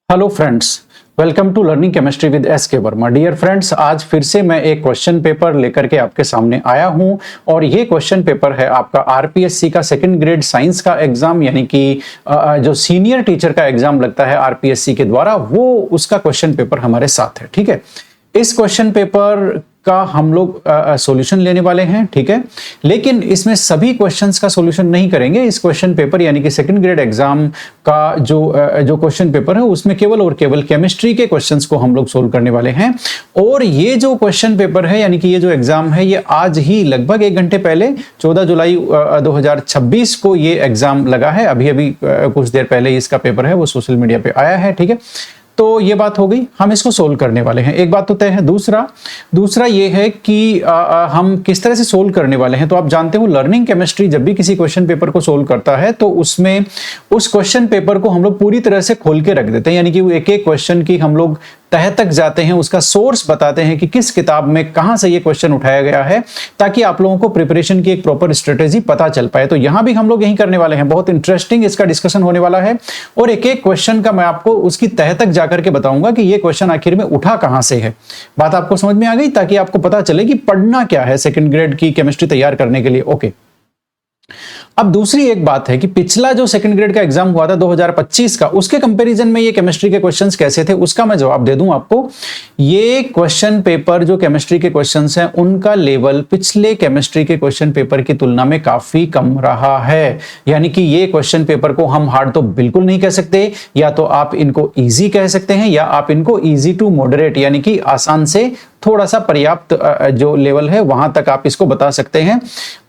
Hello friends, welcome to learning chemistry with S K Verma. Dear friends, आज फिर से मैं एक क्वेश्चन पेपर लेकर के आपके सामने आया हूं और ये क्वेश्चन पेपर है आपका आरपीएससी का सेकंड ग्रेड साइंस का एग्जाम, यानी कि जो सीनियर टीचर का एग्जाम लगता है आरपीएससी के द्वारा, वो उसका क्वेश्चन पेपर हमारे साथ है। ठीक है, इस क्वेश्चन पेपर का हम लोग सॉल्यूशन लेने वाले हैं। ठीक है, लेकिन इसमें सभी क्वेश्चंस का सॉल्यूशन नहीं करेंगे। इस क्वेश्चन पेपर यानी कि सेकंड ग्रेड एग्जाम का जो क्वेश्चन पेपर है उसमें केवल और केवल केमिस्ट्री के क्वेश्चंस को हम लोग सोल्व करने वाले हैं। और ये जो क्वेश्चन पेपर है यानी कि ये जो एग्जाम है, ये आज ही लगभग 1 घंटे पहले 14 जुलाई 2026 को ये एग्जाम लगा है। अभी अभी कुछ देर पहले इसका पेपर है वो सोशल मीडिया पे आया है। ठीक है, तो ये बात हो गई, हम इसको सोल्व करने वाले हैं। एक बात तो तय है। दूसरा ये है कि हम किस तरह से सोल्व करने वाले हैं। तो आप जानते हो लर्निंग केमिस्ट्री जब भी किसी क्वेश्चन पेपर को सोल्व करता है तो उसमें उस क्वेश्चन पेपर को हम लोग पूरी तरह से खोल के रख देते हैं, यानी कि वो एक एक क्वेश्चन की हम लोग तह तक जाते हैं, उसका सोर्स बताते हैं कि किस किताब में कहां से ये क्वेश्चन उठाया गया है, ताकि आप लोगों को प्रिपरेशन की एक प्रॉपर स्ट्रेटेजी पता चल पाए। तो यहां भी हम लोग यही करने वाले हैं। बहुत इंटरेस्टिंग इसका डिस्कशन होने वाला है और एक एक क्वेश्चन का मैं आपको उसकी तह तक जाकर के बताऊंगा कि ये क्वेश्चन आखिर में उठा कहां से है। बात आपको समझ में आ गई, ताकि आपको पता चले कि पढ़ना क्या है सेकंड ग्रेड की केमिस्ट्री तैयार करने के लिए। ओके, अब दूसरी एक बात है कि पिछला जो सेकंड ग्रेड का एग्जाम हुआ था 2025 का, उसके कंपैरिजन में ये केमिस्ट्री के क्वेश्चंस कैसे थे उसका मैं जवाब दे दूं आपको। ये क्वेश्चन पेपर जो केमिस्ट्री के क्वेश्चंस हैं उनका लेवल पिछले केमिस्ट्री के क्वेश्चन पेपर की तुलना में काफी कम रहा है। यानी कि ये क्वेश्चन पेपर को हम हार्ड तो बिल्कुल नहीं कह सकते, या तो आप इनको इजी कह सकते हैं या आप इनको इजी टू मॉडरेट यानी कि आसान से थोड़ा सा पर्याप्त जो लेवल है वहां तक आप इसको बता सकते हैं।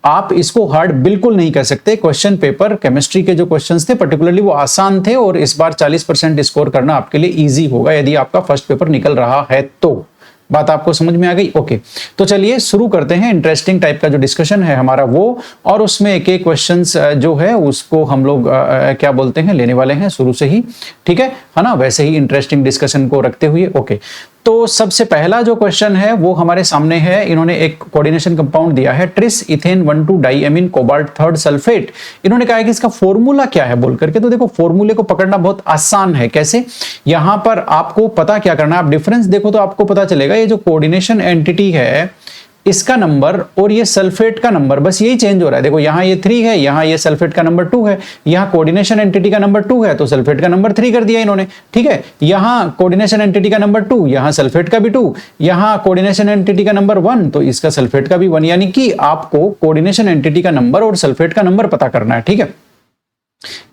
आप इसको हार्ड बिल्कुल नहीं कह सकते। क्वेश्चन पेपर केमिस्ट्री के जो क्वेश्चंस थे पर्टिकुलरली वो आसान थे और इस बार 40% स्कोर करना आपके लिए इजी होगा यदि आपका फर्स्ट पेपर निकल रहा है तो। बात आपको समझ में आ गई? ओके, तो चलिए शुरू करते हैं। इंटरेस्टिंग टाइप का जो डिस्कशन है हमारा वो, और उसमें एक एक क्वेश्चंस जो है उसको हम लोग क्या बोलते हैं लेने वाले हैं शुरू से ही। ठीक है ना, वैसे ही इंटरेस्टिंग डिस्कशन को रखते हुए। ओके, तो सबसे पहला जो क्वेश्चन है वो हमारे सामने है। इन्होंने एक कोऑर्डिनेशन कंपाउंड दिया है tris ethane 1,2 diamine cobalt 3rd sulphate. इन्होंने कहा है कि इसका फॉर्मूला क्या है बोल करके। तो देखो, फॉर्मूले को पकड़ना बहुत आसान है। कैसे? यहां पर आपको पता क्या करना है, आप डिफरेंस देखो तो आपको पता चलेगा ये जो कोऑर्डिनेशन एंटिटी है इसका नंबर और ये सल्फेट का नंबर बस यही चेंज हो रहा है। देखो, यहां ये 3 है, यहां ये सल्फेट का नंबर 2 है, यहां कोऑर्डिनेशन एंटिटी का नंबर 2 है तो सल्फेट का नंबर 3 कर दिया इन्होंने। ठीक है, यहां कोऑर्डिनेशन एंटिटी का नंबर 2, यहां सल्फेट का भी 2, यहां कोऑर्डिनेशन एंटिटी का नंबर 1 तो इसका सल्फेट का भी 1। यानी कि आपको कोऑर्डिनेशन एंटिटी का नंबर और सल्फेट का नंबर पता करना है। ठीक है,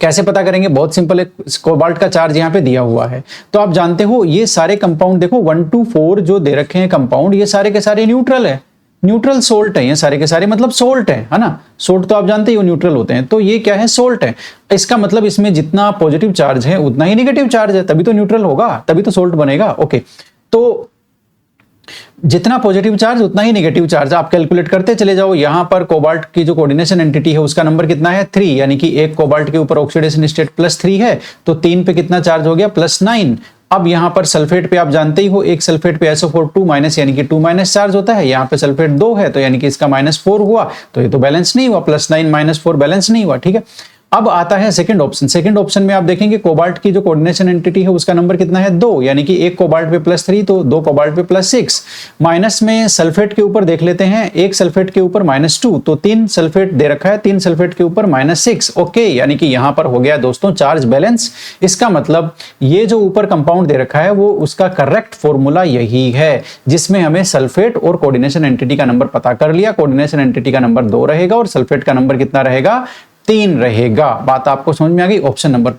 कैसे पता करेंगे? बहुत सिंपल है। कोबाल्ट का चार्ज यहां पे दिया हुआ है तो आप जानते हो ये सारे कंपाउंड देखो 1 2 4 जो दे रखे हैं कंपाउंड, ये सारे के सारे न्यूट्रल है, न्यूट्रल सोल्ट है। ये सारे के सारे मतलब सोल्ट है ना। सोल्ट तो आप जानते ही वो न्यूट्रल होते हैं, तो ये क्या है? सोल्ट है। इसका मतलब इसमें जितना पॉजिटिव चार्ज है उतना ही नेगेटिव चार्ज है, तभी तो न्यूट्रल होगा, तभी तो सोल्ट बनेगा। ओके, तो जितना पॉजिटिव चार्ज उतना ही नेगेटिव चार्ज आप कैलकुलेट करते चले जाओ। यहां पर कोबाल्ट की जो कोऑर्डिनेशन एंटिटी है उसका नंबर कितना है? 3, यानी कि एक कोबाल्ट के ऊपर ऑक्सीडेशन स्टेट +3 है तो 3 पे कितना चार्ज हो गया? +9। अब यहां पर सल्फेट पे आप जानते ही हो, एक सल्फेट पे SO4 2- यानी कि 2- चार्ज होता है। यहां पे सल्फेट 2 है तो यानी कि इसका -4 हुआ, तो ये तो बैलेंस नहीं हुआ, +9 -4 बैलेंस नहीं हुआ। ठीक है, अब आता है सेकंड ऑप्शन। सेकंड ऑप्शन में आप देखेंगे कोबाल्ट की जो कोऑर्डिनेशन एंटिटी है उसका नंबर कितना है? 2, यानी कि एक कोबाल्ट पे +3 तो 2 कोबाल्ट पे +6। माइनस में सल्फेट के ऊपर देख लेते हैं, एक सल्फेट के ऊपर -2 तो 3 सल्फेट दे रखा है, 3 सल्फेट के ऊपर -6। ओके, यानी कि यहां पर हो गया दोस्तों चार्ज बैलेंस। इसका मतलब ये जो ऊपर कंपाउंड दे रखा है वो उसका करेक्ट फॉर्मूला यही है, जिसमें हमें सल्फेट और कोऑर्डिनेशन एंटिटी का नंबर पता कर लिया। कोऑर्डिनेशन एंटिटी का नंबर 2 रहेगा और सल्फेट का नंबर कितना रहेगा? 3 रहेगा। बात आपको समझ में आ गई? ऑप्शन नंबर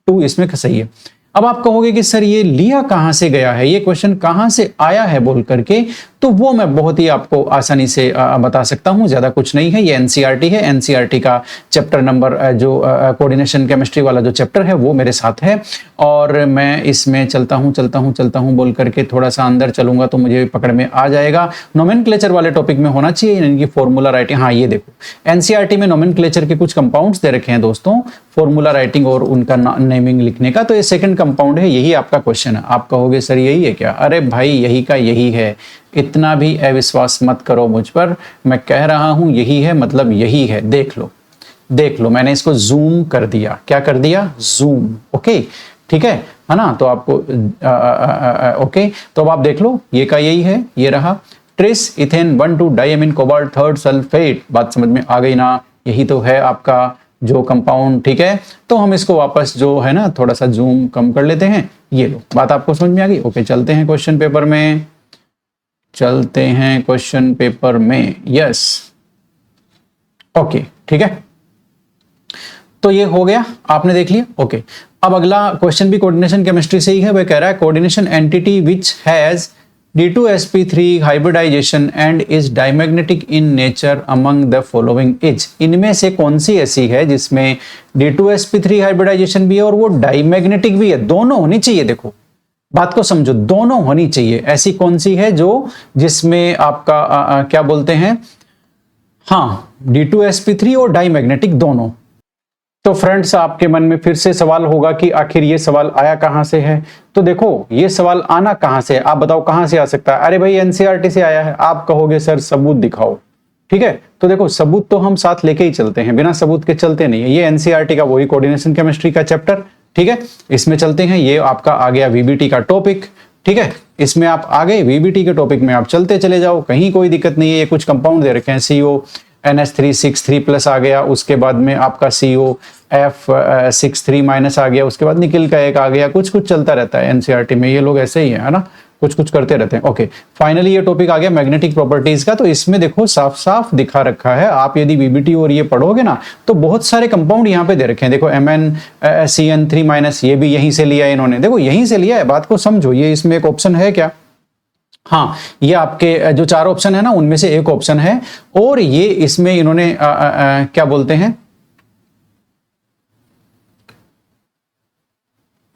2 इसमें सही है। अब आप कहोगे कि सर ये लिया कहां से गया है, ये क्वेश्चन कहां से आया है बोल करके, तो वो मैं बहुत ही आपको आसानी से बता सकता हूं। ज्यादा कुछ नहीं है, ये एनसीईआरटी है। एनसीईआरटी का चैप्टर नंबर जो कोऑर्डिनेशन केमिस्ट्री वाला जो चैप्टर है वो मेरे साथ है और मैं इसमें चलता हूं बोल करके थोड़ा सा अंदर चलूंगा तो मुझे पकड़ में आ जाएगा। नोमेनक्लेचर वाले टॉपिक में होना चाहिए, यानी कि फॉर्मूला राइटिंग। हाँ, ये देखो एनसीईआरटी में नोमेनक्लेचर के कुछ कंपाउंड्स दे रखे हैं दोस्तों, फॉर्मूला राइटिंग और उनका नेमिंग लिखने का। तो ये सेकंड कंपाउंड है, यही आपका क्वेश्चन है। आप कहोगे सर यही है क्या? अरे भाई, यही का यही है। इतना भी अविश्वास मत करो मुझ पर, मैं कह रहा हूं यही है मतलब यही है। देख लो, मैंने इसको जूम कर दिया। क्या कर दिया? जूम। ओके, ठीक है, है ना, तो आपको ओके, तो अब आप देख लो ये का यही है, ये रहा ट्रिस इथेन 1,2 डाइअमीन कोबाल्ट 3 सल्फेट। बात समझ में आ गई ना, यही तो है आपका जो कंपाउंड, ठीक है। तो हम इसको वापस जो है ना थोड़ा सा जूम कम कर लेते हैं, ये लो, बात आपको समझ में आ गई। ओके, चलते हैं क्वेश्चन पेपर में, चलते हैं क्वेश्चन पेपर में, यस ओके, ठीक है। तो ये हो गया, आपने देख लिया। ओके, अब अगला क्वेश्चन भी कोऑर्डिनेशन केमिस्ट्री से ही है। वह कह रहा है coordination entity which has D2sp3 hybridization and is diamagnetic in nature among the following is. इनमें से कौन सी ऐसी है जिसमें D2sp3 हाइब्रिडाइजेशन भी है और वो डायमैग्नेटिक भी है? दोनों होनी चाहिए, देखो बात को समझो, दोनों होनी चाहिए। ऐसी कौन सी है जो जिसमें आपका क्या बोलते हैं, हाँ, D2sp3 और डायमैग्नेटिक दोनों। तो फ्रेंड्स, आपके मन में फिर से सवाल होगा कि आखिर ये सवाल आया कहां से है। तो देखो, ये सवाल आना कहां से है, आप बताओ कहां से आ सकता है? अरे भाई एनसीईआरटी से आया है। आप कहोगे सर सबूत दिखाओ, ठीक है, तो देखो सबूत तो हम साथ लेके ही चलते हैं, बिना सबूत के चलते नहीं है। ये एनसीईआरटी का वही कोऑर्डिनेशन केमिस्ट्री का चैप्टर, ठीक है, इसमें चलते हैं। ये आपका आ गया वीबीटी का टॉपिक, ठीक है, इसमें आप आ गए वीबीटी के टॉपिक में, आप चलते चले जाओ, कहीं कोई दिक्कत नहीं है। ये कुछ कंपाउंड दे रखे हैं, CO NH363 प्लस आ गया, उसके बाद में आपका COF63 माइनस आ गया, उसके बाद निकिल का एक आ गया, कुछ कुछ चलता रहता है एनसीईआरटी में, ये लोग ऐसे ही है ना, कुछ कुछ करते रहते हैं। ओके, फाइनली ये टॉपिक आ गया मैग्नेटिक प्रॉपर्टीज का। तो इसमें देखो साफ साफ दिखा रखा है, आप यदि बीबीटी और ये पढ़ोगे ना तो बहुत सारे कंपाउंड यहाँ पे दे रखे हैं। देखो MnCN3 माइनस, ये भी यहीं से लिया है इन्होंने, देखो यहीं से लिया है, बात को समझो। ये इसमें एक ऑप्शन है क्या? हाँ, ये आपके जो 4 ऑप्शन है ना उनमें से एक ऑप्शन है। और ये इसमें इन्होंने क्या बोलते हैं,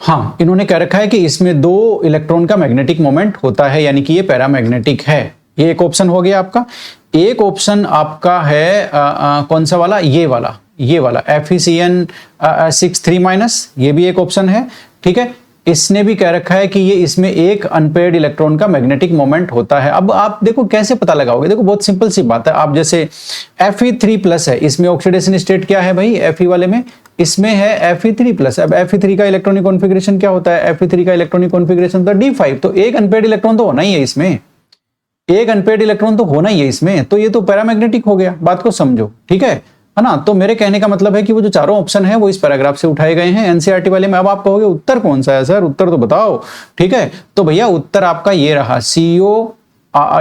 हाँ, इन्होंने कह रखा है कि इसमें 2 इलेक्ट्रॉन का मैग्नेटिक मोमेंट होता है, यानी कि ये पैरामैग्नेटिक है। ये एक ऑप्शन हो गया आपका। एक ऑप्शन आपका है कौन सा वाला, ये वाला FeCN63 माइनस, ये भी एक ऑप्शन है, ठीक है। इसने भी कह रखा है कि ये इसमें एक अनपेयर्ड इलेक्ट्रॉन का मैग्नेटिक मोमेंट होता है। अब आप देखो कैसे पता लगाओगे, देखो बहुत सिंपल सी बात है। आप जैसे Fe3 प्लस है, इसमें ऑक्सीडेशन स्टेट क्या है भाई, Fe वाले में, इसमें है Fe3 प्लस। अब Fe3 का इलेक्ट्रॉनिक कॉन्फ़िगरेशन क्या होता है, Fe3 का इलेक्ट्रॉनिक कॉन्फ़िगरेशन होता है D5, तो एक अनपेयर्ड इलेक्ट्रॉन तो होना ही है इसमें, एक अनपेयर्ड इलेक्ट्रॉन तो होना ही है इसमें, तो ये तो पैरामैग्नेटिक हो गया, बात को समझो, ठीक है ना। तो मेरे कहने का मतलब है कि वो जो 4 ऑप्शन है वो इस पैराग्राफ से उठाए गए हैं एनसीईआरटी वाले में। अब आप कहोगे उत्तर कौन सा है सर, उत्तर तो बताओ, ठीक है। तो भैया उत्तर आपका ये रहा, CO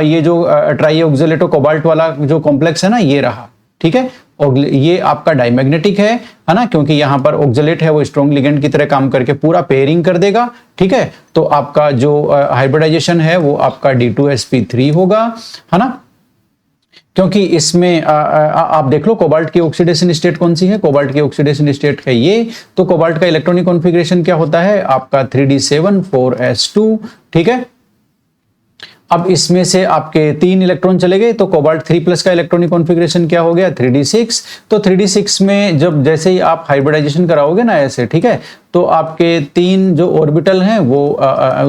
ये जो ट्राईऑक्सलेटो कोबाल्ट वाला जो कॉम्प्लेक्स है ना, ये रहा, ठीक है। और ये आपका डायमैग्नेटिक है ना, क्योंकि यहां पर ऑक्सलेट है वो स्ट्रॉन्ग लिगेंड की तरह काम करके पूरा पेयरिंग कर देगा, ठीक है। तो आपका जो हाइब्रिडाइजेशन है वो आपका D2sp3 होगा, है ना, क्योंकि इसमें आप देख लो कोबाल्ट की ऑक्सीडेशन स्टेट कौन सी है, कोबाल्ट की ऑक्सीडेशन स्टेट है ये। तो कोबाल्ट का इलेक्ट्रॉनिक कॉन्फ़िगरेशन क्या होता है आपका 3d7 4s2, ठीक है। अब इसमें से आपके 3 इलेक्ट्रॉन चले गए, तो कोबाल्ट 3 प्लस का इलेक्ट्रॉनिक कॉन्फ़िगरेशन क्या हो गया 3d6। तो 3d6 में जब जैसे ही आप हाइब्रिडाइजेशन कराओगे ना ऐसे, ठीक है, तो आपके 3 जो ऑर्बिटल हैं वो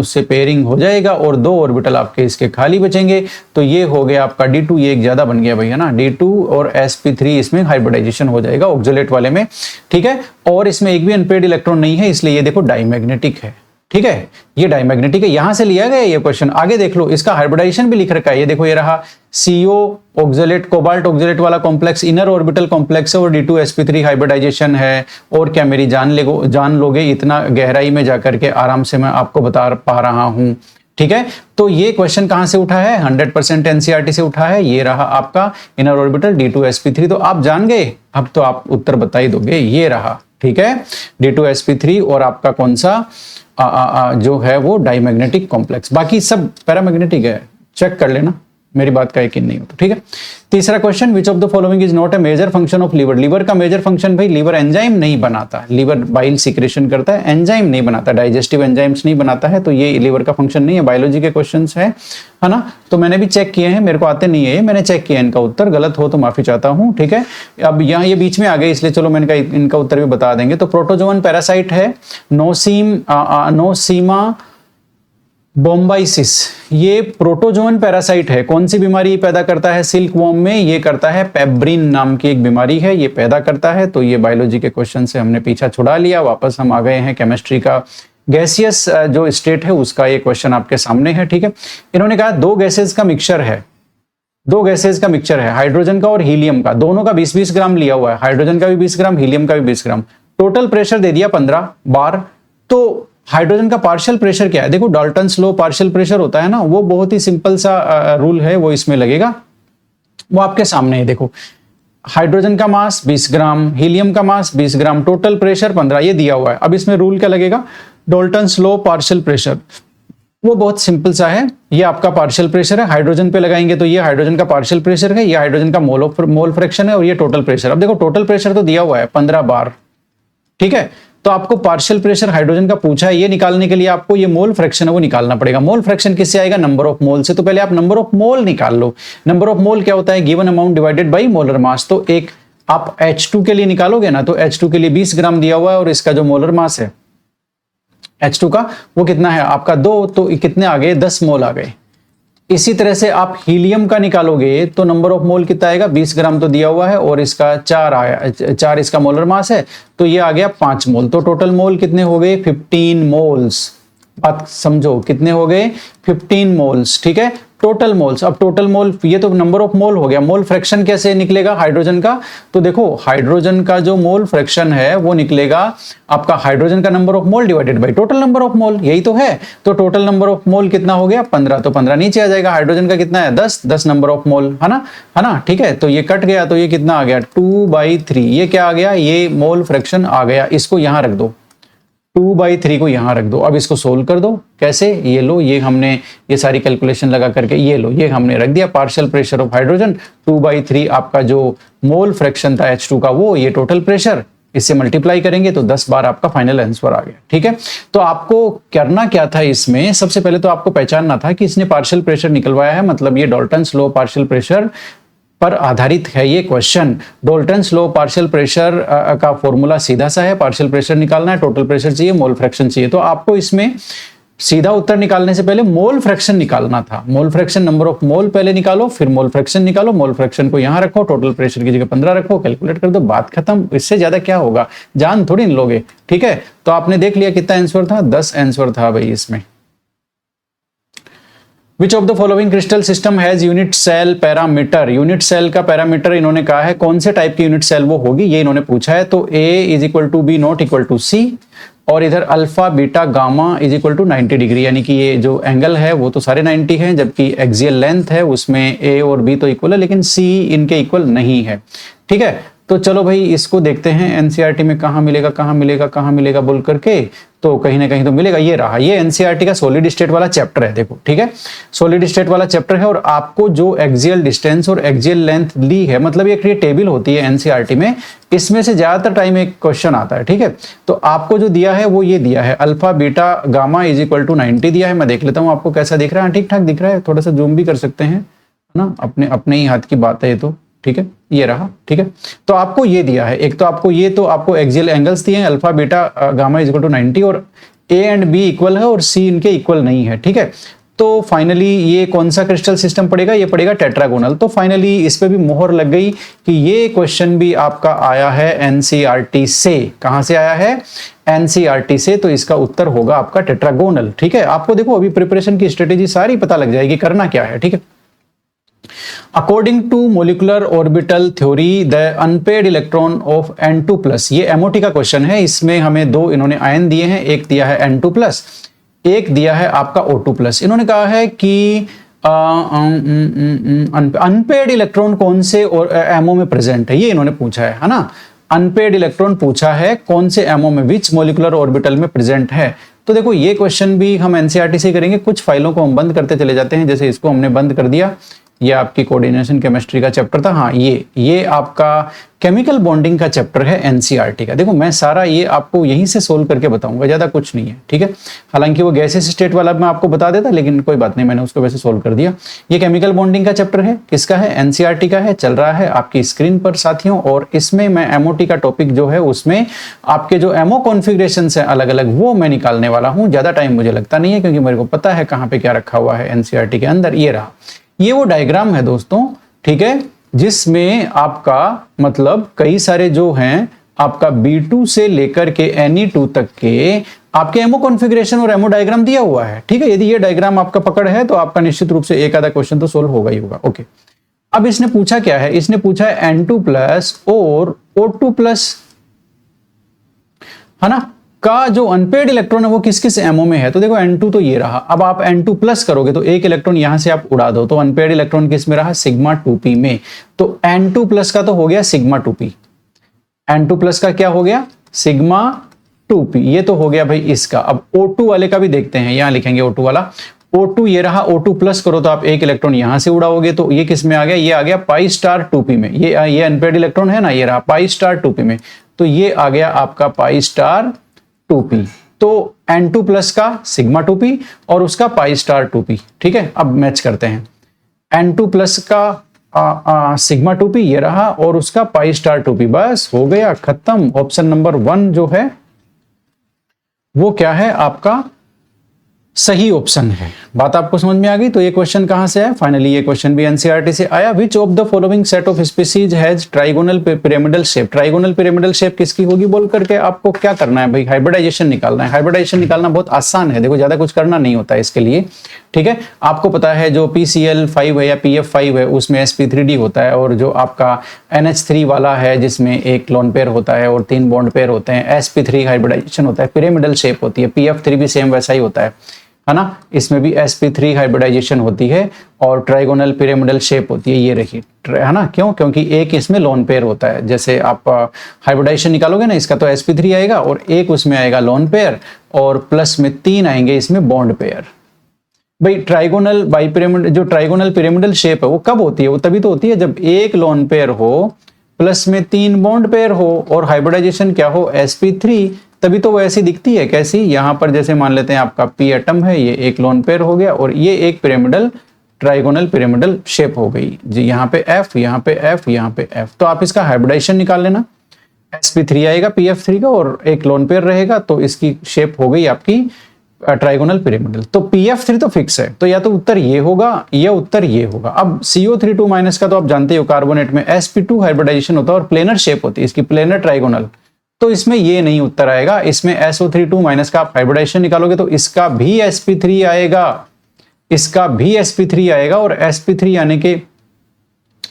उससे पेयरिंग हो जाएगा और 2 ऑर्बिटल आपके इसके खाली बचेंगे। तो ये हो गया आपका D2, ये एक ज्यादा बन गया भैया ना, D2 और sp3 इसमें हाइब्रिडाइजेशन हो जाएगा ऑक्सलेट वाले में, ठीक है। और इसमें एक भी अनपेयर्ड इलेक्ट्रॉन नहीं है, इसलिए ये देखो डायमैग्नेटिक है, ठीक है, ये डायमैग्नेटिक है, यहां से लिया गया ये क्वेश्चन। आगे देख लो, इसका हाइब्रिडाइजेशन भी लिख रखा है, ये देखो ये रहा CO ऑक्सलेट कोबाल्ट ऑक्सलेट वाला कॉम्प्लेक्स इनर ऑर्बिटल कॉम्प्लेक्स है और D2sp3 हाइब्रिडाइजेशन है। और क्या मेरी जान लोगे, इतना गहराई में जाकर के आराम से मैं आपको बता पा रहा हूं, ठीक है। तो ये क्वेश्चन कहां से उठा है, 100% एनसीईआरटी से उठा है। ये रहा आपका इनर ऑर्बिटल D2sp3, तो आप जान गए, अब तो आप उत्तर बता ही दोगे, ये रहा, ठीक है, D2sp3 और आपका कौन सा जो है वो डायमैग्नेटिक कॉम्प्लेक्स, बाकी सब पैरामैग्नेटिक है, चेक कर लेना, मेरी बात का यकीन नहीं होता, ठीक है। तीसरा question, which of the following is not a major function of liver. Liver का मेजर फंक्शन भाई, लीवर एंजाइम नहीं बनाता, लीवर बाइल सिक्रेशन करता है, एंजाइम नहीं बनाता, डाइजेस्टिव एंजाइम्स नहीं बनाता है, तो ये लीवर का फंक्शन नहीं है। बायोलॉजी के क्वेश्चंस है ना, तो मैंने भी चेक किए हैं, मेरे को आते नहीं है, मैंने चेक किया, इनका उत्तर गलत हो तो माफी चाहता हूं, ठीक है। अब यहाँ ये बीच में आ गए, इसलिए चलो मैंने कहा इनका उत्तर भी बता देंगे। तो प्रोटोजोवन पैरासाइट है नोसीमा बोम्बाइसिस, ये प्रोटोजोवन पैरासाइट है। कौन सी बीमारी पैदा करता है सिल्क वॉर्म में, ये करता है पेब्रिन नाम की एक बीमारी है, ये पैदा करता है। तो ये बायोलॉजी के क्वेश्चन से हमने पीछा छुड़ा लिया, वापस हम आ गए हैं केमिस्ट्री का गैसियस जो स्टेट है उसका ये क्वेश्चन आपके सामने है, ठीक है। इन्होंने कहा दो गैसेज का मिक्सचर है, दो गैसेज का मिक्सचर है, हाइड्रोजन का और हीलियम का, दोनों का 20-20 ग्राम लिया हुआ है, हाइड्रोजन का भी 20 ग्राम, हीलियम का भी 20 ग्राम। टोटल प्रेशर दे दिया 15 बार। तो हाइड्रोजन का पार्शियल प्रेशर क्या है? देखो डाल्टन्स लॉ पार्शियल प्रेशर होता है ना, वो बहुत ही सिंपल सा रूल है, वो इसमें लगेगा, वो आपके सामने है। देखो हाइड्रोजन का मास 20 ग्राम, हीलियम का मास 20 ग्राम, टोटल प्रेशर 15, ये दिया हुआ है। अब इसमें रूल क्या लगेगा? डाल्टन्स लॉ पार्शियल प्रेशर, वो बहुत सिंपल सा है। ये आपका पार्शियल प्रेशर है, हाइड्रोजन पे लगाएंगे तो ये हाइड्रोजन का पार्शियल प्रेशर है, ये हाइड्रोजन का मोल फ्रैक्शन है, और ये टोटल प्रेशर। अब देखो टोटल प्रेशर तो दिया हुआ है 15 बार, ठीक है। तो आपको पार्शियल प्रेशर हाइड्रोजन का पूछा है, ये निकालने के लिए आपको ये मोल फ्रैक्शन है वो निकालना पड़ेगा। मोल फ्रैक्शन किससे आएगा? नंबर ऑफ मोल से। तो पहले आप नंबर ऑफ मोल निकाल लो। नंबर ऑफ मोल क्या होता है? Given amount divided by molar mass. तो एक आप H2 के लिए निकालोगे ना, तो H2 के लिए 20 ग्राम दिया हुआ है, और इसका जो मोलर मास है H2 का वो कितना है आपका 2, तो कितने आ गए? 10 मोल आ गए। इसी तरह से आप हीलियम का निकालोगे तो नंबर ऑफ मोल कितना आएगा? 20 ग्राम तो दिया हुआ है, और इसका 4 आया, 4 इसका मोलर मास है, तो ये आ गया 5 मोल। तो टोटल मोल कितने हो गए? 15 मोल्स। बात समझो, कितने हो गए? 15 मोल्स, ठीक है। Total moles. अब टोटल मोल, ये तो नंबर ऑफ मोल हो गया। मोल फ्रैक्शन कैसे निकलेगा हाइड्रोजन का? तो देखो हाइड्रोजन का जो मोल फ्रैक्शन है वो निकलेगा आपका हाइड्रोजन का number of mole divided by total number of mole, यही तो है। तो टोटल नंबर ऑफ मोल कितना हो गया? 15, तो 15 नीचे आ जाएगा। हाइड्रोजन का कितना है? 10 नंबर ऑफ मोल, है ना, ठीक है। तो ये कट गया, तो ये कितना आ गया? 2/3। ये क्या आ गया? ये मोल फ्रैक्शन आ गया। इसको यहां रख दो, 2/3 को यहां रख दो। अब इसको सोल्व कर दो। कैसे? ये लो, ये हमने ये सारी कैलकुलेशन लगा करके ये लो, ये हमने रख दिया पार्शियल प्रेशर ऑफ हाइड्रोजन 2/3, आपका जो मोल फ्रैक्शन था H2 का वो, ये टोटल प्रेशर, इससे मल्टीप्लाई करेंगे तो 10 बार आपका फाइनल आंसर आ गया, ठीक है। तो आपको करना क्या था इसमें? सबसे पहले तो आपको पहचानना था कि इसने पार्शियल प्रेशर निकलवाया है, मतलब ये डाल्टन्स लॉ पार्शियल प्रेशर पर आधारित है ये question. Dalton's law partial pressure का फॉर्मूला सीधा सा है, पार्शियल प्रेशर निकालना है, टोटल प्रेशर चाहिए, मोल फ्रैक्शन चाहिए। तो आपको इसमें सीधा उत्तर निकालने से पहले मोल फ्रैक्शन निकालना था। Mole fraction, number of mole पहले निकालो, फिर मोल फ्रैक्शन निकालो, मोल फ्रैक्शन को यहां रखो, टोटल प्रेशर की जगह 15 रखो, कैलकुलेट कर दो, बात खत्म। इससे ज्यादा क्या होगा? जान थोड़ी न लोगे, ठीक है। तो आपने देख लिया कितना आंसर था? 10 आंसर था भाई इसमें। Which of the following crystal system has unit cell parameter? Unit cell का पैरामीटर इन्होंने कहा है, कौन से टाइप की यूनिट सेल वो होगी, ये इन्होंने पूछा है। तो A = B ≠ C, और इधर अल्फा बीटा गामा = 90 डिग्री, यानी कि ये जो एंगल है वो तो सारे 90 हैं, जबकि एक्सियल लेंथ है उसमें A और B तो इक्वल है, लेकिन C इनके इक्वल नहीं है, ठीक है। तो चलो भाई इसको देखते हैं एनसीईआरटी में कहाँ मिलेगा, कहाँ मिलेगा, कहाँ मिलेगा बोल करके, तो कहीं ना कहीं तो मिलेगा। ये रहा, ये एनसीईआरटी का सॉलिड स्टेट वाला चैप्टर है, देखो, ठीक है। सॉलिड स्टेट वाला चैप्टर है, और आपको जो एक्सियल डिस्टेंस और एक्सियल लेंथ ली है, मतलब ये टेबल होती है एनसीईआरटी में, इसमें से ज्यादातर टाइम एक क्वेश्चन आता है, ठीक है। तो आपको जो दिया है वो ये दिया है, अल्फा बीटा गामा = 90 दिया है। मैं देख लेता हूँ आपको कैसा दिख रहा है। ठीक ठाक दिख रहा है, थोड़ा सा जूम भी कर सकते हैं, है ना, अपने ही हाथ की बात है ये तो, ठीक है। ये रहा, ठीक है। तो आपको ये दिया है, एक तो आपको ये, तो आपको एक्सियल एंगल्स दिए हैं, अल्फा बीटा गामा = 90, और A एंड B इक्वल है और C इनके इक्वल नहीं है, ठीक है। तो फाइनली ये कौन सा क्रिस्टल सिस्टम पड़ेगा? ये पड़ेगा टेट्रागोनल। तो फाइनली इस पे भी मोहर लग गई कि ये क्वेश्चन भी आपका आया है एनसीईआरटी से। कहां से आया है? एनसीईआरटी से। तो इसका उत्तर होगा आपका टेट्रागोनल, ठीक है। आपको देखो अभी प्रिपरेशन की स्ट्रेटेजी सारी पता लग जाएगी, करना क्या है, ठीक है। According to molecular orbital theory, the unpaired electron of N2+, ये MOT का क्वेश्चन है, इसमें हमें दो इन्होंने आयन दिए हैं, एक दिया है N2+, एक दिया है आपका O2+। इन्होंने कहा है कि अनपेयर्ड इलेक्ट्रॉन कौन से एमओ में प्रेजेंट है, ये इन्होंने पूछा है ना। अनपेयर्ड इलेक्ट्रॉन पूछा है कौन से एमओ में, विच मोलिकुलर ऑर्बिटल में प्रेजेंट है। तो देखो ये क्वेश्चन भी हम एनसीईआरटी से करेंगे। कुछ फाइलों को हम बंद करते चले जाते हैं, जैसे इसको हमने बंद कर दिया, ये आपकी कोऑर्डिनेशन केमिस्ट्री का चैप्टर था। हाँ, ये आपका केमिकल बॉन्डिंग का चैप्टर है एनसीईआरटी का। देखो मैं सारा ये आपको यहीं से सोल्व करके बताऊंगा, ज्यादा कुछ नहीं है, ठीक है। हालांकि वो गैसेस स्टेट वाला मैं आपको बता देता, लेकिन कोई बात नहीं, मैंने उसको वैसे सोल्व कर दिया। ये केमिकल बॉन्डिंग का चैप्टर है, किसका है? एनसीईआरटी का है, चल रहा है आपकी स्क्रीन पर साथियों। और इसमें मैं एमओटी का टॉपिक जो है उसमें आपके जो एमओ कॉन्फ़िगरेशन है अलग अलग, वो मैं निकालने वाला हूँ। ज्यादा टाइम मुझे लगता नहीं है, क्योंकि मेरे को पता है कहाँ पे क्या रखा हुआ है एनसीईआरटी के अंदर। ये रहा, ये वो डायग्राम है दोस्तों, ठीक है, जिसमें आपका मतलब कई सारे जो हैं आपका B2 से लेकर के Ne2 तक के आपके एमओ कॉन्फ़िगरेशन और एमओ डायग्राम दिया हुआ है। ठीक है, यदि ये डायग्राम आपका पकड़ है तो आपका निश्चित रूप से एक आधा क्वेश्चन तो सोल्व होगा ही होगा। ओके, अब इसने पूछा क्या है, इसने पूछा है N2 प्लस और O2 प्लस, है ना, का जो अनपेड इलेक्ट्रॉन है वो किस किस एमओ में है। तो देखो N2 तो ये रहा, अब आप N2 प्लस करोगे तो एक इलेक्ट्रॉन यहां से आप उड़ा दो, तो अनपेड इलेक्ट्रॉन किस में रहा, सिग्मा 2p में। तो N2 प्लस का तो हो गया सिग्मा 2p, N2 प्लस का क्या हो गया, सिग्मा 2p, ये तो हो गया भाई इसका। अब O2 वाले का भी देखते हैं, यहां लिखेंगे O2 वाला, O2 ये रहा, O2 प्लस करो तो आप एक इलेक्ट्रॉन यहां से उड़ाओगे, तो ये किस में आ गया, ये आ गया पाई स्टार 2p में। ये अनपेड इलेक्ट्रॉन है ना, ये रहा पाई स्टार 2p में, तो ये आ गया आपका पाई स्टार 2p। तो N2 प्लस का सिग्मा 2p और उसका पाई स्टार 2p। ठीक है, अब मैच करते हैं, N2 प्लस का सिग्मा 2p ये रहा और उसका पाई स्टार 2p, बस हो गया खत्म। ऑप्शन नंबर 1 जो है वो क्या है, आपका सही ऑप्शन है। बात आपको समझ में आ गई। तो ये क्वेश्चन कहां से है, फाइनली ये क्वेश्चन भी एनसीईआरटी से आया। विच of the following set of species has trigonal pyramidal shape. Trigonal pyramidal shape किसकी होगी बोल करके आपको क्या करना है भाई, हाइब्रिडाइजेशन निकालना है। हाइब्रिडाइजेशन निकालना बहुत आसान है, देखो ज्यादा कुछ करना नहीं होता है इसके लिए। ठीक है, आपको पता है जो PCl5 है या PF5 है उसमें sp3d होता है, और जो आपका NH3 वाला है जिसमें एक लोन पेयर होता है और 3 बॉन्ड पेयर होते हैं, sp3 हाइब्रिडाइजेशन होता है, पिरामिडल शेप होती है। PF3 भी सेम वैसा ही होता है ना, इसमें भी sp3 हाइब्रिडाइजेशन होती है और ट्राइगोनल पिरामिडल शेप होती है, ये रही, है ना। क्यों, क्योंकि एक इसमें लोन पेयर होता है। जैसे आप हाइब्रिडाइजेशन निकालोगे ना, इसका तो sp3 आएगा और एक उसमें आएगा लोन पेयर और प्लस में 3 आएंगे इसमें बॉन्ड पेयर। भाई ट्राइगोनल बाइपिरामिड, जो ट्राइगोनल पिरामिडल शेप है वो कब होती है, वो तभी तो होती है जब एक लोन पेयर हो प्लस में 3 बॉन्ड पेयर हो और हाइब्रिडाइजेशन क्या हो, sp3, तभी तो वो ऐसी दिखती है। कैसी, यहां पर जैसे मान लेते हैं आपका p एटम है, ये एक लोन पेयर हो गया और ये एक पिरामिडल ट्राइगोनल पिरामिडल शेप हो गई जी। यहाँ पे f, यहाँ पे f, यहाँ पे f, तो आप इसका हाइब्रिडाइजेशन निकाल लेना, sp3 आएगा pf3 का और एक लोन पेयर रहेगा, तो इसकी शेप हो गई आपकी ट्राइगोनल पिरामिडल। तो pf3 तो फिक्स है, तो या तो उत्तर ये होगा या उत्तर ये होगा। अब CO3 2- का तो आप जानते हो, कार्बोनेट में sp2 हाइब्रिडाइजेशन होता है और प्लेनर शेप होती है इसकी, प्लेनर ट्राइगोनल, तो इसमें ये नहीं उत्तर आएगा। इसमें SO3 2- का आप हाइब्रिडाइजेशन निकालोगे तो इसका भी sp3 आएगा, इसका भी sp3 आएगा और sp3 आने के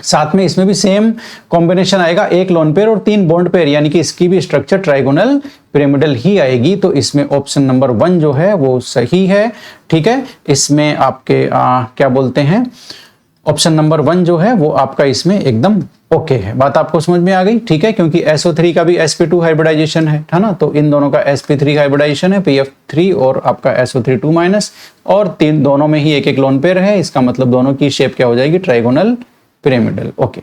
साथ में इसमें भी सेम कॉम्बिनेशन आएगा, एक लोन पेयर और 3 बॉन्ड पेयर, यानी कि इसकी भी स्ट्रक्चर ट्राइगोनल पिरामिडल ही आएगी। तो इसमें ऑप्शन नंबर 1 जो है वो सही है। ठीक है, इसमें आपके क्या बोलते हैं, ऑप्शन नंबर 1 जो है वो आपका इसमें एकदम ओके है। बात आपको समझ में आ गई। ठीक है, क्योंकि SO3 का भी sp2 हाइब्रिडाइजेशन है ना, तो इन दोनों का sp3 हाइब्रिडाइजेशन है, pf3 और आपका SO3 2- और 3 दोनों में ही एक एक लोन पेयर है, इसका मतलब दोनों की शेप क्या हो जाएगी, trigonal pyramidal. Okay,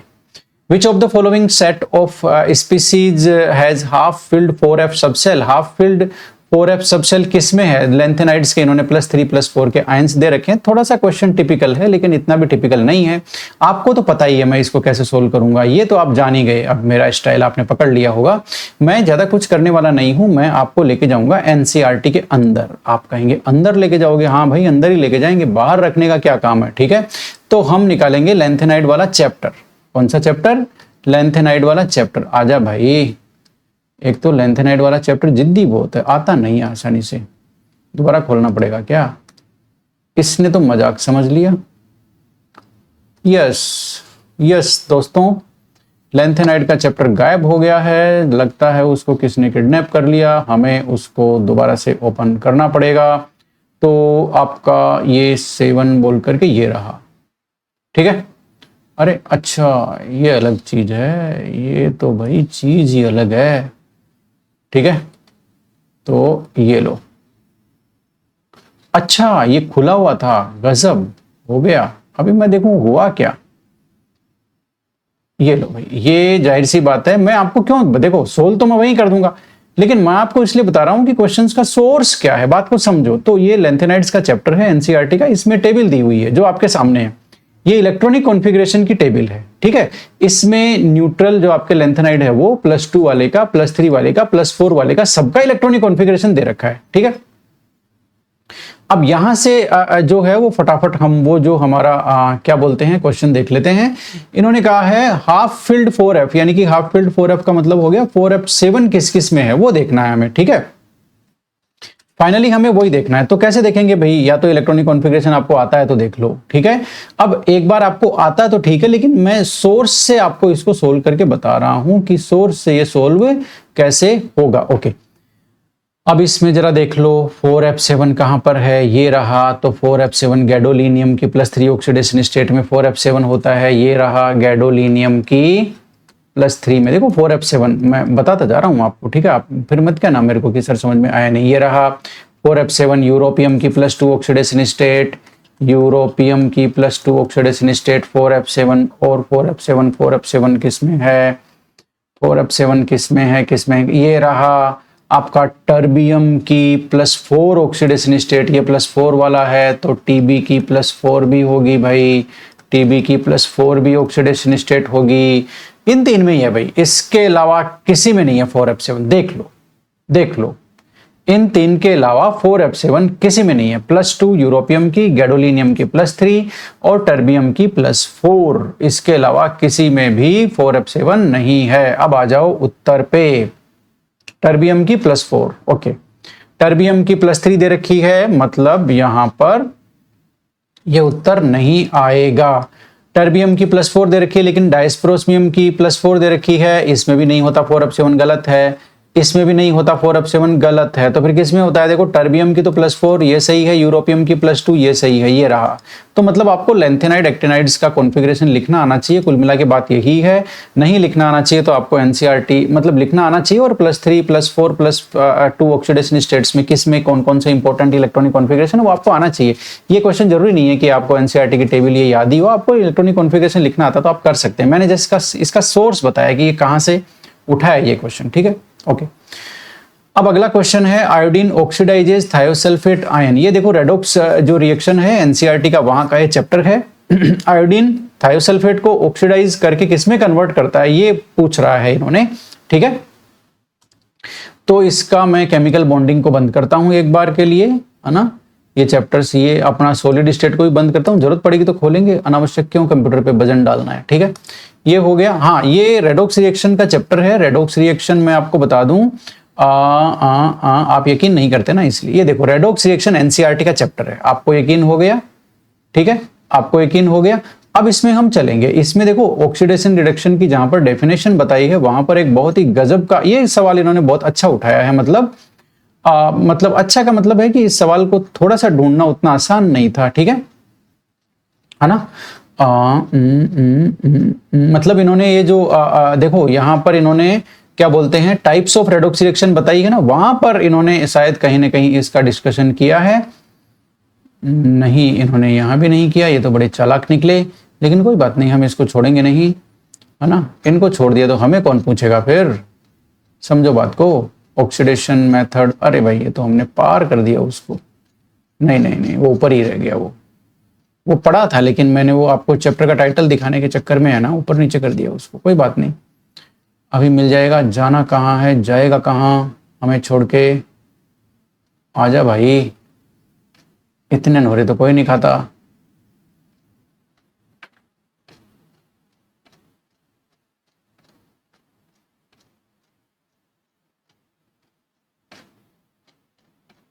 which of the following set of species has half filled 4f subshell. Half filled 4f subshell किस में है, लेंथेनाइड्स के इन्होंने +3 +4 के आयंस दे रखे हैं। थोड़ा सा क्वेश्चन टिपिकल है लेकिन इतना भी टिपिकल नहीं है। आपको तो पता ही है मैं इसको कैसे सोल्व करूंगा, ये तो आप जान ही गए। अब मेरा स्टाइल आपने पकड़ लिया होगा, मैं ज्यादा कुछ करने वाला नहीं हूं, मैं आपको लेके जाऊंगा एनसीईआरटी के अंदर। आप कहेंगे अंदर लेके जाओगे, हाँ भाई अंदर ही लेके जाएंगे, बाहर रखने का क्या काम है। ठीक है, तो हम निकालेंगे लेंथेनाइड वाला चैप्टर। कौन सा चैप्टर, लेंथेनाइड वाला चैप्टर। आजा भाई, एक तो लेंथेनाइड वाला चैप्टर जिद्दी बहुत है, आता नहीं है आसानी से, दोबारा खोलना पड़ेगा क्या। इसने तो मजाक समझ लिया। यस यस दोस्तों, लेंथेनाइड का चैप्टर गायब हो गया है, लगता है उसको किसने किडनैप कर लिया, हमें उसको दोबारा से ओपन करना पड़ेगा। तो आपका ये 7 बोल करके ये रहा, ठीक है। अरे अच्छा, ये अलग चीज है, ये तो भाई चीज ही अलग है। ठीक है, तो ये लो। अच्छा, ये खुला हुआ था, गजब हो गया। अभी मैं देखूं हुआ क्या। ये लो भाई, ये जाहिर सी बात है, मैं आपको क्यों, देखो सोल्व तो मैं वही कर दूंगा, लेकिन मैं आपको इसलिए बता रहा हूं कि क्वेश्चंस का सोर्स क्या है, बात को समझो। तो ये लेंथेनाइड्स का चैप्टर है एनसीईआरटी का, इसमें टेबल दी हुई है जो आपके सामने है, ये इलेक्ट्रॉनिक कॉन्फ़िगरेशन की टेबल है। ठीक है, इसमें न्यूट्रल जो आपके लेंथेनाइड है वो +2 वाले का, +3 वाले का, +4 वाले का, सबका इलेक्ट्रॉनिक कॉन्फ़िगरेशन दे रखा है। ठीक है, अब यहां से जो है वो फटाफट हम वो जो हमारा क्या बोलते हैं क्वेश्चन देख लेते हैं। इन्होंने कहा है हाफ फिल्ड 4f, यानी कि हाफ फिल्ड 4f का मतलब हो गया 4f7 किस किस में है वो देखना है हमें, ठीक है। फाइनली हमें वही देखना है। तो कैसे देखेंगे भाई, या तो इलेक्ट्रॉनिक कॉन्फ़िगरेशन आपको आता है तो देख लो, ठीक है। अब एक बार आपको आता है तो ठीक है, लेकिन मैं सोर्स से आपको इसको सोल्व करके बता रहा हूं कि सोर्स से ये सोल्व कैसे होगा। ओके, अब इसमें जरा देख लो 4f7 कहां पर है, ये रहा। तो 4f7 गैडोलीनियम की +3 ऑक्सीडेशन स्टेट में 4f7 होता है, ये रहा गैडोलीनियम की +3 में। देखो 4f7 मैं बताता जा रहा हूं आपको, ठीक है। आप फिर मत कहना मेरे को कि सर समझ में आया नहीं। ये रहा 4f7 यूरोपियम की +2 ऑक्सीडेशन स्टेट, यूरोपियम की +2 ऑक्सीडेशन स्टेट 4f7। और 4f7 किस में है, 4f7 किस में है, किस में है? ये रहा आपका टर्बियम की +4 ऑक्सीडेशन स्टेट, ये +4 वाला है तो Tb की +4 भी होगी भाई, Tb की +4 भी ऑक्सीडेशन स्टेट होगी। इन तीन में ही है भाई, इसके अलावा किसी में नहीं है 4f7। देख लो देख लो, इन तीन के अलावा 4f7 किसी में नहीं है। +2 यूरोपियम की, गैडोलीनियम की +3 और टर्बियम की +4, इसके अलावा किसी में भी 4f7 नहीं है। अब आ जाओ उत्तर पे, टर्बियम की +4, ओके। टर्बियम की +3 दे रखी है, मतलब यहां पर यह उत्तर नहीं आएगा। टर्बियम की +4 दे रखी है, लेकिन डायस्प्रोस्मियम की +4 दे रखी है, इसमें भी नहीं होता 4f7, गलत है। इसमें भी नहीं होता 4f7, गलत है। तो फिर किस में होता है? देखो टर्बियम की तो +4 ये सही है, यूरोपियम की +2 ये सही है, ये रहा। तो मतलब आपको लेंथेनाइड एक्टिनाइड्स का कॉन्फ़िगरेशन लिखना आना चाहिए। कुल मिला के बात यही है। नहीं लिखना आना चाहिए तो आपको एनसीईआरटी मतलब लिखना आना चाहिए, और +3 +4 +2 ऑक्सीडेशन स्टेट्स में किस में कौन कौन से इंपॉर्टेंट इलेक्ट्रॉनिक कॉन्फ़िगरेशन वो आपको आना चाहिए। ये क्वेश्चन जरूरी नहीं है कि आपको एनसीईआरटी की टेबल ये याद ही हो, आपको इलेक्ट्रॉनिक कॉन्फ़िगरेशन लिखना आता तो आप कर सकते हैं। मैंने जैसे इसका सोर्स बताया कि ये कहां से उठा है ये क्वेश्चन, ठीक है, ओके। अब अगला क्वेश्चन है आयोडीन ऑक्सीडाइजेज थायोसल्फेट आयन। ये देखो रेडॉक्स जो रिएक्शन है एनसीईआरटी का, वहां का ये चैप्टर है। आयोडीन थायोसल्फेट को ऑक्सीडाइज करके किसमें कन्वर्ट करता है ये पूछ रहा है इन्होंने, ठीक है। तो इसका मैं केमिकल बॉन्डिंग को बंद करता हूं एक बार के लिए, है ना। ये चैप्टर्स, ये अपना सॉलिड स्टेट को भी बंद करता हूं, जरूरत पड़ेगी तो खोलेंगे, अनावश्यक क्यों कंप्यूटर पे वजन डालना है, ठीक है। ये हो गया। हाँ, ये रेडॉक्स रिएक्शन का चैप्टर है। रेडॉक्स रिएक्शन मैं आपको बता दूं, आप यकीन नहीं करते ना, इसलिए। ये देखो रेडॉक्स रिएक्शन एनसीईआरटी का चैप्टर है, आपको यकीन हो गया, ठीक है, आपको यकीन हो गया। अब इसमें हम चलेंगे। इसमें देखो ऑक्सीडेशन रिडक्शन की जहां पर डेफिनेशन बताई है, वहां पर एक बहुत ही गजब का ये सवाल इन्होंने बहुत अच्छा उठाया है। मतलब अच्छा का मतलब है कि इस सवाल को थोड़ा सा ढूंढना उतना आसान नहीं था, ठीक है ना। मतलब इन्होंने ये जो देखो यहां पर इन्होंने क्या बोलते हैं टाइप्स ऑफ रेडॉक्स रिएक्शन बताई है ना, वहां पर इन्होंने शायद कहीं ना कहीं इसका डिस्कशन किया है। नहीं, इन्होंने यहां भी नहीं किया। ये तो बड़े चालाक निकले, लेकिन कोई बात नहीं, हम इसको छोड़ेंगे नहीं, है ना। इनको छोड़ दिया तो हमें कौन पूछेगा फिर, समझो बात को। ऑक्सीडेशन मेथड, अरे भाई ये तो हमने पार कर दिया उसको। नहीं नहीं नहीं, वो ऊपर ही रह गया। वो पढ़ा था, लेकिन मैंने वो आपको चैप्टर का टाइटल दिखाने के चक्कर में है ना ऊपर नीचे कर दिया उसको। कोई बात नहीं, अभी मिल जाएगा। जाना कहाँ है, जाएगा कहाँ हमें छोड़ के, आजा भाई। इतने नोरे तो कोई नहीं खाता।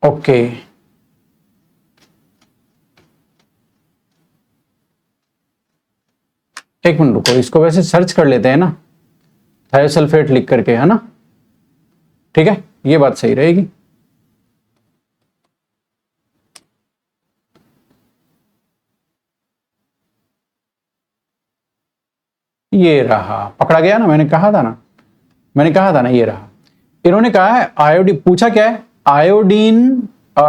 ओके, एक मिनट रुको, इसको वैसे सर्च कर लेते हैं ना, थायोसल्फेट लिख करके, है ना, ठीक है, ये बात सही रहेगी। ये रहा, पकड़ा गया ना, मैंने कहा था ना, ये रहा। इन्होंने कहा है आयोडीन, पूछा क्या है, आयोडीन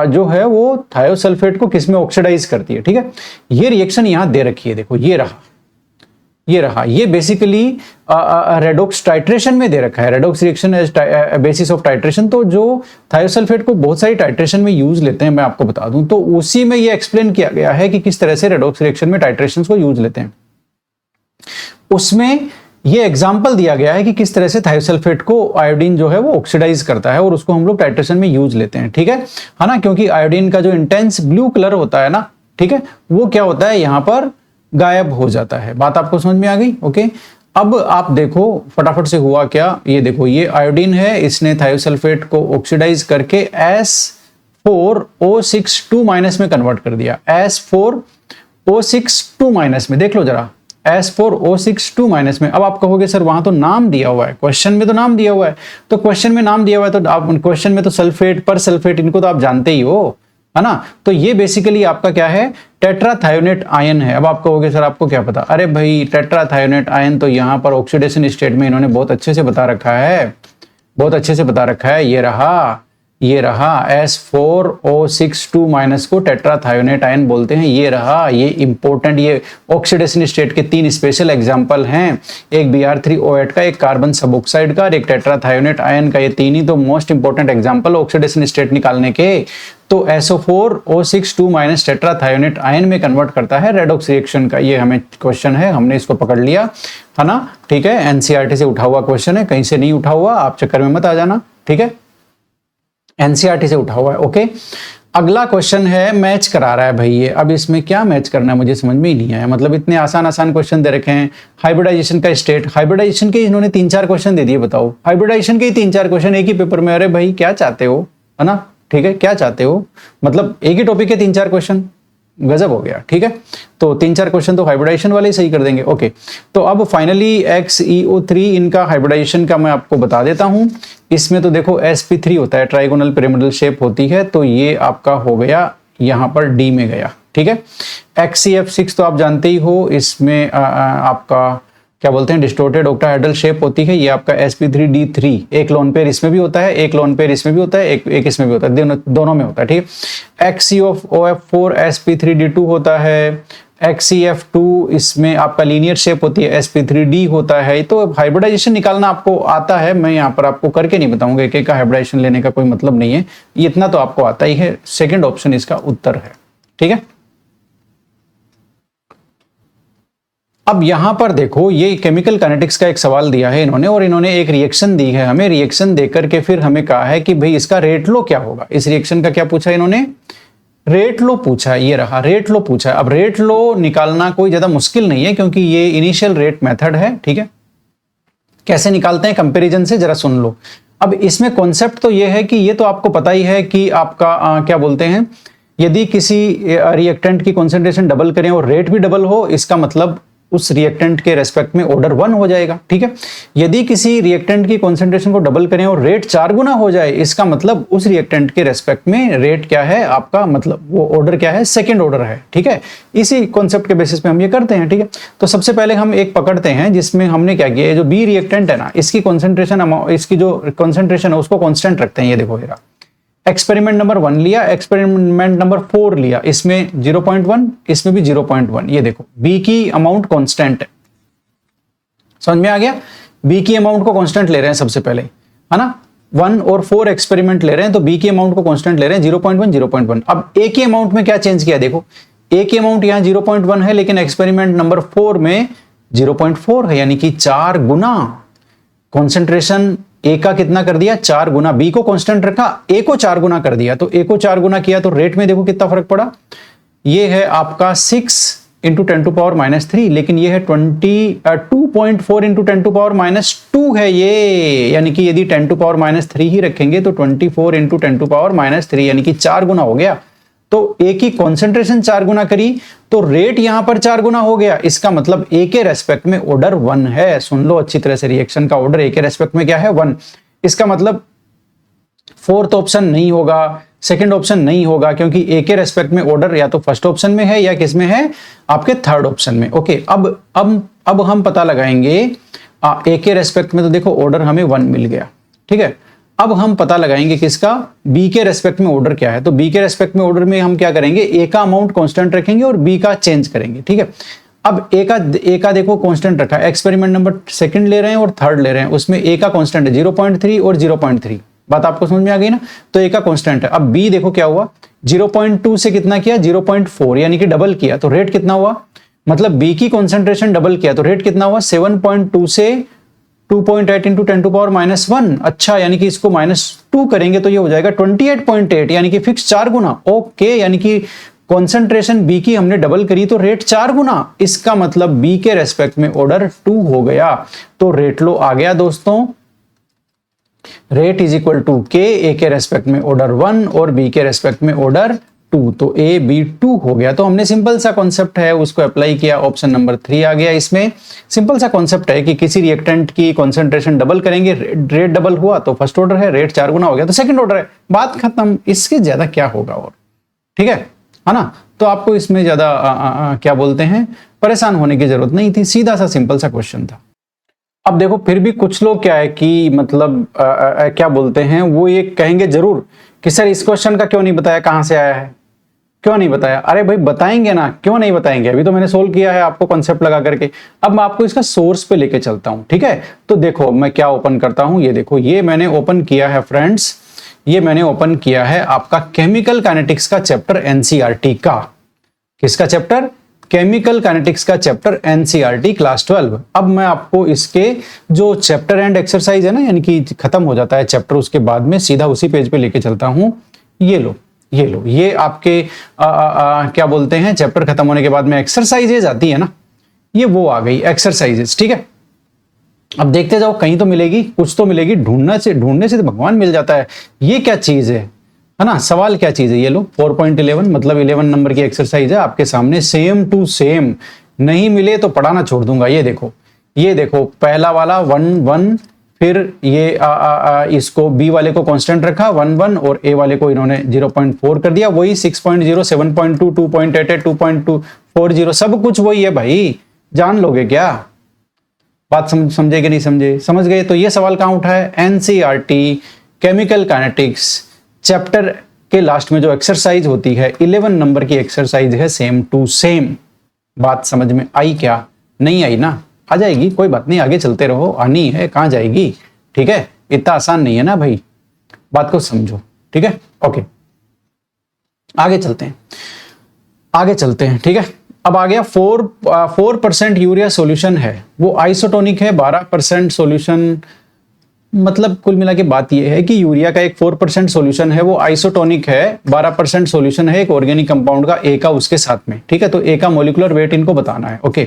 जो है वो थायोसल्फेट को किसमें ऑक्सीडाइज करती है, ठीक है। ये रिएक्शन यहां दे रखी है, देखो ये रहा, ये बेसिकली रेडॉक्स टाइट्रेशन में दे रखा है। Redox reaction as basis of titration, तो जो थायोसल्फेट को बहुत सारी टाइट्रेशन में यूज लेते हैं, मैं आपको बता दूं, तो उसी में ये एक्सप्लेन किया गया है कि किस तरह से रेडॉक्स रिएक्शन में टाइट्रेशन को यूज लेते हैं। उसमें ये एग्जाम्पल दिया गया है कि किस तरह से थायोसल्फेट को आयोडीन जो है वो ऑक्सीडाइज करता है और उसको हम लोग टाइट्रेशन में यूज लेते हैं, ठीक है ना, क्योंकि आयोडीन का जो इंटेंस ब्लू कलर होता है ना, ठीक है, वो क्या होता है यहाँ पर गायब हो जाता है। बात आपको समझ में आ गई? ओके, अब आप देखो फटाफट से हुआ क्या, ये देखो ये आयोडीन है, इसने थायोसल्फेट को ऑक्सीडाइज करके S4O6 माइनस में कन्वर्ट कर दिया, S4O6 माइनस में, देख लो जरा, S4O6 माइनस में। अब आप कहोगे सर वहां तो नाम दिया हुआ है, क्वेश्चन में तो नाम दिया हुआ है, तो क्वेश्चन में नाम दिया हुआ है तो आप क्वेश्चन में तो सल्फेट पर सल्फेट इनको तो आप जानते ही हो, है ना, तो ये बेसिकली आपका क्या है, टेट्राथायोनेट आयन है। अब आप कहोगे सर आपको क्या पता, अरे भाई टेट्राथायोनेट आयन तो यहां पर ऑक्सीडेशन स्टेट में इन्होंने बहुत अच्छे से बता रखा है, बहुत अच्छे से बता रखा है, ये रहा S4O6 माइनस को टेट्राथायोनेट आयन बोलते हैं, ये रहा, ये इंपॉर्टेंट, ये ऑक्सीडेशन स्टेट के 3 स्पेशल एग्जांपल हैं, एक Br3O8 का, एक कार्बन सब ऑक्साइड का और एक टेट्राथायोनेट आयन का। ये 3 ही तो most important example oxidation state निकालने के। तो SO4O6 माइनस टेट्राथायोनेट आयन में कन्वर्ट करता है रेडॉक्स रिएक्शन का। ये हमें क्वेश्चन है, हमने इसको पकड़ लिया, है ना, ठीक है, एनसीईआरटी से उठा हुआ क्वेश्चन है, कहीं से नहीं उठा हुआ, आप चक्कर में मत आ जाना, ठीक है, एनसीईआरटी से उठा हुआ है। ओके, अगला क्वेश्चन है, मैच करा रहा है भाई ये। अब इसमें क्या मैच करना है मुझे समझ में ही नहीं आया, मतलब इतने आसान आसान क्वेश्चन दे रखे हैं। हाइब्रिडाइजेशन का स्टेट, हाइब्रिडाइजेशन के इन्होंने 3-4 क्वेश्चन दे दिए, बताओ हाइब्रिडाइजेशन के 3-4 क्वेश्चन एक ही पेपर में। अरे भाई क्या चाहते हो, है ना, ठीक है, क्या चाहते हो, मतलब एक ही टॉपिक के 3-4 क्वेश्चन, गजब हो गया, ठीक है। तो 3-4 क्वेश्चन तो हाइब्रिडाइजेशन वाले ही सही कर देंगे। ओके, तो अब फाइनली XeO3 इनका हाइब्रिडाइजेशन का मैं आपको बता देता हूं। इसमें तो देखो sp3 होता है, ट्राइगोनल पिरामिडल शेप होती है, तो ये आपका हो गया यहां पर D में गया, ठीक है। XeF6 तो आप जानते ही हो, इसमें आपका क्या बोलते हैं, डिस्टोर्टेड ऑक्टाहेड्रल शेप होती है, ये आपका sp3D3, एक लोन पेयर इसमें भी होता है, एक लोन पेयर इसमें भी होता है, एक इसमें भी होता है, दोनों में होता है, ठीक है। XeOF4 sp3D2 होता है, XeF2 इसमें आपका लीनियर शेप होती है, sp3D होता है। तो हाइब्रिडाइजेशन निकालना आपको आता है, मैं यहाँ पर आपको करके नहीं बताऊंगा, एक एक का हाइब्रिडाइजेशन लेने का कोई मतलब नहीं है, इतना तो आपको आता ही है। सेकेंड ऑप्शन इसका उत्तर है, ठीक है। अब यहां पर देखो, ये केमिकल काइनेटिक्स का एक सवाल दिया है इन्होंने, और इन्होंने एक रिएक्शन दी है हमें, रिएक्शन देकर के फिर हमें कहा है कि भाई इसका रेट लो क्या होगा। इस रिएक्शन का क्या पूछा इन्होंने, रेट लो पूछा, ये रहा रेट लो पूछा। अब रेट लो निकालना कोई ज्यादा मुश्किल नहीं है, क्योंकि ये इनिशियल रेट मेथड है, ठीक है। कैसे निकालते हैं कंपैरिजन से, जरा सुन लो। अब इसमें कॉन्सेप्ट तो ये है कि ये तो आपको पता ही है कि आपका क्या बोलते हैं, यदि किसी रिएक्टेंट की कॉन्सेंट्रेशन डबल करें और रेट भी डबल हो, इसका मतलब उस रिएक्टेंट के रेस्पेक्ट में ऑर्डर 1 हो जाएगा, ठीक है। यदि किसी रिएक्टेंट की कॉन्सेंट्रेशन को डबल करें और रेट 4 गुना हो जाए, इसका मतलब उस रिएक्टेंट के रेस्पेक्ट में रेट क्या है आपका, मतलब वो ऑर्डर क्या है, सेकंड ऑर्डर है, ठीक है। इसी कॉन्सेप्ट के बेसिस पे हम ये करते हैं, ठीक है। तो सबसे पहले हम एक पकड़ते हैं जिसमें हमने क्या किया, जो बी रिएक्टेंट है ना, इसकी कॉन्सेंट्रेशन, इसकी जो कॉन्सेंट्रेशन है उसको कॉन्स्टेंट रखते हैं। ये देखो, ये एक्सपेरिमेंट नंबर 1 लिया, एक्सपेरिमेंट नंबर 4 लिया, इसमें 0.1, इसमें भी 0.1। ये देखो बी की अमाउंट कांस्टेंट है, समझ में आ गया। बी की अमाउंट को कांस्टेंट ले रहे हैं सबसे पहले, है ना। 1 और 4 एक्सपेरिमेंट ले रहे हैं, तो बी की अमाउंट को कांस्टेंट ले रहे हैं 0.1 0.1। अब ए की अमाउंट में क्या चेंज किया, देखो ए की अमाउंट यहां 0.1 है, लेकिन एक्सपेरिमेंट नंबर 4 में 0.4 है, यानी कि 4 गुना कॉन्सेंट्रेशन ए का कितना कर दिया, 4 गुना। बी को कांस्टेंट रखा, ए को 4 गुना कर दिया, तो ए को 4 गुना किया तो रेट में देखो कितना फर्क पड़ा। ये है आपका 6 × 10⁻³ लेकिन ये है 2.4 × 10⁻² है ये, यानी कि यदि 10⁻³ ही रखेंगे तो 24 × 10⁻³ यानी कि 4 गुना हो गया। तो ए की कॉन्सेंट्रेशन 4 गुना करी तो रेट यहां पर 4 गुना हो गया, इसका मतलब ए के रेस्पेक्ट में ऑर्डर 1 है। सुन लो अच्छी तरह से, रिएक्शन का ऑर्डर ए के रेस्पेक्ट में क्या है, 1। इसका मतलब फोर्थ ऑप्शन नहीं होगा, सेकंड ऑप्शन नहीं होगा, क्योंकि ए के रेस्पेक्ट में ऑर्डर या तो फर्स्ट ऑप्शन में है या किस में है, आपके थर्ड ऑप्शन में। ओके, अब हम पता लगाएंगे ए के रेस्पेक्ट में, तो देखो ऑर्डर हमें 1 मिल गया, ठीक है। अब हम पता लगाएंगे किसका, बी के रेस्पेक्ट में ऑर्डर क्या है। तो बी के रेस्पेक्ट में ऑर्डर में हम क्या करेंगे, ए का अमाउंट कांस्टेंट रखेंगे और बी का चेंज करेंगे, ठीक है। अब ए का देखो कांस्टेंट रखा है, एक्सपेरिमेंट नंबर 2 ले रहे हैं और 3rd ले रहे हैं, उसमें ए का कांस्टेंट है 0.3 और 0.3। बात आपको समझ में आ गई ना, तो ए का कांस्टेंट है। अब बी देखो क्या हुआ, 0.2 से कितना किया, 0.4, यानी कि डबल किया, तो रेट कितना हुआ मतलब बी की कॉन्सेंट्रेशन डबल किया तो रेट कितना हुआ 7.2 से 2.8 इंटू 10⁻⁻1। अच्छा, यानी कि इसको -2 करेंगे तो ये हो जाएगा 28.8, यानी कि फिक्स 4 गुना। ओके, यानी कि कॉन्सेंट्रेशन बी की हमने डबल करी तो रेट 4 गुना। इसका मतलब बी के रेस्पेक्ट में ऑर्डर 2 हो गया। तो रेट लो आ गया दोस्तों, रेट इज इक्वल टू के, ए के रेस्पेक्ट में ऑर्डर 1 और बी के रेस्पेक्ट में ऑर्डर 2, तो ए बी 2 हो गया। तो हमने सिंपल सा कॉन्सेप्ट है उसको अप्लाई किया, ऑप्शन नंबर 3 आ गया। इसमें सिंपल सा कॉन्सेप्ट है कि किसी रिएक्टेंट की कॉन्सेंट्रेशन डबल करेंगे, रेट डबल हुआ तो फर्स्ट ऑर्डर है, रेट 4 गुना हो गया तो सेकंड ऑर्डर है, बात खत्म। इसके ज्यादा क्या होगा और, ठीक है ना। तो आपको इसमें ज्यादा क्या बोलते हैं, परेशान होने की जरूरत नहीं थी, सीधा सा सिंपल सा क्वेश्चन था। अब देखो फिर भी कुछ लोग क्या है कि मतलब क्या बोलते हैं, वो ये कहेंगे जरूर कि सर इस क्वेश्चन का क्यों नहीं बताया, कहां से आया है, क्यों नहीं बताया। अरे भाई बताएंगे ना, क्यों नहीं बताएंगे, अभी तो मैंने सोल्व किया है आपको कॉन्सेप्ट लगा करके। अब मैं आपको इसका सोर्स पे लेके चलता हूं, ठीक है। तो देखो मैं क्या ओपन करता हूं, ये देखो ये मैंने ओपन किया है फ्रेंड्स, ये मैंने ओपन किया है आपका केमिकल काइनेटिक्स का चैप्टर एनसीईआरटी का। किसका चैप्टर, केमिकल काइनेटिक्स का चैप्टर एनसीईआरटी क्लास 12। अब मैं आपको इसके जो चैप्टर एंड एक्सरसाइज है ना, यानी कि खत्म हो जाता है चैप्टर, उसके बाद में सीधा उसी पेज पे लेके चलता हूं। ये लो ये लो, ये आपके क्या बोलते हैं, चैप्टर खत्म होने के बाद में एक्सरसाइजेज आती है ना, ये वो आ गई एक्सरसाइजेज, ठीक है। अब देखते जाओ, कहीं तो मिलेगी, कुछ तो मिलेगी, ढूंढने से तो भगवान मिल जाता है। ये क्या चीज है ना, सवाल क्या चीज है, ये लो 4.11 मतलब 11 नंबर की एक्सरसाइज है आपके सामने, सेम टू सेम। नहीं मिले तो पढ़ाना छोड़ दूंगा। ये देखो पहला वाला 1 फिर ये इसको बी वाले को कांस्टेंट रखा 1 और ए वाले को इन्होंने 0.4 कर दिया, वही 6.0 7.2 2.88 2.240 सब कुछ वही है भाई। जान लोगे क्या, बात समझे कि नहीं समझे, समझ गए। तो ये सवाल कहां उठा है, एनसीईआरटी केमिकल काइनेटिक्स चैप्टर के लास्ट में जो एक्सरसाइज होती है 11 नंबर की एक्सरसाइज है, सेम टू सेम। बात समझ में आई क्या, नहीं आई ना, आ जाएगी, कोई बात नहीं, आगे चलते रहो, आनी है, कहां जाएगी, ठीक है। इतना आसान नहीं है ना भाई, बात को समझो, ठीक है। ओके आगे चलते हैं, ठीक है। अब आ गया 4% यूरिया सॉल्यूशन है, वो आइसोटोनिक है, 12% सॉल्यूशन। मतलब कुल मिला के बात यह है कि यूरिया का एक 4% सॉल्यूशन है, वो आइसोटोनिक है, 12% सॉल्यूशन है एक ऑर्गेनिक कंपाउंड का ए का उसके साथ में, ठीक है। तो ए का मोलिकुलर वेट इनको बताना है, ओके।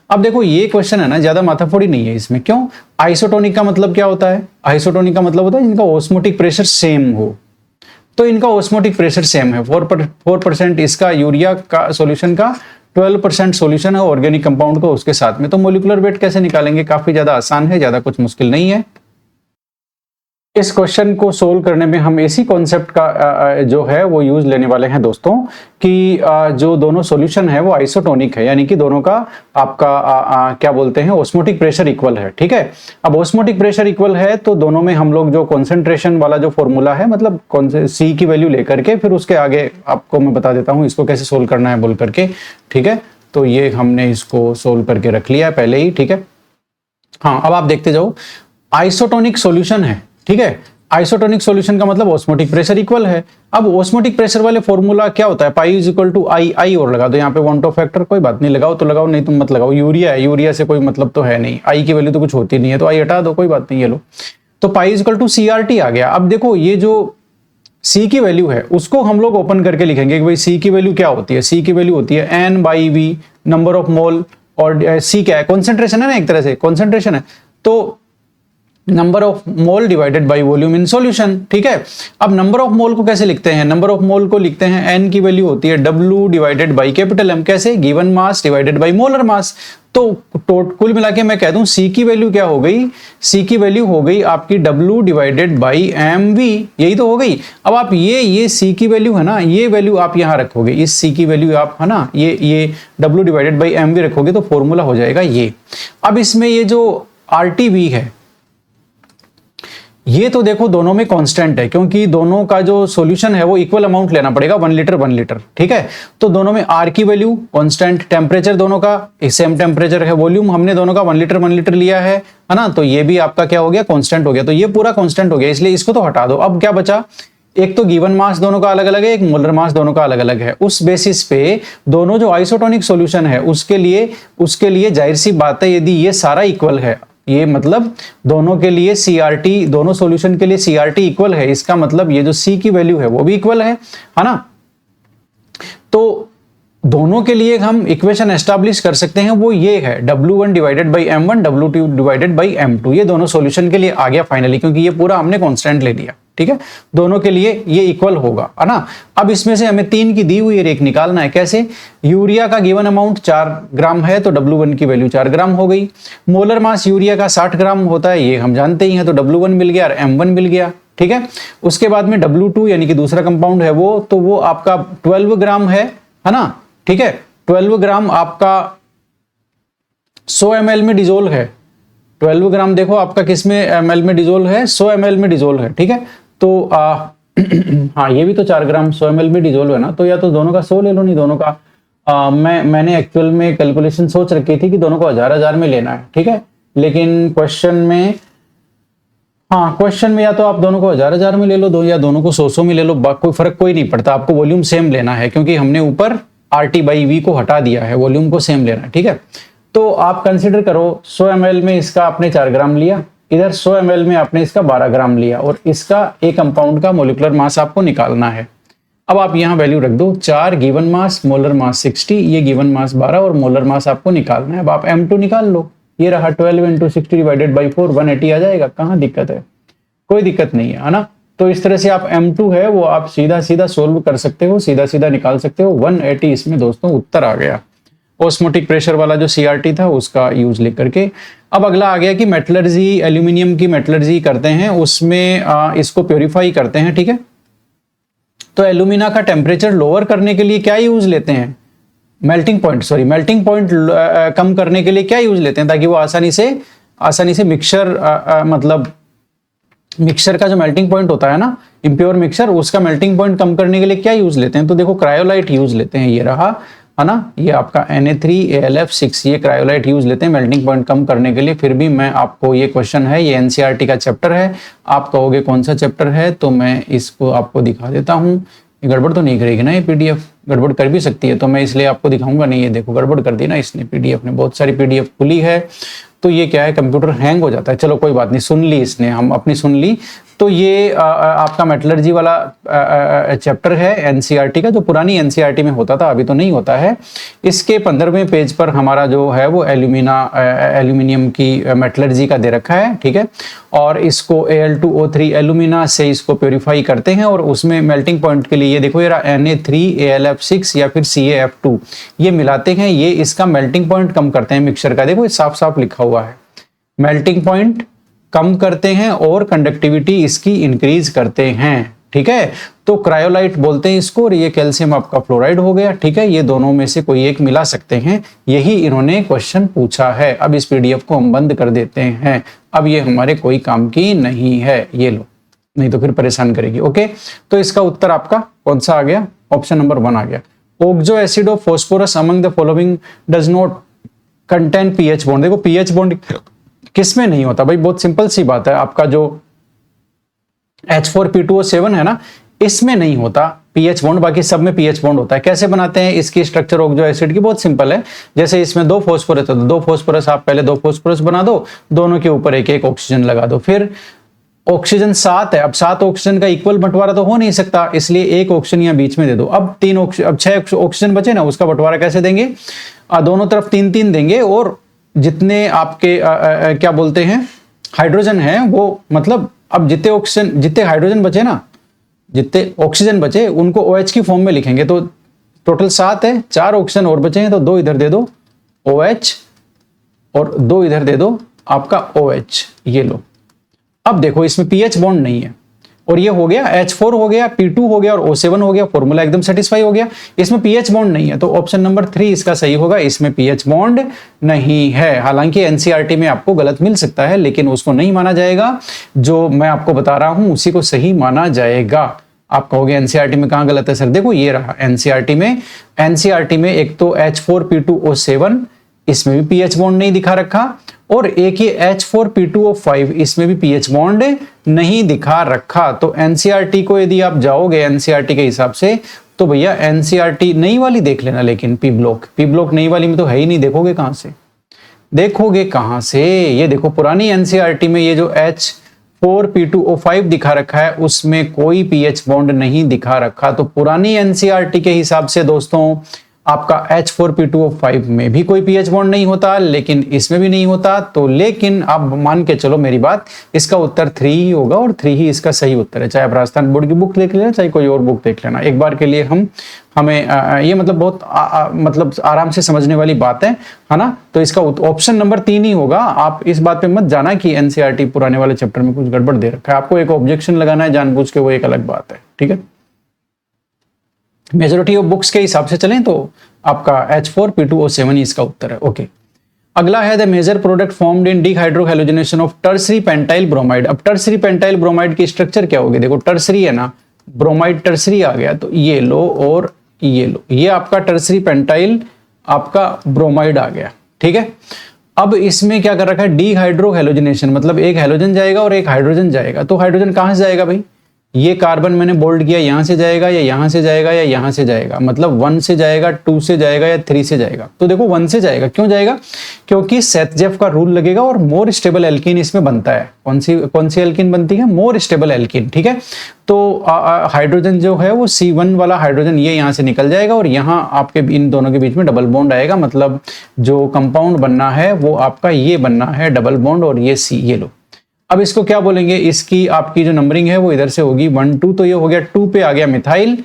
अब देखो ये क्वेश्चन है ना, ज्यादा माथाफोड़ी नहीं है इसमें। क्यों, आइसोटोनिक का मतलब क्या होता है, आइसोटोनिक का मतलब होता है जिनका ऑस्मोटिक प्रेशर सेम हो। तो इनका ऑस्मोटिक प्रेशर सेम है, 4% इसका यूरिया का सॉल्यूशन का, 12% सॉल्यूशन है ऑर्गेनिक कंपाउंड को उसके साथ में। तो मोलिकुलर वेट कैसे निकालेंगे, काफी ज्यादा आसान है, ज्यादा कुछ मुश्किल नहीं है। इस क्वेश्चन को सोल्व करने में हम इसी कॉन्सेप्ट का जो है वो यूज लेने वाले हैं दोस्तों, कि जो दोनों सॉल्यूशन है वो आइसोटोनिक है, यानी कि दोनों का आपका क्या बोलते हैं, ऑस्मोटिक प्रेशर इक्वल है, ठीक है। अब ऑस्मोटिक प्रेशर इक्वल है तो दोनों में हम लोग जो कॉन्सेंट्रेशन वाला जो फॉर्मूला है, मतलब कौन से सी की वैल्यू लेकर के फिर उसके आगे आपको मैं बता देता हूं इसको कैसे सोल्व करना है बोल करके, ठीक है। तो ये हमने इसको सोल्व करके रख लिया है पहले ही, ठीक है। हाँ, अब आप देखते जाओ, आइसोटोनिक सॉल्यूशन है, ठीक है। आइसोटोनिक सॉल्यूशन का मतलब ऑस्मोटिक प्रेशर इक्वल है। अब ऑस्मोटिक प्रेशर वाले फॉर्मूला क्या होता है, पाई इज इक्वल टू आई, आई और लगा दो यहाँ पे वन टॉप फैक्टर, कोई बात नहीं, लगाओ तो लगाओ, नहीं तुम मत लगाओ, यूरिया है, यूरिया से कोई मतलब तो है नहीं, आई की वैल्यू तो कुछ होती नहीं है, तो आई हटा दो, कोई बात नहीं, ये लो। तो pi is equal to CRT आ गया। अब देखो ये जो सी की वैल्यू है उसको हम लोग ओपन करके लिखेंगे कि भाई सी की वैल्यू क्या होती है, सी की वैल्यू होती है N/V नंबर ऑफ मोल, और सी क्या है, कॉन्सेंट्रेशन है ना, एक तरह से कॉन्सेंट्रेशन है, तो number of mole divided by volume in solution, ठीक है। अब नंबर ऑफ मोल को कैसे लिखते हैं, नंबर ऑफ मोल को लिखते हैं, एन की वैल्यू होती है W divided by capital M, कैसे, given mass divided by molar mass. तो कुल मिला के मैं कह दूं सी की वैल्यू क्या हो गई, सी की वैल्यू हो गई आपकी W डिवाइडेड बाई MV, यही तो हो गई। अब आप ये सी की वैल्यू है ना, ये वैल्यू आप यहां रखोगे, इस सी की वैल्यू आप है ना, ये W डिवाइडेड बाई MV रखोगे तो फॉर्मूला हो जाएगा ये। अब इसमें ये जो RTV है, ये तो देखो दोनों में कांस्टेंट है, क्योंकि दोनों का जो सॉल्यूशन है वो इक्वल अमाउंट लेना पड़ेगा, 1 लीटर 1 लीटर, ठीक है। तो दोनों में R की वैल्यू कांस्टेंट, टेम्परेचर दोनों का सेम टेम्परेचर है, वॉल्यूम हमने दोनों का 1 लीटर लिया है ना, तो ये भी आपका क्या हो गया, कांस्टेंट हो गया। तो ये पूरा कांस्टेंट हो गया, इसलिए इसको तो हटा दो। अब क्या बचा, एक तो गिवन मास दोनों का अलग अलग है, एक मोलर मास दोनों का अलग अलग है। उस बेसिस पे दोनों जो आइसोटोनिक सॉल्यूशन है उसके लिए जाहिर सी बात है, यदि ये सारा इक्वल है, ये मतलब दोनों के लिए सीआरटी, दोनों सॉल्यूशन के लिए सीआरटी इक्वल है, इसका मतलब ये जो सी की वैल्यू है वो भी इक्वल है ना। तो दोनों के लिए हम इक्वेशन एस्टैब्लिश कर सकते हैं, वो ये है W1 divided by M1, W2 divided by M2। ये दोनों सॉल्यूशन के लिए आ गया फाइनली, क्योंकि ये पूरा हमने कांस्टेंट ले लिया, ठीक है। दोनों के लिए ये इक्वल होगा, है ना। अब इसमें से हमें 3 की दी हुई है, एक निकालना है। कैसे? यूरिया का गिवन अमाउंट 4 ग्राम है तो W1 की वैल्यू 4 ग्राम हो गई। मोलर मास यूरिया का 60 ग्राम होता है, ये हम जानते ही हैं, तो W1 मिल गया और M1 मिल गया, ठीक है। उसके बाद में W2 यानी कि दूसरा कंपाउंड है वो, तो वो आपका 12 ग्राम है ना, ठीक है। 12 ग्राम आपका 100 ml में डिजोल्व है। 12 ग्राम देखो आपका किस में ml में डिजोल्व है, 100 ml में डिजोल्व है, ठीक है। तो हाँ, ये भी तो 4 ग्राम 100 ml में डिजोल्व है ना, तो या तो दोनों का 100 ले लो, नहीं दोनों का मैंने एक्चुअल में कैलकुलेशन सोच रखी थी कि दोनों को 1000 में लेना है, ठीक है। लेकिन क्वेश्चन में, हाँ क्वेश्चन में या तो आप दोनों को 1000 में ले लो, या दोनों को 100 में ले लो, कोई फर्क कोई नहीं पड़ता, आपको वॉल्यूम सेम लेना है, क्योंकि हमने ऊपर RT/V को हटा दिया है, वॉल्यूम को सेम लेना है, ठीक है। तो आप कंसिडर करो 100 ml में इसका आपने 4 ग्राम लिया, इधर 100 ml में आपने इसका 12 ग्राम लिया, और इसका एक कंपाउंड का मोलिकुलर मास आपको निकालना है। अब आप यहाँ वैल्यू रख दो, 4 गिवन मास, मोलर मास 60, ये गिवन मास 12 और मोलर मास आपको निकालना है। अब आप M2 निकाल लो, ये रहा 12 × 60 डिवाइडेड बाई 4, 180 आ जाएगा। कहाँ दिक्कत है? कोई दिक्कत नहीं है ना। तो इस तरह से आप M2 है वो आप सीधा सीधा सोल्व कर सकते हो, सीधा सीधा निकाल सकते हो। 180 इसमें दोस्तों उत्तर आ गया, ऑस्मोटिक प्रेशर वाला जो CRT था उसका यूज लेकर के। अब अगला आ गया कि मेटलर्जी, एल्यूमिनियम की मेटलर्जी करते हैं, उसमें इसको प्योरीफाई करते हैं, ठीक है। तो एल्यूमिना का टेम्परेचर लोअर करने के लिए क्या यूज लेते हैं? मेल्टिंग पॉइंट कम करने के लिए क्या यूज लेते हैं, ताकि वो आसानी से मिक्सचर का जो मेल्टिंग पॉइंट होता है ना, इम्प्योर मिक्सचर, उसका मेल्टिंग पॉइंट कम करने के लिए क्या यूज लेते हैं? तो देखो क्रायोलाइट यूज लेते हैं, ये रहा, है ना, ये आपका Na3AlF6, ये क्रायोलाइट यूज लेते हैं मेल्टिंग पॉइंट कम करने के लिए। फिर भी मैं आपको, ये क्वेश्चन है, ये NCERT का चैप्टर है, आप कहोगे कौन सा चैप्टर है, तो मैं इसको आपको दिखा देता हूँ। ये गड़बड़ तो नहीं करेगी ना ये PDF? गड़बड़ कर भी सकती है, तो मैं इसलिए आपको दिखाऊंगा नहीं। ये देखो गड़बड़ कर दी ना इसने, PDF ने, बहुत सारी PDF खुली है, तो ये क्या है, कंप्यूटर हैंग हो जाता है। चलो कोई बात नहीं, सुन ली इसने, हम अपनी सुन ली। तो ये आपका मेटलर्जी वाला चैप्टर है NCERT का, जो पुरानी NCERT में होता था, अभी तो नहीं होता है। इसके 15वें पेज पर हमारा जो है वो एल्यूमिनियम की मेटलर्जी का दे रखा है, ठीक है। और इसको Al2O3 एल्यूमिना से इसको प्योरीफाई करते हैं, और उसमें मेल्टिंग पॉइंट के लिए ये देखो, ये Na3AlF6 या फिर CaF2 ये मिलाते हैं, ये इसका मेल्टिंग पॉइंट कम करते हैं मिक्सचर का। देखो ये साफ साफ लिखा हुआ है, मेल्टिंग पॉइंट कम करते हैं और कंडक्टिविटी इसकी इंक्रीज करते हैं, ठीक है। तो क्रायोलाइट बोलते हैं इसको, और ये कैल्शियम आपका फ्लोराइड हो गया, ठीक है। ये दोनों में से कोई एक मिला सकते हैं, यही इन्होंने क्वेश्चन पूछा है। अब इस PDF को हम बंद कर देते हैं, अब ये हमारे कोई काम की नहीं है, ये लो, नहीं तो फिर परेशान करेगी। ओके, तो इसका उत्तर आपका कौन सा आ गया? ऑप्शन नंबर 1 आ गया। OXO acid of phosphorus among the following does not contain pH bond. देखो pH बॉन्ड किसमें नहीं होता भाई? बहुत सिंपल सी बात है, आपका जो H4P2O7 है ना, इसमें नहीं होता pH बॉन्ड, बाकी सब में pH बॉन्ड होता है। कैसे बनाते हैं इसकी स्ट्रक्चर ओक्सो एसिड की? बहुत सिंपल है। जैसे इसमें 2 फॉस्फोरस है तो 2 फॉस्फोरस, आप पहले 2 फॉस्फोरस बना दो, दोनों के ऊपर एक एक ऑक्सीजन लगा दो। फिर ऑक्सीजन 7 है, अब 7 ऑक्सीजन का इक्वल बंटवारा तो हो नहीं सकता, इसलिए एक ऑक्सीजन यहाँ बीच में दे दो। अब 6 ऑक्सीजन बचे ना, उसका बंटवारा कैसे देंगे? दोनों तरफ 3-3 देंगे, और जितने आपके क्या बोलते हैं हाइड्रोजन है, वो मतलब अब जितने हाइड्रोजन बचे ना, जितने ऑक्सीजन बचे उनको OH की फॉर्म में लिखेंगे। तो टोटल 7 है, 4 ऑक्सीजन और बचे हैं, तो 2 इधर दे दो OH और 2 इधर दे दो आपका OH, ये लो। अब देखो इसमें pH बॉन्ड नहीं है, और ये हो गया H4 हो गया, P2 हो गया और O7 हो गया, फॉर्मूला एकदम सेटिस्फाई हो गया। इसमें pH बॉन्ड नहीं है, तो ऑप्शन नंबर 3 इसका सही होगा, इसमें pH बॉन्ड नहीं है। हालांकि NCERT में आपको गलत मिल सकता है, लेकिन उसको नहीं माना जाएगा, जो मैं आपको बता रहा हूं उसी को सही माना जाएगा। आप कहोगे NCERT में कहां गलत है सर? देखो ये रहा NCERT में एक तो H4P2O7, इसमें भी पीएच बॉन्ड नहीं दिखा रखा, और एक ये H4P2O5 इसमें भी पीएच बॉन्ड नहीं दिखा रखा। तो एनसीईआरटी को यदि आप जाओगे एनसीईआरटी के हिसाब से, तो भैया एनसीईआरटी नई वाली देख लेना, लेकिन पी ब्लॉक नई वाली में तो है ही नहीं, देखोगे कहां से, देखोगे कहां से? ये देखो पुरानी एनसीईआरटी में ये जो H4P2O5 दिखा रखा है उसमें कोई पीएच बॉन्ड नहीं दिखा रखा। तो पुरानी एनसीईआरटी के हिसाब से दोस्तों आपका H4P2O5 में भी कोई पीएच बॉन्ड नहीं होता, लेकिन इसमें भी नहीं होता। तो लेकिन आप मान के चलो मेरी बात, इसका उत्तर 3 ही होगा, और 3 ही इसका सही उत्तर है। चाहे आप राजस्थान बोर्ड की बुक देख लेना, चाहे कोई और बुक देख लेना, एक बार के लिए हमें ये मतलब बहुत मतलब आराम से समझने वाली बात है ना। तो इसका ऑप्शन नंबर 3 ही होगा। आप इस बात पे मत जाना कि एनसीईआरटी पुराने वाले चैप्टर में कुछ गड़बड़ दे रखा है, आपको एक ऑब्जेक्शन लगाना है जानबूझ के, वो एक अलग बात है, ठीक है। मेजॉरिटी ऑफ बुक्स के हिसाब से चलें तो आपका H4P2O7 ही इसका उत्तर है। ओके, अगला है the major product formed in dehydrohalogenation of tertiary pentyl bromide. अब टर्सरी पेंटाइल ब्रोमाइड की स्ट्रक्चर क्या होगी? देखो टर्सरी है ना, ब्रोमाइड टर्सरी आ गया, तो ये लो और ये लो, ये आपका टर्सरी पेंटाइल आपका ब्रोमाइड आ गया, ठीक है। अब इसमें क्या कर रखा है? डिहाइड्रोहैलोजनेशन, मतलब एक हैलोजन जाएगा और एक हाइड्रोजन जाएगा। तो हाइड्रोजन कहां से जाएगा भाई? ये कार्बन मैंने बोल्ड किया, यहां से जाएगा या यहां से जाएगा या यहां से जाएगा, मतलब 1 से जाएगा, 2 से जाएगा या 3 से जाएगा। तो देखो 1 से जाएगा, क्यों जाएगा? क्योंकि सेथजेफ का रूल लगेगा और मोर स्टेबल एल्कीन इसमें बनता है। कौन सी एल्कीन बनती है? मोर स्टेबल एल्कीन, ठीक है। तो हाइड्रोजन जो है वो C1 वाला हाइड्रोजन ये यहां से निकल जाएगा और यहां आपके इन दोनों के बीच में डबल बॉन्ड आएगा, मतलब जो कंपाउंड बनना है वो आपका ये बनना है डबल बॉन्ड, और ये C, ये लो। अब इसको क्या बोलेंगे? इसकी आपकी जो नंबरिंग है वो इधर से होगी 1 2, तो ये हो गया 2 पे आ गया मिथाइल,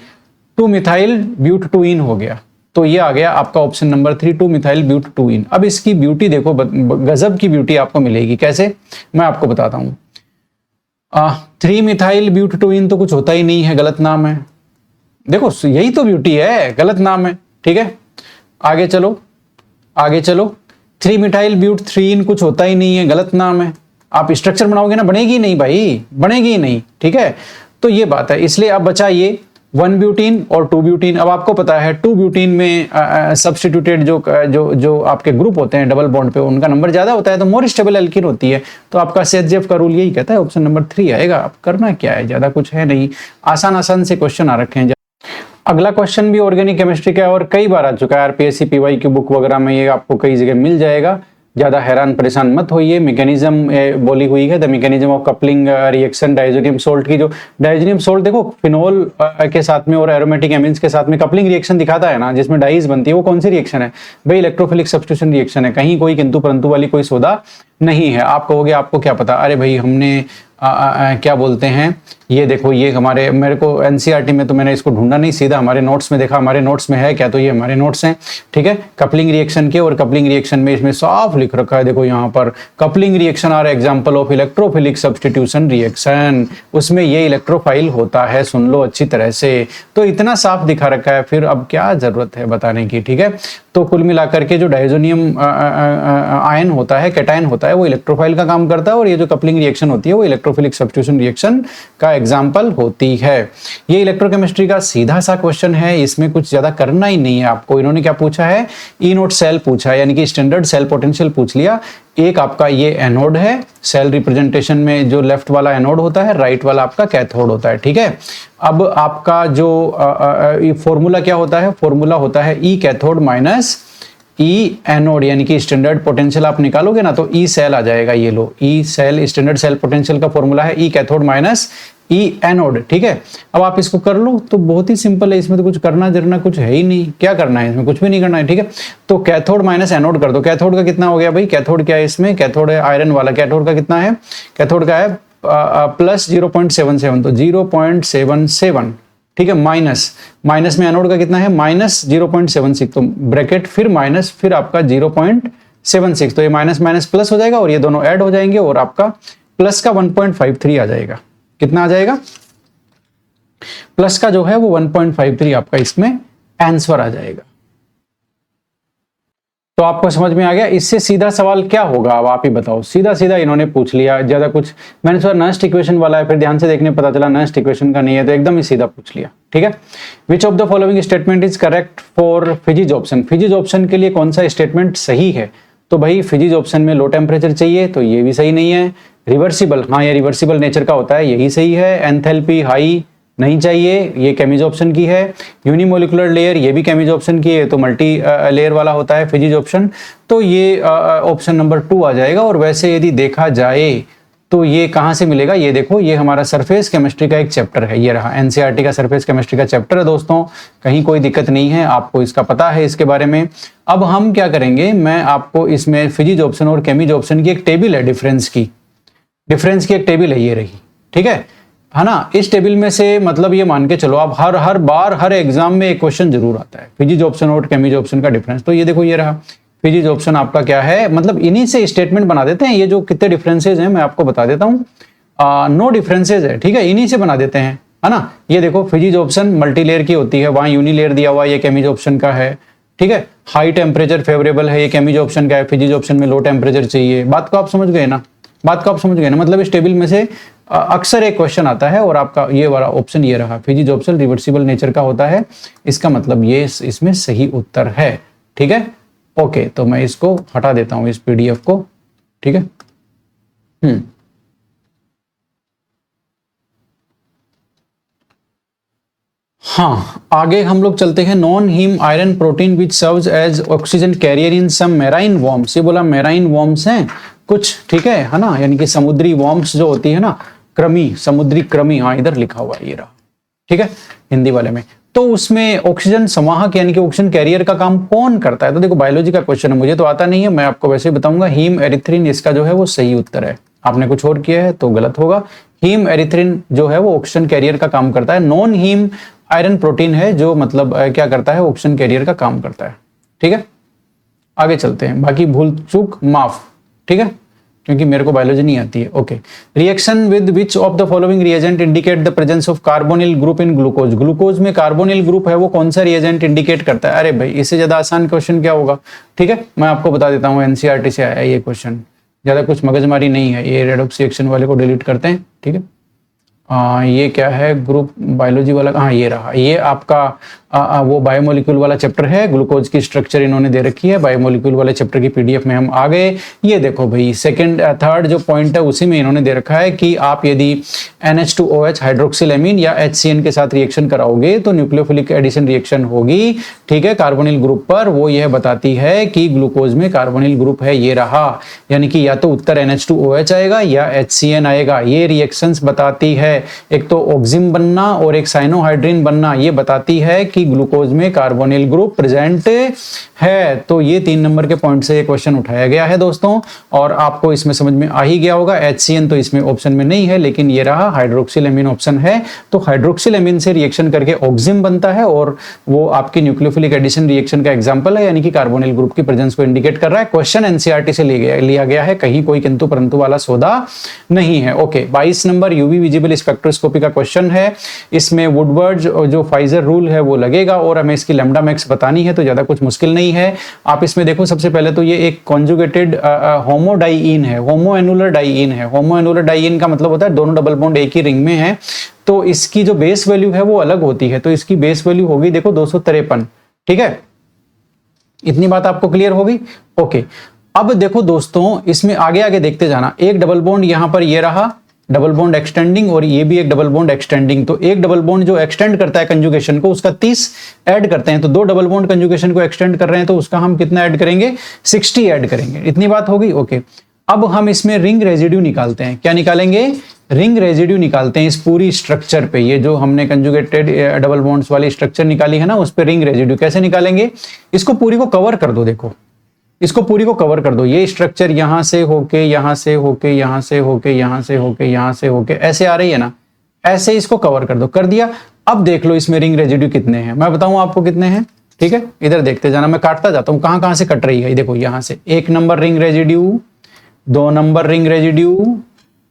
2 मिथाइल ब्यूट 2 इन हो गया। तो ये आ गया आपका ऑप्शन नंबर 3, 2 मिथाइल ब्यूट 2 इन। अब इसकी ब्यूटी देखो, गजब की ब्यूटी आपको मिलेगी। कैसे? मैं आपको बताता हूं। 3 मिथाइल ब्यूट 2 इन तो कुछ होता ही नहीं है, गलत नाम है। देखो यही तो ब्यूटी है, गलत नाम है, ठीक है। आगे चलो, आगे चलो। 3 मिथाइल ब्यूट 3 इन कुछ होता ही नहीं है, गलत नाम है। आप स्ट्रक्चर बनाओगे ना, बनेगी नहीं भाई, बनेगी नहीं, ठीक है। तो ये बात है, इसलिए अब बचा ये 1 ब्यूटीन और 2 ब्यूटीन। अब आपको पता है 2 ब्यूटीन में सब्स्टिट्यूटेड जो आपके ग्रुप होते हैं डबल बॉन्ड पे, उनका नंबर ज्यादा होता है, तो मोर स्टेबल एल्कीन होती है। तो आपका सेथजेफ का रूल यही कहता है, ऑप्शन नंबर 3 आएगा। अब करना क्या है, ज्यादा कुछ है नहीं, आसान आसान से क्वेश्चन आ रखे हैं। अगला क्वेश्चन भी ऑर्गेनिक केमिस्ट्री का है और कई बार आ चुका है, आरपीएससी पीवाई की बुक वगैरह में ये आपको कई जगह मिल जाएगा। ज्यादा हैरान परेशान मत होइए। मैकेनिज्म बोली हुई है, the mechanism of coupling reaction diazonium salt की। जो डाइजोनियम सोल्ट देखो फिनोल के साथ में और एरोमेटिक एमिन्स के साथ में कपलिंग रिएक्शन दिखाता है ना, जिसमें डाइज बनती है, वो कौन सी रिएक्शन है भाई? इलेक्ट्रोफिलिक सब्स्टिट्यूशन रिएक्शन है। कहीं कोई किंतु परंतु वाली कोई सौदा नहीं है। आप कहोगे आपको क्या पता? अरे भाई हमने क्या बोलते हैं, ये देखो, ये हमारे, मेरे को एनसीईआरटी में तो मैंने इसको ढूंढा नहीं, सीधा हमारे नोट्स में देखा, हमारे नोट्स में है क्या? तो ये हमारे नोट्स हैं, ठीक है, कपलिंग रिएक्शन के। और कपलिंग रिएक्शन में इसमें साफ लिख रखा है, देखो यहाँ पर, coupling reaction are example of electrophilic substitution reaction. उसमें ये इलेक्ट्रोफाइल होता है, सुन लो अच्छी तरह से। तो इतना साफ दिखा रखा है, फिर अब क्या जरूरत है बताने की, ठीक है। तो कुल मिलाकर के जो डायजोनियम आयन होता है, कैटायन होता है, वो इलेक्ट्रोफाइल का काम करता है, और ये जो कपलिंग रिएक्शन होती है वो इलेक्ट्रोफिलिक सब्स्टिट्यूशन रिएक्शन का एग्जांपल होती है। ये इलेक्ट्रोकेमिस्ट्री का सीधा सा क्वेश्चन है, इसमें कुछ ज्यादा करना ही नहीं है आपको। इन्होंने क्या पूछा है? ई नोट सेल पूछा है, यानी कि स्टैंडर्ड सेल पोटेंशियल पूछ लिया। एक आपका ये एनोड है, सेल रिप्रेजेंटेशन में जो लेफ्ट वाला एनोड होता है, राइट वाला आपका कैथोड होता है, ठीक है। अब आपका जो फॉर्मूला क्या होता है? फॉर्मूला होता है E cathode minus E anode, यानी कि स्टैंडर्ड पोटेंशियल आप निकालोगे ना तो ई सेल आ जाएगा। ये लो, E cell, standard cell potential का फॉर्मूला है E cathode minus E anode, ठीक है। अब आप इसको कर लो तो बहुत ही सिंपल है, इसमें तो कुछ करना जरना कुछ है ही नहीं। क्या करना है इसमें? कुछ भी नहीं करना है, ठीक है। तो कैथोड माइनस एनोड कर दो। कैथोड का कितना हो गया भाई? कैथोड क्या है इसमें? कैथोड है आयरन वाला। कैथोड का कितना है? कैथोड का है प्लस 0.77, तो 0.77, ठीक है। माइनस में एनोड का कितना है? माइनस 0.76, तो ब्रैकेट फिर माइनस, फिर आपका 0.76, तो ये माइनस माइनस प्लस हो जाएगा और ये दोनों ऐड हो जाएंगे और आपका प्लस का 1.53 आ जाएगा। कितना आ जाएगा? प्लस का जो है वो 1.53 आपका इसमें आंसर आ जाएगा। तो आपको समझ में आ गया। इससे सीधा सवाल क्या होगा, अब आप ही बताओ। सीधा सीधा इन्होंने पूछ लिया, ज्यादा कुछ मैंने सोचा नस्ट इक्वेशन वाला है, फिर ध्यान से देखने पता चला नस्ट इक्वेशन का नहीं है, तो एकदम ही सीधा पूछ लिया। ठीक है, which of the following statement is correct for physisorption. Physisorption के लिए कौन सा स्टेटमेंट सही है? तो भाई फिजिज ऑप्शन में लो टेम्परेचर चाहिए, तो ये भी सही नहीं है। रिवर्सिबल, हाँ ये रिवर्सिबल नेचर का होता है, यही सही है। एंथैल्पी हाई नहीं चाहिए, ये केमिज ऑप्शन की है। यूनिमोलिकुलर लेयर, ये भी केमिज ऑप्शन की है, तो मल्टी लेयर वाला होता है फिजिज ऑप्शन, तो ये ऑप्शन नंबर 2 आ जाएगा। और वैसे यदि देखा जाए तो ये कहाँ से मिलेगा, ये देखो, ये हमारा सरफेस केमिस्ट्री का एक चैप्टर है, ये रहा एनसीईआरटी का सरफेस केमिस्ट्री का चैप्टर है दोस्तों, कहीं कोई दिक्कत नहीं है, आपको इसका पता है इसके बारे में। अब हम क्या करेंगे, मैं आपको इसमें फिजिज ऑप्शन और केमिज ऑप्शन की एक टेबल है, डिफरेंस की एक टेबल है, ये रही। ठीक है ना। इस टेबल में से मतलब ये मान के चलो आप हर बार हर एग्जाम में एक क्वेश्चन जरूर आता है, फिजिज ऑप्शन और केमिज ऑप्शन का डिफरेंस। तो ये देखो, ये रहा फिजिज ऑप्शन आपका क्या है, मतलब इन्हीं से स्टेटमेंट बना देते हैं। ये जो कितने डिफरेंसेज हैं मैं आपको बता देता हूँ, 9 डिफरेंसेज है। ठीक है, इन्हीं से बना देते हैं, है ना। ये देखो फिजिज ऑप्शन मल्टी लेयर की होती है, वहां यूनिलेयर दिया हुआ, ये केमिज ऑप्शन का है। ठीक है, हाई टेम्परेचर फेवरेबल है, ये केमिज ऑप्शन का है। फिजिज ऑप्शन में लो टेम्परेचर चाहिए। बात को आप समझ गए ना, मतलब इस टेबल में से अक्सर एक क्वेश्चन आता है, और आपका ये वाला ऑप्शन ये रहा, फिजिज ऑप्शन रिवर्सिबल नेचर का होता है, इसका मतलब ये इसमें सही उत्तर है। ठीक है, ओके, तो मैं इसको हटा देता हूं इस पीडीएफ को। ठीक है, हाँ, आगे हम लोग चलते हैं। Non haem iron protein which serves as oxygen carrier in some marine worms. ये बोला मैराइन वॉर्म्स हैं कुछ, ठीक है ना, यानी कि समुद्री वॉर्म्स जो होती है ना, कृमि, समुद्री कृमि, हाँ इधर लिखा हुआ है, ये रहा। ठीक है, हिंदी वाले में। तो उसमें ऑक्सीजन संवाहक यानी कि ऑक्सीजन कैरियर का काम कौन करता है? तो देखो बायोलॉजी का क्वेश्चन है, मुझे तो आता नहीं है, मैं आपको वैसे ही बताऊंगा। हीम एरिथ्रिन इसका जो है वो सही उत्तर है, आपने कुछ और किया है तो गलत होगा। हीम एरिथ्रिन जो है वो ऑक्सीजन कैरियर का काम करता है। नॉन हीम आयरन प्रोटीन है जो मतलब क्या करता है, ऑक्सीजन कैरियर का काम करता है। ठीक है, आगे चलते हैं, बाकी भूल चूक माफ। ठीक है, क्योंकि मेरे को बायोलॉजी नहीं आती है। Okay, reaction with which of the following reagent indicate the presence of carbonyl group in glucose. Glucose में कार्बोनिल ग्रुप है, वो कौन सा रिएजेंट इंडिकेट करता है? अरे भाई, इससे ज्यादा आसान क्वेश्चन क्या होगा। ठीक है, मैं आपको बता देता हूँ, एनसीईआरटी से आया ये क्वेश्चन, ज्यादा कुछ मगजमारी नहीं है। ये रेडॉक्स रिएक्शन वाले को डिलीट करते हैं। ठीक है, ये क्या है, ग्रुप बायोलॉजी वाला, हाँ ये रहा, ये आपका वो बायोमोलिक्यूल वाला चैप्टर है। ग्लूकोज की स्ट्रक्चर इन्होंने दे रखी है, बायोमोलिक्यूल वाले चैप्टर की पीडीएफ में हम आ गए। ये देखो भाई, सेकंड थर्ड जो पॉइंट है उसी में इन्होंने दे रखा है कि आप यदि NH2OH हाइड्रोक्सिलेमीन या HCN के साथ रिएक्शन कराओगे तो न्यूक्लियोफिलिक एडिशन रिएक्शन होगी। ठीक है, कार्बोनिल ग्रुप पर, वो यह बताती है कि ग्लूकोज में कार्बोनिल ग्रुप है, ये रहा। यानी कि या तो उत्तर NH2OH आएगा या HCN आएगा। ये रिएक्शंस बताती है, एक तो ऑक्सिम बनना और एक साइनोहाइड्रिन बनना, ये बताती है कि ग्लूकोज में कार्बोनिल ग्रुप प्रेजेंट है। तो ये 3 नंबर के पॉइंट से ये क्वेश्चन उठाया गया है दोस्तों, और आपको इसमें समझ में आ ही गया होगा। HCN तो इसमें ऑप्शन में नहीं है, लेकिन ये रहा हाइड्रोक्सिलेमीन ऑप्शन है। तो हाइड्रोक्सिलेमीन से रिएक्शन करके ऑक्सिम बनता है, और वो आपकी न्यूक्लियोफिलिक एडिशन रिएक्शन का एग्जांपल है, यानी कि कार्बोनिल ग्रुप की प्रेजेंस को इंडिकेट कर रहा है। क्वेश्चन एनसीईआरटी से लिया गया है, कहीं कोई किंतु परंतु वाला सौदा नहीं है। Okay, 22 number UV visible spectroscopy का क्वेश्चन है। इसमें वुडवर्ड जो फाइजर रूल है वो लगेगा, और हमें इसकी लैम्डा मैक्स बतानी है, तो ज्यादा कुछ मुश्किल नहीं है। आप इसमें देखो, सबसे पहले तो ये एक कॉन्जुगेटेड होमोडाइईन है, होमोएनुलर डाइईन है। होमोएनुलर डाइईन का मतलब होता है दोनों डबल बॉन्ड एक ही रिंग में है, तो इसकी जो बेस वैल्यू है वो अलग होती है। तो इसकी बेस वैल्यू होगी देखो 253। ठीक है, इतनी बात आपको क्लियर होगी। ओके, अब देखो दोस्तों, इसमें आगे आगे देखते जाना। एक डबल बॉन्ड यहां पर ये रहा, डबल बॉन्ड एक्सटेंडिंग, और ये भी एक डबल बॉन्ड एक्सटेंडिंग। तो एक डबल बॉन्ड जो एक्सटेंड करता है कंजुगेशन को, उसका 30 ऐड करते हैं। तो 2 डबल बॉन्ड कंजुगेशन को एक्सटेंड कर रहे हैं, तो उसका हम कितना ऐड करेंगे, 60 ऐड करेंगे। इतनी बात होगी। ओके, अब हम इसमें रिंग रेजिड्यू निकालते हैं। क्या निकालेंगे, रिंग रेजिड्यू निकालते हैं इस पूरी स्ट्रक्चर पे। ये जो हमने कंजुगेटेड डबल बॉन्ड्स वाली स्ट्रक्चर निकाली है ना, उस पर रिंग रेजिड्यू कैसे निकालेंगे, इसको पूरी को कवर कर दो। देखो, इसको पूरी को कवर कर दो। ये स्ट्रक्चर यहां से होके, यहां से होके, यहां से होके, यहां से होके, यहां से होके, ऐसे आ रही है ना, ऐसे इसको कवर कर दो। कर दिया। अब देख लो इसमें रिंग रेजिड्यू कितने हैं, मैं बताऊं आपको कितने हैं। ठीक है, इधर देखते जाना, मैं काटता जाता हूं कहां कहां से कट रही है। देखो, यहां से 1 number ring residue, 2 number ring residue,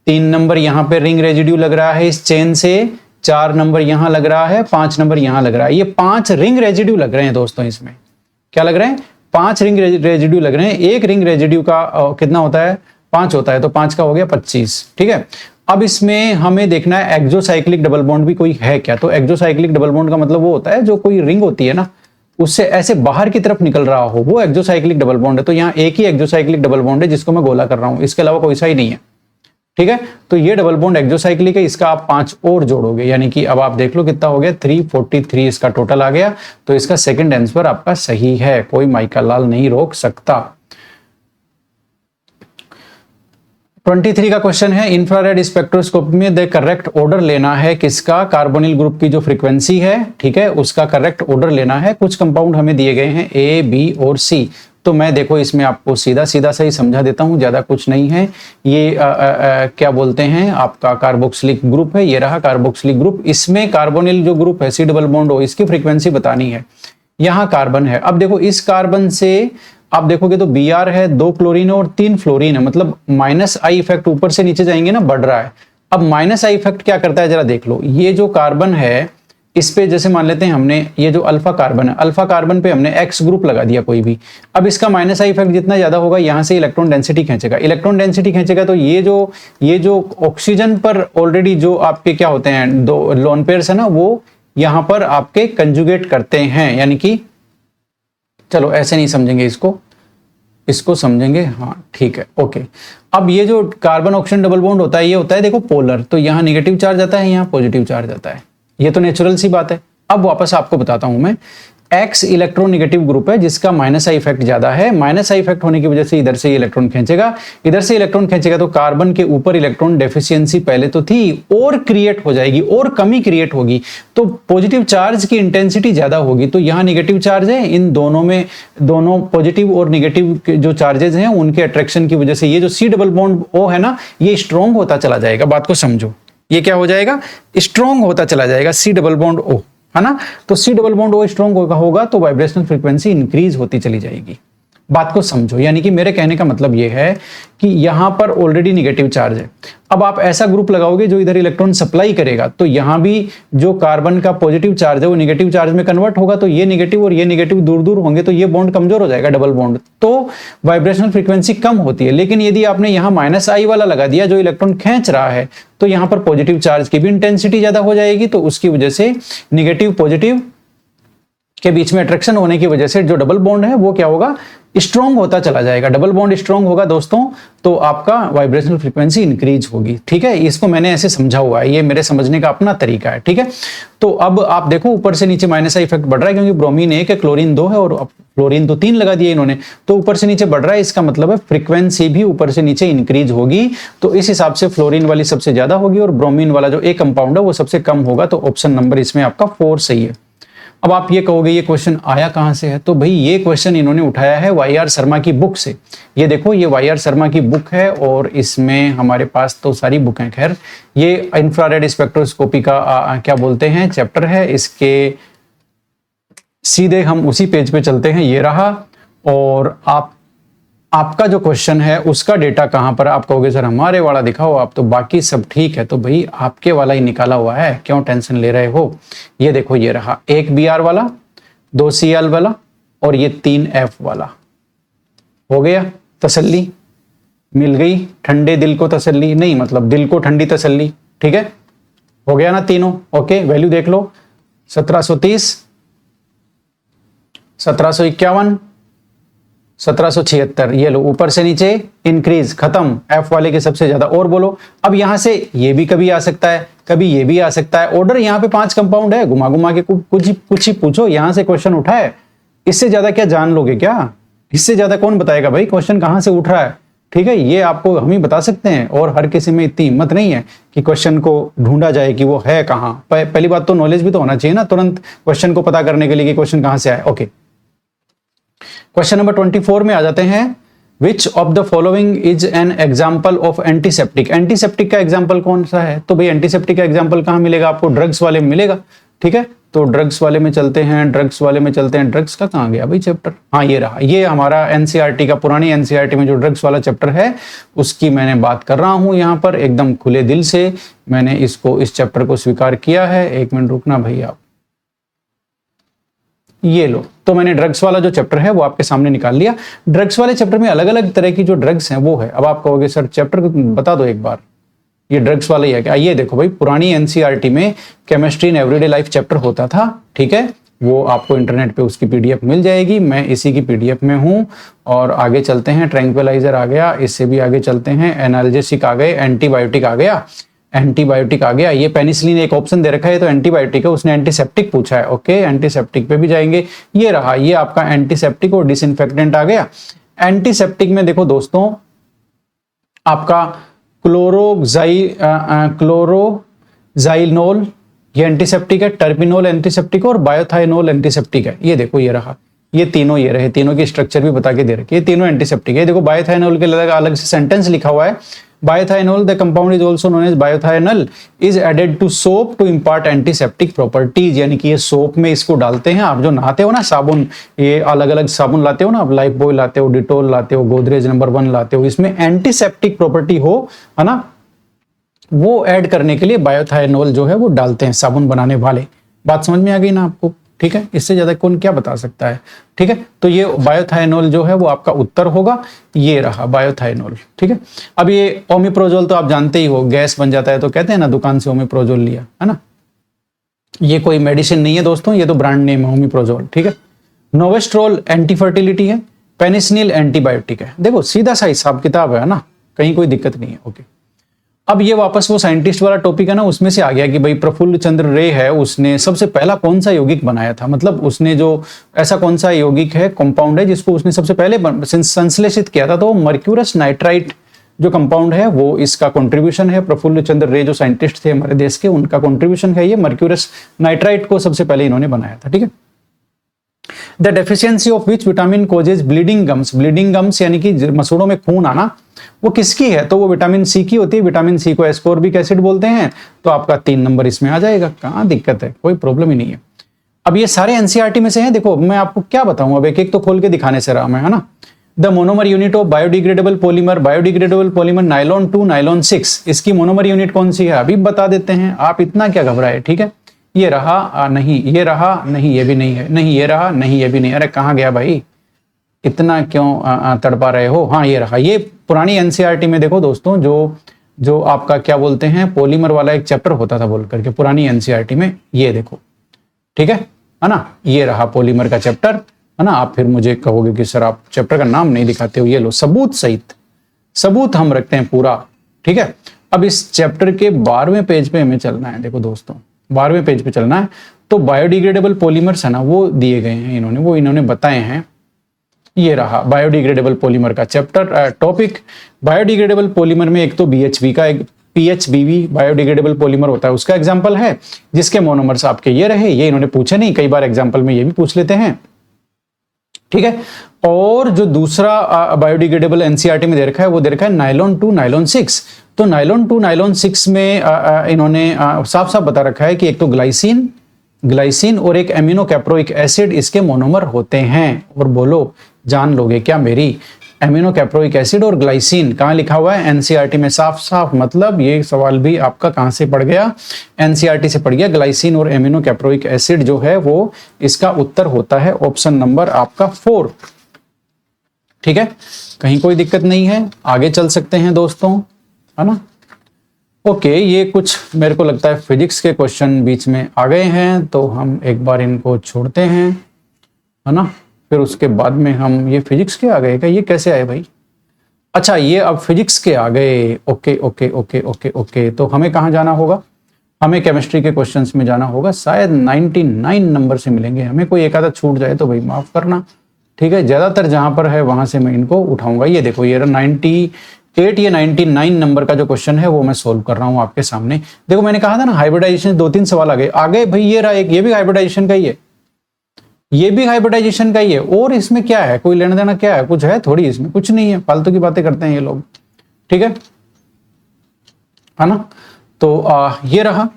3 number यहां पे रिंग रेजिड्यू लग रहा है इस चेन से, 4 नंबर यहां लग रहा है, 5 नंबर यहां लग रहा है। ये 5 रिंग रेजिड्यू लग रहे हैं दोस्तों। इसमें क्या लग रहे हैं, 5 रिंग रेजिड्यू लग रहे हैं, एक रिंग रेजिड्यू का कितना होता है, 5 होता है, तो 5 का हो गया 25, ठीक है। अब इसमें हमें देखना है एक्सोसाइक्लिक डबल बॉन्ड भी कोई है क्या। तो एक्सोसाइक्लिक डबल बॉन्ड का मतलब वो होता है जो कोई रिंग होती है ना, उससे ऐसे बाहर की तरफ निकल रहा हो, वो एक्सोसाइक्लिक डबल बॉन्ड है। तो यहाँ एक ही एक्सोसाइक्लिक डबल बॉन्ड है जिसको मैं गोला कर रहा हूं, इसके अलावा कोई सा ही नहीं है, ठीक है। तो ये डबल बॉन्ड एक्सोसाइक्लिक है, इसका आप 5 और जोड़ोगे, यानी कि अब आप देख लो कितना हो गया, 343 इसका टोटल आ गया। तो इसका सेकंड आंसर आपका सही है, कोई माइका लाल नहीं रोक सकता। 23 का क्वेश्चन है, इंफ्रारेड स्पेक्ट्रोस्कोपी में द करेक्ट ऑर्डर लेना है किसका, कार्बोनिल ग्रुप की जो फ्रीक्वेंसी है, ठीक है, उसका करेक्ट ऑर्डर लेना है। कुछ कंपाउंड हमें दिए गए हैं ए, बी और सी। तो मैं देखो इसमें आपको सीधा सीधा सही समझा देता हूं, ज्यादा कुछ नहीं है। ये क्या बोलते हैं आपका कार्बोक्सिलिक ग्रुप है, ये रहा कार्बोक्सिलिक ग्रुप। इसमें कार्बोनिल जो ग्रुप है सी डबल बॉन्ड हो, इसकी फ्रीक्वेंसी बतानी है। यहां कार्बन है, अब देखो इस कार्बन से आप देखोगे तो Br है, 2 क्लोरीन और 3 फ्लोरीन है, मतलब माइनस आई इफेक्ट ऊपर से नीचे जाएंगे ना, बढ़ रहा है। अब माइनस आई इफेक्ट क्या करता है जरा देख लो, ये जो कार्बन है इस पे जैसे मान लेते हैं हमने ये जो अल्फा कार्बन है, अल्फा कार्बन पे हमने एक्स ग्रुप लगा दिया कोई भी। अब इसका माइनस आई इफेक्ट जितना ज्यादा होगा यहां से इलेक्ट्रॉन डेंसिटी खींचेगा, इलेक्ट्रॉन डेंसिटी खींचेगा। तो ये जो ऑक्सीजन पर ऑलरेडी जो आपके क्या होते हैं, 2 लोन पेयर्स है ना, वो यहां पर आपके कंजुगेट करते हैं, यानी कि चलो ऐसे नहीं समझेंगे इसको समझेंगे, हाँ ठीक है, ओके। अब ये जो कार्बन ऑक्सीजन डबल बॉन्ड होता है, ये होता है देखो पोलर, तो यहाँ नेगेटिव चार्ज आता है, यहाँ पॉजिटिव चार्ज आता है, ये तो नेचुरल सी बात है। अब वापस आपको बताता हूं मैं, एक्स इलेक्ट्रोनेगेटिव ग्रुप है जिसका माइनस आई इफेक्ट ज्यादा है, माइनस आई इफेक्ट होने की वजह से इधर से इलेक्ट्रॉन खींचेगा, इधर से इलेक्ट्रॉन खींचेगा, तो कार्बन के ऊपर इलेक्ट्रॉन डेफिशिएंसी पहले तो थी और क्रिएट हो जाएगी, और कमी क्रिएट होगी, तो पॉजिटिव चार्ज की इंटेंसिटी ज्यादा होगी। तो यहाँ नेगेटिव चार्ज है, इन दोनों में, दोनों पॉजिटिव और नेगेटिव जो चार्जेस हैं उनके अट्रैक्शन की वजह से ये जो सी डबल बॉन्ड ओ है ना, ये स्ट्रॉन्ग होता चला जाएगा। बात को समझो, ये क्या हो जाएगा, स्ट्रॉन्ग होता चला जाएगा, सी डबल बॉन्ड ओ है ना। तो C double bond O strong होगा तो वाइब्रेशनल फ्रीक्वेंसी इंक्रीज होती चली जाएगी। बात को समझो, यानी कि मेरे कहने का मतलब यह है कि यहां पर ऑलरेडी नेगेटिव चार्ज है। अब आप ऐसा ग्रुप लगाओगे जो इधर इलेक्ट्रॉन सप्लाई करेगा, तो यहां भी जो कार्बन का पॉजिटिव चार्ज है वो नेगेटिव चार्ज में कन्वर्ट होगा, तो ये नेगेटिव और ये नेगेटिव दूर दूर होंगे, तो ये बॉन्ड कमजोर हो जाएगा, डबल बॉन्ड, तो वाइब्रेशनल फ्रीक्वेंसी कम होती है। लेकिन यदि आपने यहां माइनस आई वाला लगा दिया जो इलेक्ट्रॉन खींच रहा है, तो यहां पर पॉजिटिव चार्ज की भी इंटेंसिटी ज्यादा हो जाएगी, तो उसकी वजह से नेगेटिव पॉजिटिव के बीच में अट्रैक्शन होने की वजह से जो डबल बॉन्ड है वो क्या होगा, स्ट्रॉन्ग होता चला जाएगा। डबल बॉन्ड स्ट्रॉन्ग होगा दोस्तों, तो आपका वाइब्रेशनल फ्रीक्वेंसी इंक्रीज होगी, ठीक है। इसको मैंने ऐसे समझा हुआ है, ये मेरे समझने का अपना तरीका है, ठीक है। तो अब आप देखो ऊपर से नीचे माइनस आई इफेक्ट बढ़ रहा है, क्योंकि ब्रोमीन 1 है, क्लोरीन 2 है और फ्लोरीन तो 3 लगा दिए इन्होंने, तो ऊपर से नीचे बढ़ रहा है, इसका मतलब है फ्रीक्वेंसी भी ऊपर से नीचे इंक्रीज होगी। तो इस हिसाब से फ्लोरीन वाली सबसे ज्यादा होगी और ब्रोमीन वाला जो एक कंपाउंड है वो सबसे कम होगा, तो ऑप्शन नंबर इसमें आपका 4 सही है। अब आप ये कहोगे ये क्वेश्चन आया कहां से है, तो भाई ये क्वेश्चन इन्होंने उठाया है वाई.आर. शर्मा की बुक से। ये देखो ये वाई.आर. शर्मा की बुक है और इसमें हमारे पास तो सारी बुक हैं, खैर ये इंफ्रारेड स्पेक्ट्रोस्कोपी का क्या बोलते हैं चैप्टर है, इसके सीधे हम उसी पेज पे चलते हैं, ये रहा। और आपका जो क्वेश्चन है उसका डेटा कहां पर, आप कहोगे सर हमारे वाला दिखाओ आप, तो बाकी सब ठीक है, तो भाई आपके वाला ही निकाला हुआ है, क्यों टेंशन ले रहे हो। ये देखो ये रहा, 1 Br वाला, 2 Cl वाला और ये 3 F वाला। हो गया तसल्ली, मिल गई ठंडे दिल को तसल्ली, नहीं मतलब दिल को ठंडी तसल्ली, ठीक है। हो गया ना तीनों, ओके। वैल्यू देख लो, 1730, 1751, 1776, ये लो ऊपर से नीचे इंक्रीज, खत्म, एफ वाले के सबसे ज्यादा। और बोलो, अब यहां से ये भी कभी आ सकता है, कभी ये भी आ सकता है। ऑर्डर यहाँ पे 5 कंपाउंड है, घुमा घुमा के कुछ ही पूछो, यहां से क्वेश्चन उठा है, इससे ज्यादा क्या जान लोगे क्या, इससे ज्यादा कौन बताएगा भाई क्वेश्चन कहां से उठ रहा है, ठीक है। ये आपको हम ही बता सकते हैं, और हर किसी में इतनी हिम्मत नहीं है कि क्वेश्चन को ढूंढा जाए कि वो है कहां। पहली बात तो नॉलेज भी तो होना चाहिए ना, तुरंत क्वेश्चन को पता करने के लिए कि क्वेश्चन कहां से आए। ओके, क्वेश्चन नंबर 24 में आ जाते हैं। विच of the following is an example of antiseptic. Antiseptic का एग्जाम्पल कौन सा है, तो भाई एंटीसेप्टिक का एग्जाम्पल कहां मिलेगा आपको, ड्रग्स वाले में मिलेगा, ठीक है। तो ड्रग्स वाले में चलते हैं, ड्रग्स वाले में चलते हैं। ड्रग्स का कहां गया भाई चैप्टर, हाँ ये रहा, ये हमारा एनसीईआरटी का, पुरानी एनसीईआरटी में जो ड्रग्स वाला चैप्टर है उसकी मैंने बात कर रहा हूं। यहां पर एकदम खुले दिल से मैंने इस चैप्टर को स्वीकार किया है। एक मिनट रुकना भाई आप, ये लो, तो मैंने ड्रग्स वाला जो चैप्टर है वो आपके सामने निकाल लिया। ड्रग्स वाले चैप्टर में अलग अलग तरह की जो ड्रग्स हैं वो है। अब आप कहोगे सर चैप्टर बता दो एक बार, ये ड्रग्स वाला ही है क्या? ये देखो भाई, पुरानी एनसीईआरटी में chemistry in everyday life chapter होता था, ठीक है, वो आपको इंटरनेट पे उसकी पीडीएफ मिल जाएगी। मैं इसी की पीडीएफ में हूं। और आगे चलते हैं, ट्रैंक्विलाइजर आ गया, इससे भी आगे चलते हैं, एनाल्जेसिक आ गए, एंटीबायोटिक आ गया, एंटीबायोटिक आ गया, ये पेनिसिलिन एक ऑप्शन दे रखा है तो एंटीबायोटिक है, उसने एंटीसेप्टिक पूछा है, ओके एंटीसेप्टिक पे भी जाएंगे। ये रहा, ये आपका एंटीसेप्टिक और डिसइंफेक्टेंट आ गया। एंटीसेप्टिक में देखो दोस्तों, आपका क्लोरोजाइलनोल ये एंटीसेप्टिक है, टर्पिनोल एंटीसेप्टिक और बायोथाइनोल एंटीसेप्टिक है। ये देखो, ये रहा, ये तीनों, ये रहे, तीनों की स्ट्रक्चर भी बता के दे रखी है, ये तीनों एंटीसेप्टिक है। देखो बायोथाइनोल के अलग अलग से सेंटेंस लिखा हुआ है, bithionol the compound is also known as bithionol is added to soap to impart antiseptic properties, यानी कि ये सोप में इसको डालते हैं। आप जो नहाते हो ना साबुन, ये अलग अलग साबुन लाते हो ना, आप लाइफ बॉय लाते हो, डिटोल लाते हो, गोदरेज नंबर 1 लाते हो, इसमें एंटीसेप्टिक प्रॉपर्टी हो, है ना, वो ऐड करने के लिए बायोथाइनोल जो है वो डालते हैं साबुन बनाने वाले। बात समझ में आ गई ना आपको? ठीक है, इससे ज्यादा कौन क्या बता सकता है? ठीक है, तो ये बायोथाइनोल जो है वो आपका उत्तर होगा, ये रहा बायोथाइनोल। ठीक है, अब ये ओमिप्रोजोल तो आप जानते ही हो, गैस बन जाता है तो कहते हैं ना दुकान से ओमिप्रोजोल लिया, है ना, ये कोई मेडिसिन नहीं है दोस्तों, ये तो ब्रांड नेम है ओमिप्रोजोल। ठीक है, नोवेस्ट्रोल एंटी फर्टिलिटी है, पेनिसिलिन एंटीबायोटिक है। देखो सीधा सा हिसाब किताब है ना, कहीं कोई दिक्कत नहीं है। ओके, अब ये वापस वो साइंटिस्ट वाला टॉपिक है ना, उसमें से आ गया कि भाई प्रफुल्ल चंद्र रे है, उसने सबसे पहला कौन सा यौगिक बनाया था, मतलब उसने जो ऐसा कौन सा यौगिक है, कंपाउंड है जिसको उसने सबसे पहले संश्लेषित किया था, तो मर्क्यूरस नाइट्राइट जो कंपाउंड है वो इसका कंट्रीब्यूशन है। प्रफुल्ल चंद्र रे जो साइंटिस्ट थे हमारे देश के, उनका कंट्रीब्यूशन है ये, मर्क्यूरस नाइट्राइट को सबसे पहले इन्होंने बनाया था। ठीक है, the deficiency of which vitamin causes bleeding gums, bleeding gums यानी कि मसूड़ों में खून आना, वो किसकी है, तो वो विटामिन सी की होती है। विटामिन सी को एस्कोर्बिक एसिड बोलते हैं, तो आपका 3 नंबर इसमें आ जाएगा। कहां दिक्कत है, कोई प्रॉब्लम ही नहीं है। अब ये सारे एनसीईआरटी में से हैं, देखो मैं आपको क्या बताऊं, अब एक एक तो खोल के दिखाने से रहा मैं, है ना। The monomer unit of biodegradable polymer nylon 2 nylon 6, इसकी मोनोमर यूनिट कौन सी है अभी बता देते हैं, आप इतना क्या घबराए। ठीक है, ये रहा, नहीं ये रहा, नहीं ये भी नहीं है, नहीं ये रहा, नहीं ये भी नहीं। अरे कहाँ गया भाई, इतना क्यों तड़पा रहे हो। हाँ ये रहा, ये पुरानी एनसीईआरटी में देखो दोस्तों, जो आपका क्या बोलते हैं पॉलीमर वाला एक चैप्टर होता था बोल करके पुरानी एनसीईआरटी में, ये देखो। ठीक है ना, ये रहा पॉलीमर का चैप्टर, है ना। आप फिर मुझे कहोगे कि सर आप चैप्टर का नाम नहीं दिखाते हो, ये लो सबूत सहित, सबूत हम रखते हैं पूरा। ठीक है, अब इस चैप्टर के 12वें पेज पे हमें चलना है। देखो दोस्तों 12वें पेज पे चलना है, तो बायोडिग्रेडेबल पॉलीमर्स है ना, वो दिए गए हैं इन्होंने, वो इन्होंने बताए हैं। ये रहा बायोडिग्रेडेबल पॉलीमर का चैप्टर टॉपिक। बायोडिग्रेडेबल पॉलीमर में एक तो बीएचबी का, एक पीएचबीवी बायोडिग्रेडेबल पॉलीमर होता है, उसका एग्जांपल है, जिसके मोनोमर्स आपके ये रहे। ये इन्होंने पूछे नहीं, कई बार एग्जांपल में ये भी पूछ लेते हैं। ठीक है, और जो दूसरा बायोडिग्रेडेबल एनसीईआरटी में दे रखा है, वो दे रखा है नाइलॉन 2 नाइलॉन 6। तो नाइलॉन 2 नाइलॉन 6 में इन्होंने साफ साफ बता रखा है कि एक तो ग्लाइसिन और एक एमिनो कैप्रोइक एसिड इसके मोनोमर होते हैं। और बोलो जान लोगे क्या मेरी, एमिनो कैप्रोइक एसिड और ग्लाइसिन कहाँ लिखा हुआ है, एनसीईआरटी में साफ साफ। मतलब ये सवाल भी आपका कहां से पड़ गया, एनसीईआरटी से पड़ गया। ग्लाइसिन और एमिनो कैप्रोइक एसिड जो है वो इसका उत्तर होता है ऑप्शन नंबर आपका 4। ठीक है, कहीं कोई दिक्कत नहीं है, आगे चल सकते हैं दोस्तों, है ना। ओके, ये कुछ मेरे को लगता है फिजिक्स के क्वेश्चन बीच में आ गए हैं, तो हम एक बार इनको छोड़ते हैं, है ना। फिर उसके बाद में हम, ये फिजिक्स के आ गए क्या, ये कैसे आए भाई, अच्छा ये अब फिजिक्स के आ गए। Okay okay okay okay okay, तो हमें कहाँ जाना होगा, हमें केमिस्ट्री के क्वेश्चंस में जाना होगा। शायद 99 नंबर से मिलेंगे हमें, कोई एक आधा छूट जाए तो भाई माफ करना। ठीक है, ज्यादातर जहां पर है वहां से मैं इनको उठाऊंगा। ये देखो ये 98 या 99 नंबर का जो क्वेश्चन है वो मैं सोल्व कर रहा हूं आपके सामने। देखो मैंने कहा था ना हाइब्रिडाइजेशन 2-3 सवाल आ गए भाई। ये रहा एक, ये भी हाइब्रिडाइजेशन का ही है, ये भी हाइब्रिडाइजेशन का ही है। और इसमें क्या है, कोई लेना देना क्या है, कुछ है थोड़ी, इसमें कुछ नहीं है, फालतू की बातें करते हैं ये लोग। ठीक है ना। तो ये रहा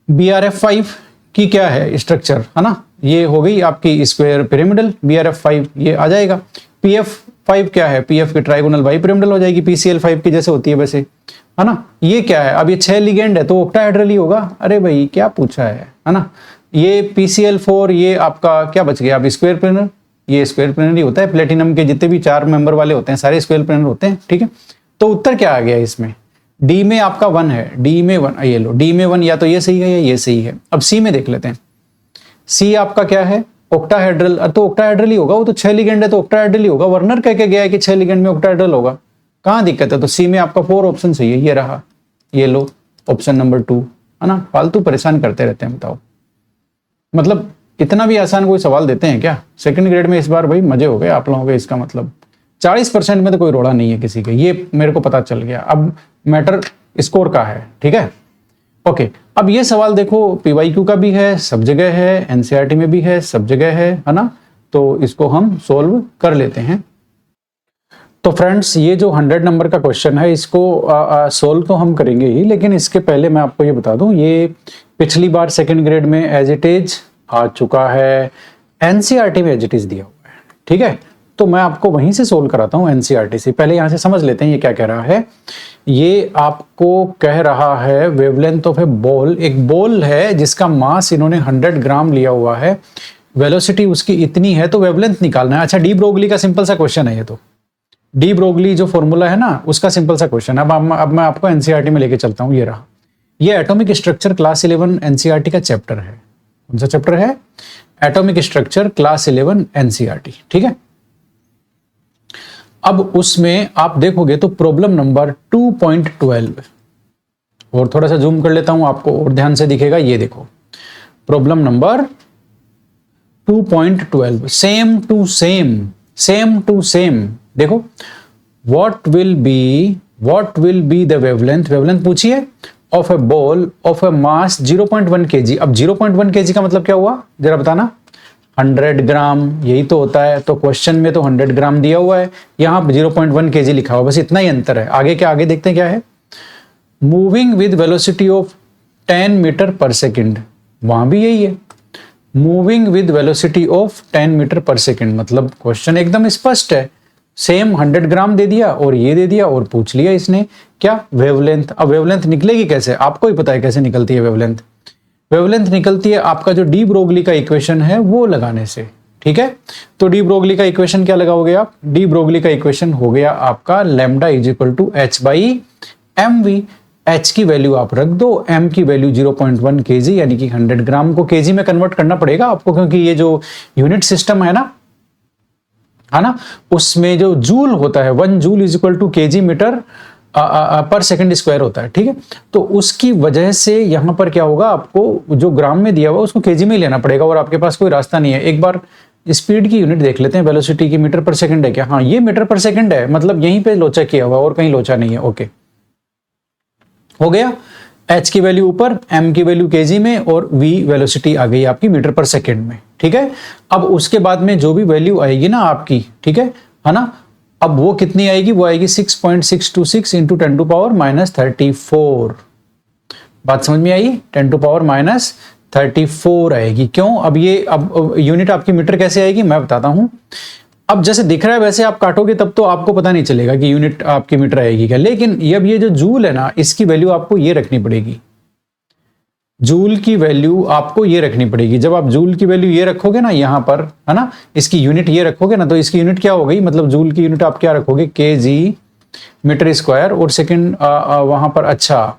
BRF5 की क्या है स्ट्रक्चर, है ना। ये हो गई आपकी स्क्वायर पिरामिडल BRF5, ये आ जाएगा। PF5 क्या है, PF की ट्राइगोनल बाई पिरामिडल हो जाएगी, PCl5 की जैसे होती है वैसे, है ना। ये क्या है, अब ये 6 लिगेंड है तो ऑक्टाहेड्रल ही होगा। अरे भाई क्या पूछा है ना। ये PCl4, ये आपका क्या बच गया, अब स्क्वायर प्लेनर, ये स्क्वायर प्लेनर ही होता है, प्लेटिनम के जितने भी 4 मेंबर वाले होते हैं सारे स्क्वायर प्लेनर होते हैं, ठीक है। तो उत्तर क्या आ गया इसमें, डी में आपका 1 है, डी में 1, ये लो डी में 1, या तो ये सही है या ये सही है। अब सी में देख लेते हैं, सी आपका क्या है, ऑक्टाहेड्रल, तो ऑक्टाहेड्रल ही होगा, वो तो 6 लिगेंड है तो ऑक्टाहेड्रल ही होगा, वर्नर कह के गया है कि 6 लिगेंड में ऑक्टाहेड्रल होगा, कहां दिक्कत है। तो सी में आपका 4 ऑप्शन सही है, ये रहा, ये लो ऑप्शन नंबर 2, है ना। फालतू परेशान करते रहते हैं, बताओ, मतलब इतना भी आसान कोई सवाल देते हैं क्या सेकंड ग्रेड में। इस बार भाई मजे हो गए आप लोगों के, इसका मतलब 40% में तो कोई रोड़ा नहीं है किसी के, ये मेरे को पता चल गया। अब मैटर स्कोर का है, ठीक है, ओके। अब ये सवाल देखो PYQ का भी है, सब जगह है, NCERT में भी है, सब जगह है ना। तो इसको हम सोल्व कर लेते हैं। तो फ्रेंड्स, ये जो 100 नंबर का क्वेश्चन है, इसको सोल्व तो हम करेंगे ही, लेकिन इसके पहले मैं आपको ये बता दूं, ये पिछली बार सेकंड ग्रेड में एज इट इज आ चुका है, NCERT में एज इट इज दिया हुआ है, ठीक है। तो मैं आपको वहीं से सोल्व कराता हूं NCERT से। पहले यहां से समझ लेते हैं ये क्या कह रहा है। ये आपको कह रहा है वेवलेंथ ऑफ ए बॉल, एक बॉल है जिसका मास इन्होंने 100 ग्राम लिया हुआ है, वेलोसिटी उसकी इतनी है, तो वेवलेंथ निकालना है। अच्छा, डी ब्रोगली का सिंपल सा क्वेश्चन है ये, तो डी ब्रोगली जो फॉर्मूला है ना, उसका सिंपल सा क्वेश्चन। अब मैं आपको NCERT में लेके चलता हूं, ये रहा, ये एटॉमिक स्ट्रक्चर क्लास 11 NCERT का चैप्टर है। कौन सा चैप्टर है, एटॉमिक स्ट्रक्चर क्लास 11 NCERT, ठीक है। अब उसमें आप देखोगे तो प्रॉब्लम नंबर 2.12, और थोड़ा सा जूम कर लेता हूं आपको और ध्यान से दिखेगा, ये देखो problem number 2.12, same to same. देखो, what will be the wavelength पूछिए of a ball of a mass 0.1 kg। अब 0.1 kg का मतलब क्या हुआ, जरा बताना। 100 ग्राम, यही तो होता है। तो क्वेश्चन में तो 100 ग्राम दिया हुआ है, यहां 0.1 kg लिखा हुआ, बस इतना ही अंतर है। आगे देखते हैं क्या है, moving with velocity of 10 metre per second, वहां भी यही है, moving with velocity of 10 metre per second. मतलब क्वेश्चन एकदम स्पष्ट है, सेम 100 ग्राम दे दिया और ये दे दिया और पूछ लिया इसने क्या, वेवलेंथ। अब वेवलेंथ निकलेगी कैसे, आपको ही पता है कैसे निकलती है वेवलेंथ। वेवलेंथ निकलती है आपका जो डी ब्रोगली का इक्वेशन है वो लगाने से, ठीक है। तो डी ब्रोगली का इक्वेशन क्या लगाओगे आप, डी ब्रोगली का इक्वेशन हो गया आपका lambda is equal to h/mv। h की वैल्यू आप रख दो, m की वैल्यू 0.1 kg, यानी कि 100 ग्राम को kg में कन्वर्ट करना पड़ेगा आपको, क्योंकि ये जो यूनिट सिस्टम है ना, उसमें जो जूल होता है 1 joule is equal to kg metre per second square होता है, ठीक है। तो उसकी वजह से यहां पर क्या होगा, आपको जो ग्राम में दिया हुआ उसको kg में ही लेना पड़ेगा, और आपके पास कोई रास्ता नहीं है। एक बार स्पीड की यूनिट देख लेते हैं, वेलोसिटी की मीटर पर सेकंड है क्या, हाँ ये मीटर पर सेकंड है, मतलब यहीं पे लोचा किया हुआ और कहीं लोचा नहीं है, ओके हो गया। h की वैल्यू ऊपर, m की वैल्यू kg में, और v वेलोसिटी आ गई आपकी मीटर पर सेकंड में, ठीक है। अब उसके बाद में जो भी वैल्यू आएगी ना आपकी, ठीक है ना, अब वो कितनी आएगी, वो आएगी 6.626 इंटू 10 टू पावर माइनस 34। बात समझ में आई, 10 टू पावर माइनस 34 आएगी। क्यों, अब यूनिट आपकी मीटर कैसे आएगी मैं बताता हूं। अब जैसे दिख रहा है वैसे आप काटोगे तब तो आपको पता नहीं चलेगा कि यूनिट आपकी मीटर आएगी क्या, लेकिन अब ये जो जूल है ना, इसकी वैल्यू आपको ये रखनी पड़ेगी, जूल की वैल्यू आपको ये रखनी पड़ेगी। जब आप जूल की वैल्यू ये रखोगे ना यहां पर, है ना, इसकी यूनिट ये रखोगे ना, तो इसकी यूनिट क्या हो गई, मतलब जूल की यूनिट आप क्या रखोगे, kg मीटर स्क्वायर, और सेकंड वहां पर, अच्छा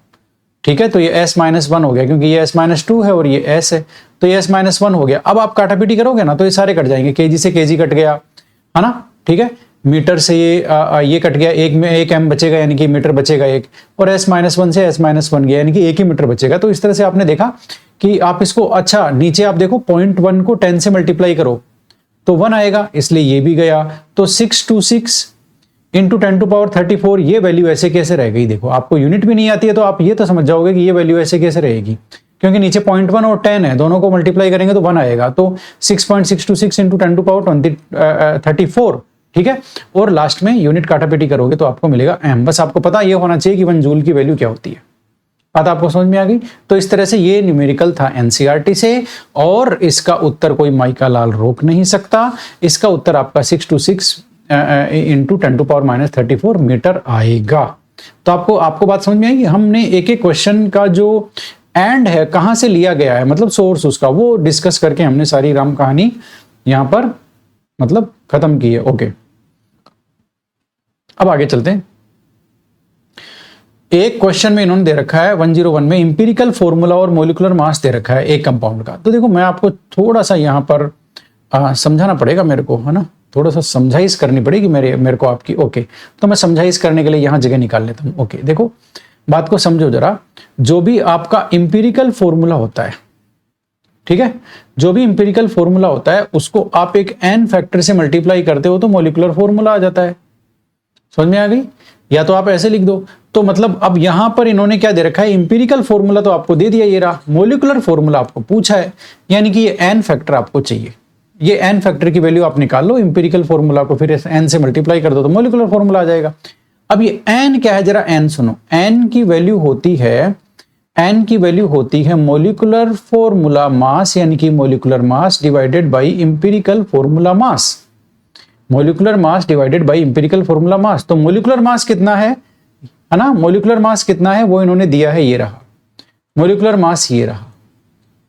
ठीक है। तो ये s-1 हो गया, क्योंकि ये s-2 है और ये s है, तो ये s-1 हो गया। अब आप काटापीटी करोगे ना तो ये सारे कट जाएंगे, kg से kg कट गया, है ना, ठीक है। मीटर से ये कट गया, एक में एक m बचेगा, यानी कि मीटर बचेगा एक, और s-1 से s-1 गया, यानी कि एक ही मीटर बचेगा। तो इस तरह से आपने देखा कि आप इसको, अच्छा नीचे आप देखो 0.1 को 10 से मल्टीप्लाई करो तो 1 आएगा, इसलिए ये भी गया। तो 626 इंटू 10 टू पावर 34, ये वैल्यू ऐसे कैसे रह गई। देखो आपको यूनिट भी नहीं आती है तो आप ये तो समझ जाओगे कि ये वैल्यू ऐसे कैसे रहेगी, क्योंकि नीचे 0.1 और 10 है, दोनों को मल्टीप्लाई करेंगे तो 1 आएगा। तो 6.626 इंटू 10 टू पावर 34, ठीक है। और लास्ट में यूनिट काटापीटी करोगे तो आपको मिलेगा m। बस आपको पता ये होना चाहिए कि 1 जूल की वैल्यू क्या होती है। बात आपको समझ में आ गई। तो इस तरह से ये न्यूमेरिकल था NCERT से, और इसका उत्तर कोई माइका लाल रोक नहीं सकता। इसका उत्तर आपका 626 into 10 to power minus 34 metre आएगा। तो आपको बात समझ में आएगी। हमने एक एक क्वेश्चन का जो एंड है, कहां से लिया गया है, मतलब सोर्स उसका, वो डिस्कस करके हमने सारी राम कहानी यहां पर मतलब खत्म की है। ओके, अब आगे चलते हैं। एक क्वेश्चन में इन्होंने दे रखा है 101 में इंपिरिकल फॉर्मूला और मोलिकुलर मास दे रखा है एक कंपाउंड का। तो देखो मैं आपको थोड़ा सा यहां पर समझाना पड़ेगा मेरे को, है ना, थोड़ा सा समझाइश करनी पड़ेगी मेरे को आपकी। ओके, तो मैं समझाइश करने के लिए यहां जगह निकाल लेता हूं। ओके, देखो बात को समझो जरा। जो भी आपका इंपिरिकल फॉर्मूला होता है, ठीक है, जो भी इंपिरिकल फॉर्मूला होता है उसको आप एक n फैक्टर से मल्टीप्लाई करते हो तो मोलिकुलर फॉर्मूला आ जाता है। समझ में आ गई? या तो आप ऐसे लिख दो। तो मतलब अब यहां पर इन्होंने क्या दे रखा है, इंपिरिकल फॉर्मूला तो आपको दे दिया, ये रहा, मोलिकुलर फॉर्मूला आपको पूछा है, यानी कि ये n फैक्टर आपको चाहिए। ये n फैक्टर की वैल्यू आप निकाल लो, इंपिरिकल फॉर्मूला को फिर n से मल्टीप्लाई कर दो तो मोलिकुलर फॉर्मूला आ जाएगा। अब ये n क्या है, जरा n सुनो। n की वैल्यू होती है मोलिकुलर फॉर्मूला मास, यानी कि molecular mass divided by empirical formula mass. Molecular mass divided by empirical formula mass. तो मोलिकुलर मास कितना है ना, मोलिकुलर मास कितना है वो इन्होंने दिया है, ये रहा मोलिकुलर मास, ये रहा,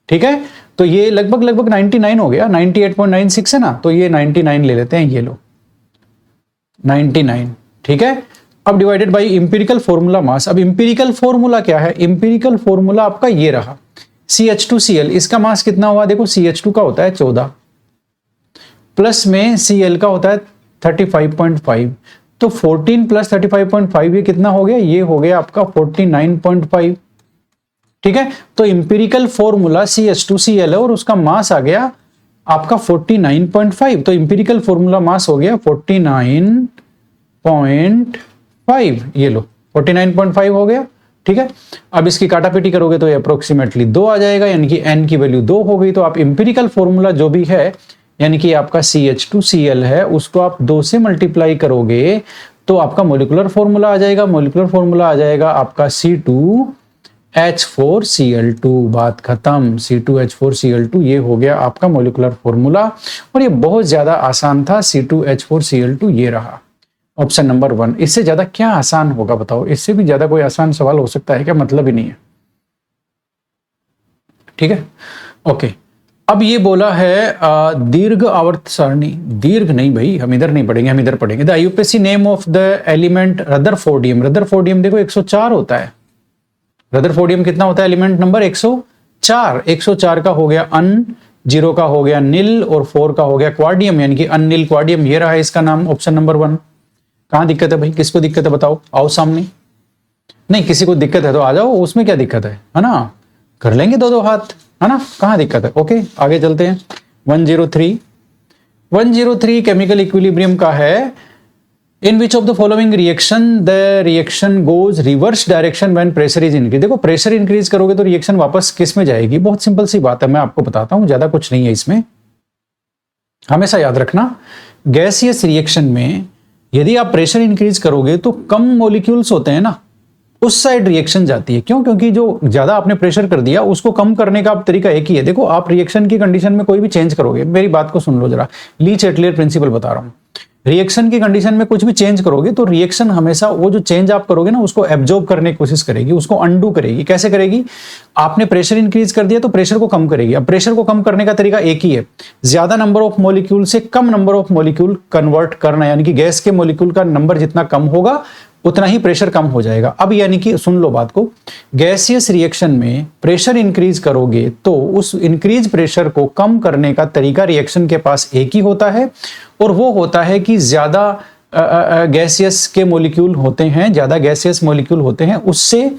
ठीक है। तो ये लगभग 99 हो गया, 98.96 है ना, तो ये 99 ले लेते हैं, ये लो 99, ठीक है। अब divided by empirical formula mass. अब इंपिरिकल फॉर्मूला क्या है, इंपिरिकल फॉर्मूला आपका ये रहा, CH2Cl, इसका मास कितना हुआ, देखो CH2 का होता है 14 प्लस में Cl का होता है 35.5, तो 14 प्लस 35.5 ये कितना हो गया, ये हो गया आपका 49.5, ठीक है। तो इंपिरिकल फॉर्मूला CH2Cl है और उसका मास आ गया आपका 49.5, तो इंपिरिकल फॉर्मूला मास हो गया 49.5, ये लो 49.5 हो गया, ठीक है। अब इसकी काटापीटी करोगे तो ये अप्रोक्सीमेटली 2 आ जाएगा, यानी कि n की वैल्यू 2 हो गई। तो आप इंपिरिकल फॉर्मूला जो भी है, यानी कि आपका CH2Cl है, उसको आप 2 से मल्टीप्लाई करोगे तो आपका मोलिकुलर फॉर्मूला आ जाएगा। मोलिकुलर फॉर्मूला आ जाएगा आपका C2H4Cl2, बात खत्म। C2H4Cl2 ये हो गया आपका मोलिकुलर फॉर्मूला, और ये बहुत ज्यादा आसान था। C2H4Cl2 ये रहा ऑप्शन नंबर 1। इससे ज्यादा क्या आसान होगा बताओ, इससे भी ज्यादा कोई आसान सवाल हो सकता है क्या, मतलब ही नहीं है, ठीक है। ओके, अब ये बोला है दीर्घ आवर्त सारणी, दीर्घ नहीं भाई, हम इधर नहीं पढ़ेंगे, हम इधर पढ़ेंगे। The IUPAC name of the element rutherfordium. Rutherfordium देखो 104 होता है, रदरफोर्डियम कितना होता है, एलिमेंट नंबर 104। 104 का हो गया अन, 0 का हो गया नील और 4 का हो गया क्वार्डियम, यानी कि अननील क्वार्डियम, ये रहा है इसका नाम, ऑप्शन नंबर 1। कहां दिक्कत है भाई, किसको दिक्कत है बताओ, आओ सामने। नहीं, किसी को दिक्कत है तो आ जाओ, उसमें क्या दिक्कत है ना, कर लेंगे 2-2 हाथ, है ना, कहां दिक्कत है। ओके, आगे चलते हैं। 103 केमिकल इक्विलिब्रियम का है। In which of the following reaction the reaction goes reverse direction when pressure is increase. देखो प्रेशर इंक्रीज करोगे तो रिएक्शन वापस किस में जाएगी, बहुत सिंपल सी बात है, मैं आपको बताता हूं, ज्यादा कुछ नहीं है इसमें। हमेशा याद रखना, गैसियस रिएक्शन में यदि आप प्रेशर इंक्रीज करोगे तो कम मॉलिक्यूल्स होते हैं ना, उस साइड रिएक्शन जाती है। क्यों? क्योंकि जो ज्यादा आपने प्रेशर कर दिया उसको कम करने का तरीका एक ही है। देखो आप रिएक्शन की कंडीशन में कोई भी चेंज करोगे, मेरी बात को सुन लो जरा, लीच-एटलियर प्रिंसिपल बता रहा हूं। रिएक्शन की कंडीशन में कुछ भी चेंज करोगे तो रिएक्शन हमेशा वो जो चेंज आप करोगे ना उसको एब्जॉर्ब करने की कोशिश करेगी, उसको अंडू करेगी। कैसे करेगी? आपने प्रेशर इंक्रीज कर दिया तो प्रेशर को कम करेगी। अब प्रेशर को कम करने का तरीका एक ही है, ज्यादा नंबर ऑफ मॉलिक्यूल से कम नंबर ऑफ मॉलिक्यूल कन्वर्ट करना, यानी कि गैस के मॉलिक्यूल का नंबर जितना कम होगा उतना ही प्रेशर कम हो जाएगा। अब यानी कि सुन लो बात को, गैसियस रिएक्शन में प्रेशर इंक्रीज करोगे तो उस इंक्रीज प्रेशर को कम करने का तरीका रिएक्शन के पास एक ही होता है, और वो होता है कि ज्यादा गैसियस के मॉलिक्यूल होते हैं, ज्यादा गैसियस मॉलिक्यूल होते हैं, उससे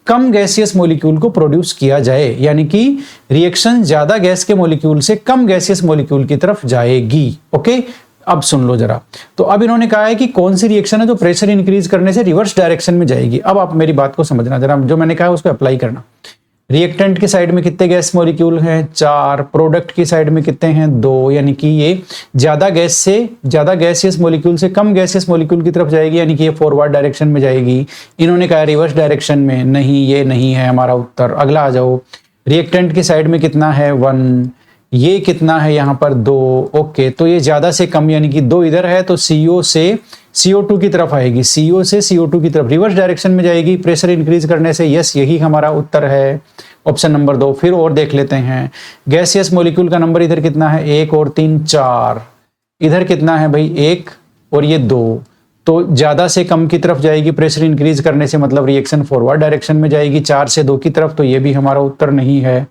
कम गैसियस मॉलिक्यूल को प्रोड्यूस किया जाए, यानी कि रिएक्शन ज्यादा गैस के मॉलिक्यूल से कम गैसियस मॉलिक्यूल की तरफ जाएगी। ओके, अब सुन लो जरा। तो अब इन्होंने कहा है कि कौन सी रिएक्शन है जो प्रेशर इंक्रीज करने से रिवर्स डायरेक्शन में जाएगी। अब आप मेरी बात को समझना जरा, जो मैंने कहा है उसको अप्लाई करना। रिएक्टेंट की साइड में कितने गैस मॉलिक्यूल हैं? 4। प्रोडक्ट की साइड में कितने हैं? 2। यानी कि ये ज्यादा गैस से ज्यादा गैसियस मॉलिक्यूल से कम गैसियस मॉलिक्यूल की तरफ जाएगी, यानी कि ये फॉरवर्ड डायरेक्शन में जाएगी। इन्होंने कहा रिवर्स डायरेक्शन में, नहीं ये नहीं है हमारा उत्तर। अगला आ जाओ, रिएक्टेंट की साइड में कितना है? 1। ये कितना है यहाँ पर? 2। ओके, तो ये ज्यादा से कम, यानी कि 2 इधर है तो CO से CO2 की तरफ आएगी, CO से CO2 की तरफ रिवर्स डायरेक्शन में जाएगी प्रेशर इंक्रीज करने से। यस, यही हमारा उत्तर है। Option number 2। फिर और देख लेते हैं, गैसियस मॉलिक्यूल का नंबर इधर कितना है, 1 और 3 4, इधर कितना है भाई 1 और ये 2, तो ज्यादा से कम की तरफ जाएगी प्रेशर इंक्रीज करने से, मतलब रिएक्शन फॉरवर्ड डायरेक्शन में जाएगी 4 से 2 की तरफ, तो ये भी हमारा उत्तर नहीं है।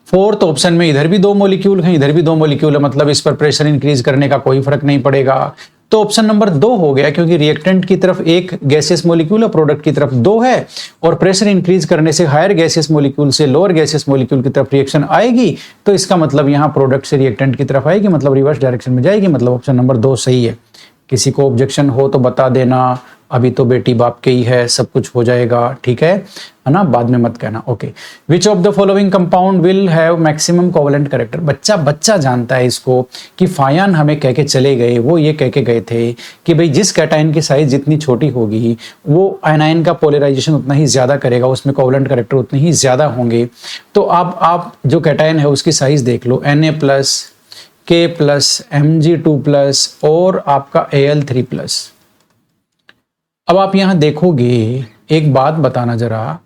फोर्थ ऑप्शन में इधर भी 2 मॉलिक्यूल हैं, इधर भी 2 मॉलिक्यूल है, मतलब इस पर प्रेशर इंक्रीज करने का कोई फर्क नहीं पड़ेगा, तो ऑप्शन नंबर 2 हो गया, क्योंकि रिएक्टेंट की तरफ एक गैसियस मॉलिक्यूल है, प्रोडक्ट की तरफ 2 है, और प्रेशर इंक्रीज करने से हायर गैसियस मॉलिक्यूल से लोअर गैसियस मॉलिक्यूल की तरफ रिएक्शन आएगी, तो इसका मतलब यहां प्रोडक्ट से रिएक्टेंट की तरफ आएगी, मतलब रिवर्स डायरेक्शन में जाएगी, मतलब ऑप्शन नंबर 2 सही है। किसी को ऑब्जेक्शन हो तो बता देना, अभी तो बेटी बाप के ही है, सब कुछ हो जाएगा, ठीक है ना, बाद में मत कहना। Okay, which of the following compound will have maximum covalent character. बच्चा जानता है इसको कि फायान हमें कह के चले गए, वो ये कह के गए थे कि भाई जिस कैटायन की साइज जितनी छोटी होगी वो आयनायन का पोलराइजेशन उतना ही ज्यादा करेगा, उसमें कोवेलेंट कैरेक्टर उतने ही ज्यादा होंगे। तो आप जो कैटायन है उसकी साइज देख लो, Na+, K+, Mg2+ और आपका Al3+। अब आप यहां देखोगे, एक बात बताना जरा,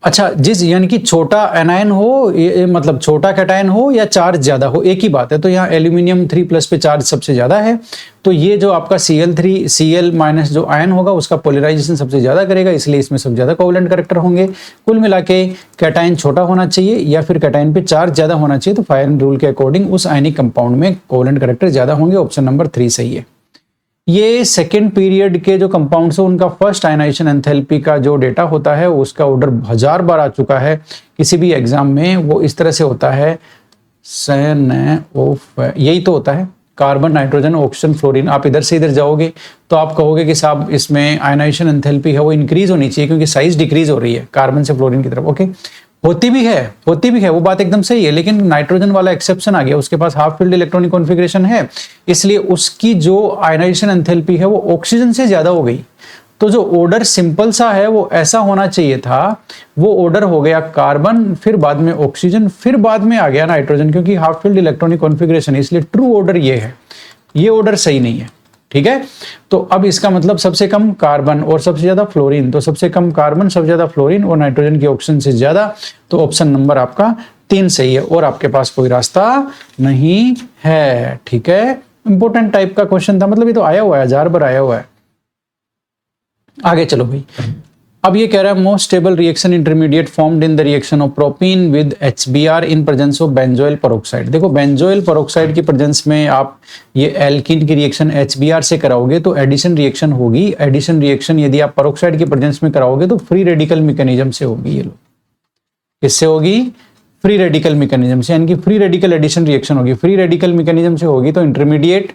अच्छा जिस यानी कि छोटा एनायन हो, मतलब छोटा कैटायन हो या चार्ज ज्यादा हो, एक ही बात है, तो यहाँ एल्यूमिनियम 3+ पे चार्ज सबसे ज्यादा है, तो ये जो आपका Cl जो आयन होगा उसका पोलराइजेशन सबसे ज्यादा करेगा, इसलिए इसमें सबसे ज्यादा कोवेलेंट कैरेक्टर होंगे। कुल मिला के कैटायन छोटा होना चाहिए या फिर कैटायन पे चार्ज ज्यादा होना चाहिए, तो फायरन रूल के अकॉर्डिंग उस आयनिक कंपाउंड में कोवेलेंट कैरेक्टर ज्यादा होंगे, ऑप्शन नंबर 3 सही है। ये सेकेंड पीरियड के जो कंपाउंड्स है उनका फर्स्ट आयनाइजेशन एंथैल्पी का जो डेटा होता है उसका ऑर्डर 1000 बार आ चुका है किसी भी एग्जाम में, वो इस तरह से होता है, यही तो होता है, कार्बन, नाइट्रोजन, ऑक्सीजन, फ्लोरीन। आप इधर से इधर जाओगे तो आप कहोगे कि साहब इसमें आयनाइजेशन एंथैल्पी है वो इंक्रीज होनी चाहिए क्योंकि साइज डिक्रीज हो रही है कार्बन से फ्लोरीन की तरफ। ओके, होती भी है, वो बात एकदम सही है, लेकिन नाइट्रोजन वाला एक्सेप्शन आ गया, उसके पास हाफ फील्ड इलेक्ट्रॉनिक कॉन्फ़िगरेशन है, इसलिए उसकी जो आयनाइजेशन एंथैल्पी है वो ऑक्सीजन से ज्यादा हो गई। तो जो ऑर्डर सिंपल सा है वो ऐसा होना चाहिए था, वो ऑर्डर हो गया कार्बन, फिर बाद में ऑक्सीजन, फिर बाद में आ गया नाइट्रोजन, क्योंकि हाफ फील्ड इलेक्ट्रॉनिक कॉन्फ़िगरेशन, इसलिए ट्रू ऑर्डर ये है, ये ऑर्डर सही नहीं है, ठीक है। तो अब इसका मतलब सबसे कम कार्बन और सबसे ज्यादा फ्लोरीन, तो सबसे कम कार्बन, सबसे ज्यादा फ्लोरीन और नाइट्रोजन की ऑक्सीजन से ज्यादा, तो ऑप्शन नंबर आपका 3 सही है, और आपके पास कोई रास्ता नहीं है, ठीक है। इंपॉर्टेंट टाइप का क्वेश्चन था, मतलब ये तो आया हुआ है, 1000 बार आया हुआ है। आगे चलो भाई, अब ये कह रहा है most stable reaction intermediate formed in the reaction of propene with HBr in presence of benzoyl peroxide. देखो बेंजोइल पेरोक्साइड की प्रेजेंस में आप ये एल्कीन की रिएक्शन HBr से कराओगे तो एडिशन रिएक्शन होगी। एडिशन रिएक्शन यदि आप पेरोक्साइड की प्रेजेंस में कराओगे तो फ्री रेडिकल मैकेनिज्म से होगी। ये लो, इससे होगी फ्री रेडिकल मैकेनिज्म से, यानी कि फ्री रेडिकल एडिशन रिएक्शन होगी। फ्री रेडिकल मैकेनिज्म से होगी तो इंटरमीडिएट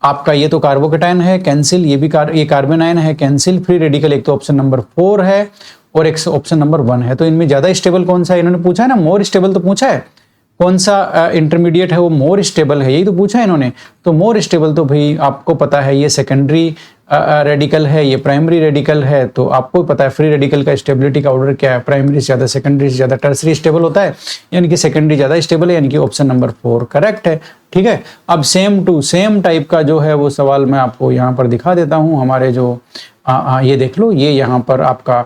आपका ये तो कार्बोकेटायन है, कैंसिल, ये भी ये कार्बन आयन है, कैंसिल। फ्री रेडिकल एक तो ऑप्शन नंबर 4 है और एक ऑप्शन नंबर 1 है। तो इनमें ज्यादा स्टेबल कौन सा है, इन्होंने पूछा है ना, मोर स्टेबल तो पूछा है, कौन सा इंटरमीडिएट है वो मोर स्टेबल है, यही तो पूछा है इन्होंने। तो मोर स्टेबल तो भाई आपको पता है ये सेकेंडरी रेडिकल है, ये प्राइमरी रेडिकल है, तो आपको पता है फ्री रेडिकल का स्टेबिलिटी का ऑर्डर क्या है, प्राइमरी से ज्यादा, सेकेंडरी से ज्यादा, टर्सरी स्टेबल होता है, यानी कि सेकेंडरी ज्यादा स्टेबल है, यानी कि ऑप्शन नंबर 4 करेक्ट है, ठीक है। अब सेम टू सेम टाइप का जो है वो सवाल मैं आपको यहाँ पर दिखा देता हूँ। हमारे जो ये देख लो, ये यहाँ पर आपका,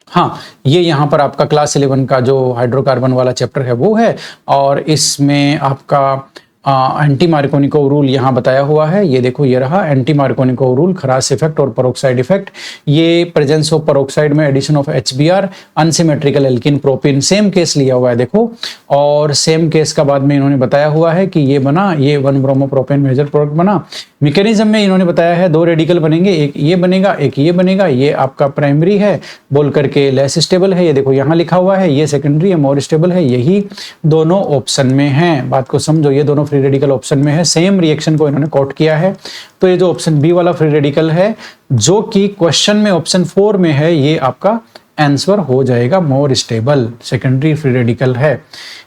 हाँ ये यहाँ पर आपका क्लास 11 का जो हाइड्रोकार्बन वाला चैप्टर है वो है, और इसमें आपका एंटी मार्कोनिकोव रूल यहाँ बताया हुआ है। ये देखो, ये रहा anti Markovnikov rule, Kharasch effect और पेरोक्साइड इफेक्ट। ये प्रेजेंस ऑफ पेरोक्साइड में addition of HBr, unsymmetrical alkene propene, same case लिया हुआ है देखो, और सेम केस का बाद में इन्होंने बताया हुआ है कि ये बना, ये 1 ब्रोमोप्रोपेन मेजर प्रोडक्ट बना। मैकेनिज्म में इन्होंने बताया है 2 रेडिकल बनेंगे, एक ये बनेगा एक ये बनेगा, ये आपका प्राइमरी है बोल करके लेस स्टेबल है, ये देखो यहाँ लिखा हुआ है, ये सेकेंडरी है मोर स्टेबल है, यही दोनों ऑप्शन में है। बात को समझो, ये दोनों फ्री रेडिकल ऑप्शन में है, सेम रिएक्शन को इन्होंने कोट किया है। तो ये जो ऑप्शन बी वाला फ्री रेडिकल है जो कि क्वेश्चन में ऑप्शन 4 में है, ये आपका आंसर हो जाएगा more stable, secondary free radical है।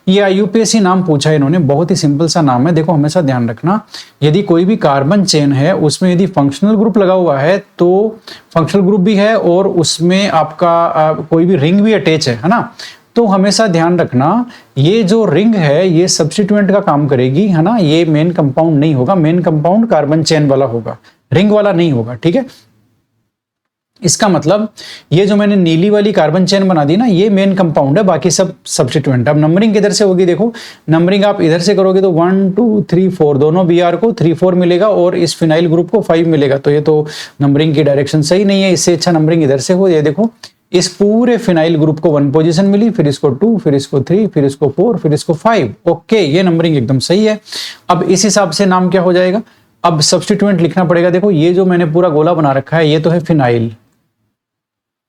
ये IUPAC नाम पूछा इन्होंने, बहुत ही सिंपल सा नाम है। देखो हमेशा ध्यान रखना, यदि कोई भी कार्बन चेन है उसमें यदि फंक्शनल ग्रुप लगा हुआ है तो फंक्शनल ग्रुप भी है और उसमें आपका कोई भी रिंग भी अटैच है ना, तो हमेशा ध्यान रखना ये जो रिंग है ये सब्स्टिट्यूएंट का काम करेगी, है ना। ये मेन कंपाउंड नहीं होगा, मेन कंपाउंड कार्बन चेन वाला होगा, रिंग वाला नहीं होगा, ठीक है। इसका मतलब ये जो मैंने नीली वाली कार्बन चेन बना दी ना, ये मेन कंपाउंड है, बाकी सब सब्स्टिट्यूएंट। अब नंबरिंग किधर से होगी, देखो नंबरिंग आप इधर से करोगे तो 1 2 3 4 दोनों Br को 3 4 मिलेगा और इस फिनाइल ग्रुप को 5 मिलेगा। तो ये तो नंबरिंग की डायरेक्शन सही नहीं है, इससे अच्छा नंबरिंग इधर से हो। ये देखो इस पूरे फिनाइल ग्रुप को 1 पोजीशन मिली, फिर इसको 2, फिर इसको 3, फिर इसको 4, फिर इसको 5। ओके, ये नंबरिंग एकदम सही है। अब इस हिसाब से नाम क्या हो जाएगा, अब सब्स्टिट्यूएंट लिखना पड़ेगा। देखो ये जो मैंने पूरा गोला बना रखा है ये तो है फिनाइल,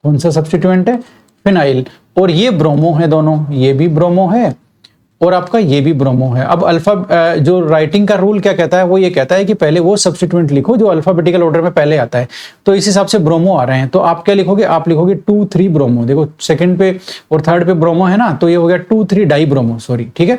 कौन सा सब्स्टिट्यूएंट है, फिनाइल, और ये ब्रोमो है दोनों, ये भी ब्रोमो है और आपका ये भी ब्रोमो है। अब अल्फा जो राइटिंग का रूल क्या कहता है, वो ये कहता है कि पहले वो सब्स्टिट्यूएंट लिखो जो अल्फाबेटिकल ऑर्डर में पहले आता है। तो इस हिसाब से ब्रोमो आ रहे हैं, तो आप क्या लिखोगे, आप लिखोगे 2 3 ब्रोमो। देखो सेकंड पे और थर्ड पे ब्रोमो है ना, तो ये हो गया 2 3 डाई ब्रोमो, सॉरी, ठीक है।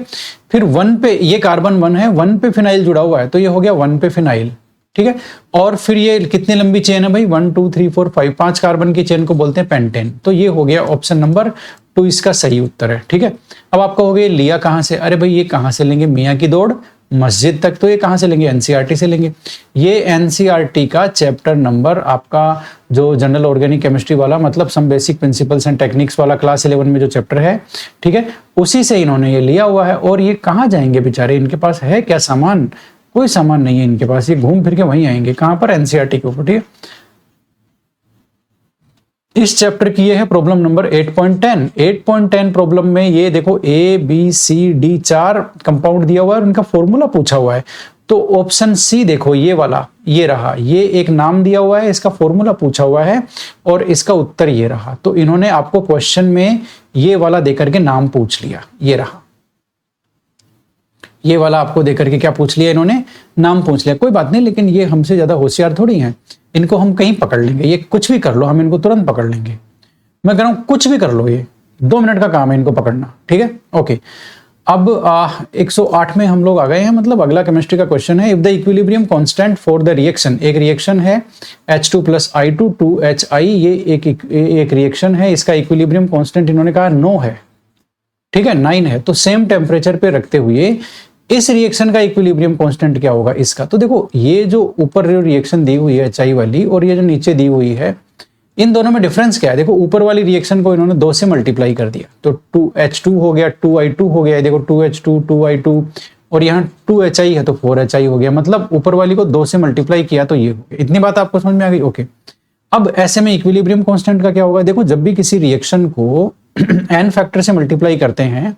फिर 1 पे ये कार्बन 1 है, 1 पे फिनाइल जुड़ा हुआ है, तो ये हो गया 1 पे फिनाइल, ठीक है। और फिर ये कितनी लंबी चेन है भाई, 1 2 3 4 5, 5 कार्बन की चेन को बोलते हैं पेंटेन। तो ये हो गया ऑप्शन नंबर 2 इसका सही उत्तर है, ठीक है। अब आप कहोगे लिया कहां से, अरे भाई ये कहां से लेंगे, मियां की दौड़ मस्जिद तक, तो ये कहां से लेंगे, एनसीईआरटी से लेंगे। ये एनसीईआरटी का चैप्टर नंबर आपका जो जनरल ऑर्गेनिक केमिस्ट्री वाला, मतलब some basic principles and techniques वाला क्लास 11 में जो चैप्टर है, ठीक है, उसी से इन्होंने ये लिया हुआ है। और ये कहां जाएंगे बेचारे, इनके पास है क्या सामान, कोई सामान नहीं है इनके पास, ये घूम फिर के वहीं आएंगे, कहां पर, एनसीईआरटी के ऊपर, ठीक है। इस चैप्टर की ये है प्रॉब्लम नंबर 8.10। 8.10 प्रॉब्लम में ये देखो A B C D 4 compound दिया हुआ है और उनका फॉर्मूला पूछा हुआ है। तो ऑप्शन सी देखो ये वाला, ये रहा, ये एक नाम दिया हुआ है, इसका फॉर्मूला पूछा हुआ है और इसका उत्तर ये रहा। तो इन्होंने आपको क्वेश्चन में ये वाला देकर के नाम पूछ लिया, ये रहा, ये वाला आपको देकर के क्या पूछ लिया इन्होंने, नाम पूछ लिया। कोई बात नहीं, लेकिन ये हमसे ज्यादा होशियार थोड़ी हैं, इनको हम कहीं पकड़ लेंगे, ये कुछ भी कर लो हम इनको तुरंत पकड़ लेंगे। मैं कह रहा हूं कुछ भी कर लो, ये 2 मिनट का काम है इनको पकड़ना, ठीक है। ओके, अब 108 में हम लोग आ गए हैं, मतलब अगला केमिस्ट्री का क्वेश्चन है। If the equilibrium constant for the reaction, एक रिएक्शन है H2 + I2 2HI, ये एक रिएक्शन है, इसका इक्विलिब्रियम कांस्टेंट इन्होंने कहा 9 है, ठीक है, 9 है। तो सेम टेम्परेचर पे रखते हुए इस रिएक्शन का इक्विलिब्रियम कांस्टेंट क्या होगा इसका। तो देखो ये जो ऊपर जो रिएक्शन दी हुई है HI वाली और ये जो नीचे दी हुई है, इन दोनों में डिफरेंस क्या है। देखो ऊपर वाली रिएक्शन को इन्होंने 2 से मल्टीप्लाई कर दिया, तो 2H2 हो गया, 2I2 हो गया, देखो 2H2 2I2, और यहाँ 2HI है तो 4HI हो गया, मतलब ऊपर वाली को 2 से मल्टीप्लाई किया तो ये हो गया। इतनी बात आपको समझ में आ गई, ओके। अब ऐसे में इक्विलिब्रियम कांस्टेंट का क्या होगा, देखो जब भी किसी रिएक्शन को n फैक्टर से मल्टीप्लाई करते हैं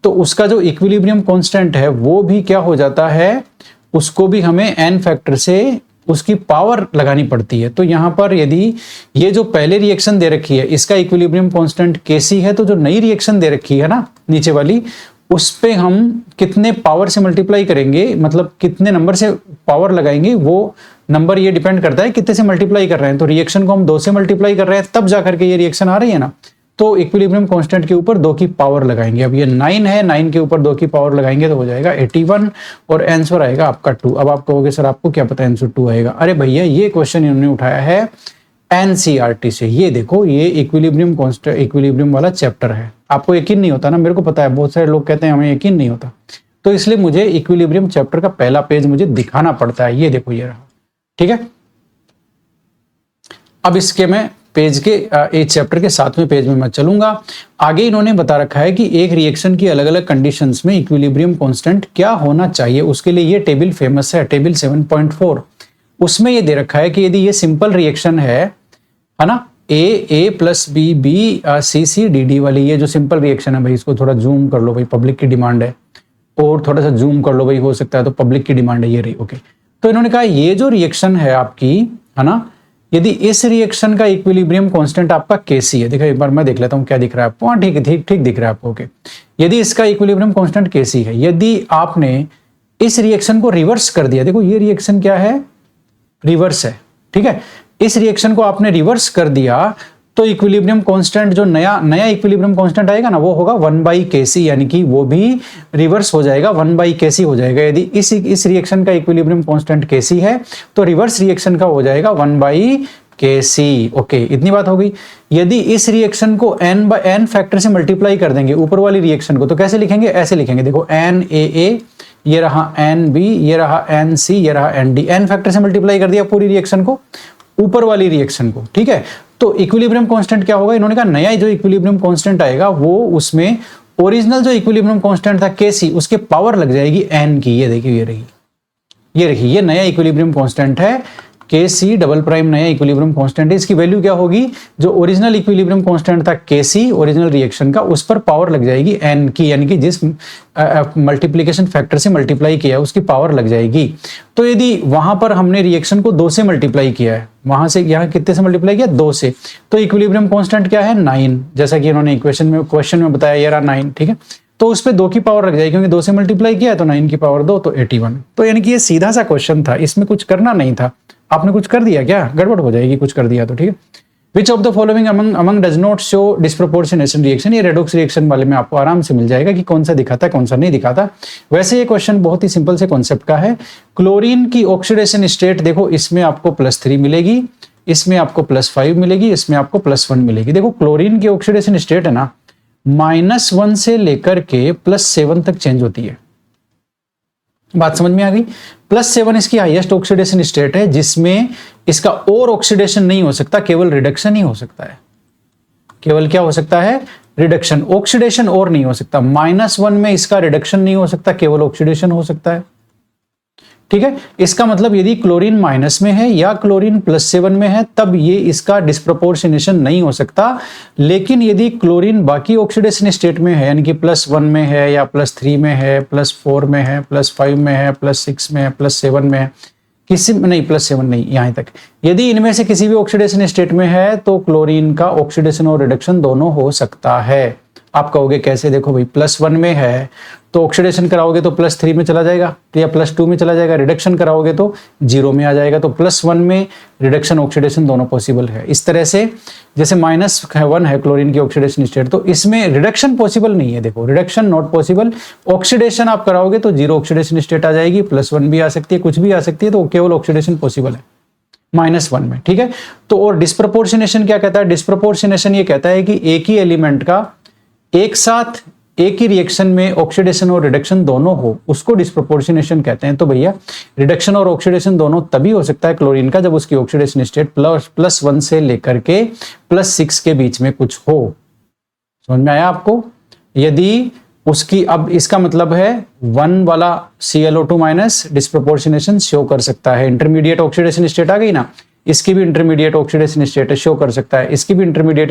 तो उसका जो इक्विलिब्रियम कांस्टेंट है वो भी क्या हो जाता है, उसको भी हमें n फैक्टर से उसकी पावर लगानी पड़ती है। तो यहां पर यदि ये जो पहले रिएक्शन दे रखी है इसका इक्विलिब्रियम कांस्टेंट Kc है, तो जो नई रिएक्शन दे रखी है ना नीचे वाली, उस पे हम कितने पावर से मल्टीप्लाई करेंगे, मतलब कितने नंबर से पावर लगाएंगे, वो नंबर ये डिपेंड करता है कितने से मल्टीप्लाई कर रहे हैं। तो रिएक्शन को हम 2 से मल्टीप्लाई कर रहे हैं तब जाकर के ये रिएक्शन आ रही है ना, तो इक्विलिब्रियम कांस्टेंट के ऊपर 2 की पावर लगाएंगे। अब ये 9 है, 9 के ऊपर 2 की पावर लगाएंगे तो हो जाएगा 81 और आंसर आएगा आपका 2। अब आप कहोगे सर आपको क्या पता आंसर 2 आएगा। अरे भैया ये क्वेश्चन इन्होंने उठाया है एनसीईआरटी से, ये देखो ये इक्विलिब्रियम कांस्टेंट इक्विलिब्रियम वाला चैप्टर है। आपको यकीन नहीं होता ना, मेरे को पता है बहुत सारे लोग कहते हैं हमें यकीन नहीं होता, तो इसलिए मुझे इक्विलिब्रियम चैप्टर का पहला पेज मुझे दिखाना पड़ता है। ये देखो ये रहा, ठीक है। अब इसके मैं पेज के एक चैप्टर के 7वें पेज में मैं चलूंगा। आगे इन्होंने बता रखा है कि एक रिएक्शन की अलग अलग कंडीशंस में इक्विलिब्रियम कांस्टेंट क्या होना चाहिए, उसके लिए ये टेबल फेमस है, टेबल 7.4। उसमें ये दे रखा है कि यदि ये सिंपल रिएक्शन है ना, A + B C D वाली, ये जो सिंपल रिएक्शन है भाई, इसको थोड़ा जूम कर लो भाई, पब्लिक की डिमांड है, और थोड़ा सा जूम कर लो भाई, हो सकता है तो पब्लिक की डिमांड है ये रही, ओके। तो इन्होंने कहा ये जो रिएक्शन है आपकी, है ना, यदि इस रिएक्शन का इक्विलिब्रियम कांस्टेंट आपका Kc है, देखो एक बार मैं देख लेता हूं क्या दिख रहा है आपको, हाँ ठीक है, ठीक दिख रहा है आपको, ओके। यदि इसका इक्विलिब्रियम कांस्टेंट Kc है, यदि आपने इस रिएक्शन को रिवर्स कर दिया, देखो ये रिएक्शन क्या है, रिवर्स है, ठीक है, इस रिएक्शन को आपने रिवर्स कर दिया तो इक्विलिब्रियम कांस्टेंट जो नया इक्विलिब्रियम कांस्टेंट आएगा ना, वो होगा 1/Kc, यानी कि वो भी रिवर्स हो जाएगा, 1/Kc हो जाएगा। यदि इस रिएक्शन का इक्विलिब्रियम कांस्टेंट Kc है तो रिवर्स रिएक्शन का हो जाएगा 1/Kc, ओके। इतनी बात हो गई। यदि इस रिएक्शन को n फैक्टर से मल्टीप्लाई कर देंगे ऊपर वाली रिएक्शन को, तो कैसे लिखेंगे, ऐसे लिखेंगे, देखो NaA, ये रहा NB, ये रहा NC, ये रहा ND, n फैक्टर से मल्टीप्लाई कर दिया पूरी रिएक्शन को, ऊपर वाली रिएक्शन को, ठीक है। तो इक्विलिब्रियम कांस्टेंट क्या होगा, इन्होंने कहा नया जो इक्विलिब्रियम कांस्टेंट आएगा वो उसमें ओरिजिनल जो इक्विलिब्रियम कांस्टेंट था Kc, उसके पावर लग जाएगी n की। ये देखिए, ये रही, ये नया इक्विलिब्रियम कांस्टेंट है Kc डबल प्राइम, नया इक्विलिब्रियम कांस्टेंट है। इसकी वैल्यू क्या होगी, जो ओरिजिनल इक्विलिब्रियम कांस्टेंट था Kc ओरिजिनल रिएक्शन का, उस पर पावर लग जाएगी n की, यानी कि जिस मल्टीप्लिकेशन फैक्टर से मल्टीप्लाई किया है उसकी पावर लग जाएगी। तो यदि वहां पर हमने रिएक्शन को 2 से मल्टीप्लाई किया है, वहां से यहाँ कितने से मल्टीप्लाई किया, 2 से, तो इक्विलिब्रियम कांस्टेंट क्या है, 9, जैसा कि इन्होंने क्वेश्चन में बताया, ये रहा 9, ठीक है। तो उस पे 2 की पावर लग जाएगी, क्योंकि 2 से मल्टीप्लाई किया है तो 9 की पावर 2 तो 81। तो यानी कि ये सीधा सा क्वेश्चन था, इसमें कुछ करना नहीं था। आपने कुछ कर दिया क्या, गड़बड़ हो जाएगी कुछ कर दिया तो, ठीक है। Which of the following among does not show disproportionation reaction, ये रेडॉक्स रिएक्शन वाले में आपको आराम से मिल जाएगा कि कौन सा दिखाता है कौन सा नहीं दिखाता। वैसे ये क्वेश्चन बहुत ही सिंपल से कॉन्सेप्ट का है। क्लोरीन की ऑक्सीडेशन स्टेट देखो, इसमें आपको +3 मिलेगी, इसमें आपको +5 मिलेगी, इसमें आपको +1 मिलेगी। देखो क्लोरीन की ऑक्सीडेशन स्टेट है ना, -1 से लेकर के +7 तक चेंज होती है। बात समझ में आ गई। +7 इसकी हाईएस्ट ऑक्सीडेशन स्टेट है, जिसमें इसका और ऑक्सीडेशन नहीं हो सकता, केवल रिडक्शन ही हो सकता है। केवल क्या हो सकता है, रिडक्शन, ऑक्सीडेशन और नहीं हो सकता। -1 में इसका रिडक्शन नहीं हो सकता, केवल ऑक्सीडेशन हो सकता है, ठीक है। इसका मतलब यदि क्लोरीन माइनस में है या क्लोरीन +7 में है, तब ये इसका डिस्प्रोपोर्शनेशन नहीं हो सकता। लेकिन यदि क्लोरीन बाकी ऑक्सीडेशन स्टेट में है, यानी कि +1 में है या +3 में है, +4 में है, +5 में है, +6 में है, +7 में है, किसी में नहीं, +7 नहीं, यहां तक, यदि इनमें से किसी भी ऑक्सीडेशन स्टेट में है तो क्लोरीन का ऑक्सीडेशन और रिडक्शन दोनों हो सकता है। आप कहोगे कैसे, देखो भाई +1 में है तो ऑक्सीडेशन कराओगे तो +3 में चला जाएगा, तो या +2 में चला जाएगा, रिडक्शन कराओगे तो 0 में आ जाएगा। तो +1 में रिडक्शन ऑक्सीडेशन दोनों पॉसिबल है। इस तरह से जैसे -1 है क्लोरीन की ऑक्सीडेशन स्टेट, तो इसमें रिडक्शन पॉसिबल नहीं है। देखो रिडक्शन नॉट पॉसिबल, ऑक्सीडेशन आप कराओगे तो 0 ऑक्सीडेशन स्टेट आ जाएगी, +1 भी आ सकती है, कुछ भी आ सकती है, तो केवल ऑक्सीडेशन पॉसिबल है -1 में, ठीक है। तो और डिस्प्रोपोर्शनेशन क्या कहता है, डिस्प्रोपोर्शनेशन ये कहता है कि एक ही एलिमेंट का एक साथ एक ही रिएक्शन में ऑक्सीडेशन और रिडक्शन दोनों हो, उसको डिस्प्रोपोर्शनेशन कहते हैं। तो भैया रिडक्शन और ऑक्सीडेशन दोनों तभी हो सकता है क्लोरीन का, जब उसकी ऑक्सीडेशन स्टेट +1 से लेकर के +6 के बीच में कुछ हो। समझ में आया आपको। यदि उसकी, अब इसका मतलब है 1 वाला ClO2- डिस्प्रोपोर्शनेशन शो कर सकता है। इंटरमीडिएट ऑक्सीडेशन स्टेट आ गई ना, इसकी भी इंटरमीडिएट ऑक्सीडेशन स्टेटस शो कर सकता है, इसकी भी इंटरमीडिएट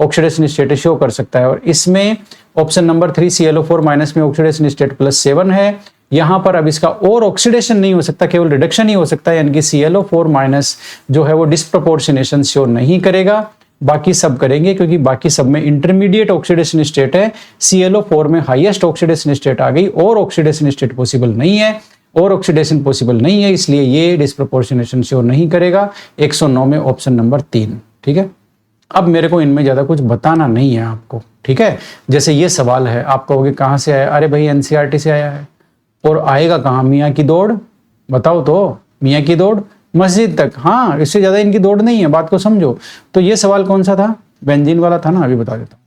ऑक्सीडेशन स्टेटस शो कर सकता है। और इसमें ऑप्शन नंबर 3 ClO4- में ऑक्सीडेशन स्टेट +7 है। यहां पर अब इसका और ऑक्सीडेशन नहीं हो सकता, केवल रिडक्शन ही हो सकता है, यानी कि ClO4- जो है वो डिस्प्रोपोर्शनेशन शो नहीं करेगा, बाकी सब करेंगे, क्योंकि बाकी सब में इंटरमीडिएट ऑक्सीडेशन स्टेट है। ClO4 में हाईएस्ट ऑक्सीडेशन स्टेट आ गई, और ऑक्सीडेशन स्टेट पॉसिबल नहीं है, और ऑक्सीडेशन पॉसिबल नहीं है, इसलिए ये डिस्प्रोपोर्शनेशन शो नहीं करेगा। 109 में ऑप्शन नंबर 3, ठीक है। अब मेरे को इनमें ज्यादा कुछ बताना नहीं है आपको, ठीक है। जैसे ये सवाल है, आप कहोगे कहां से आया, अरे भाई NCERT से आया है, और आएगा कहां, मियां की दौड़, बताओ तो, मियां की दौड़ मस्जिद तक, हाँ, इससे ज्यादा इनकी दौड़ नहीं है, बात को समझो। तो ये सवाल कौन सा था, बेंजीन वाला था ना, अभी बता देता हूं।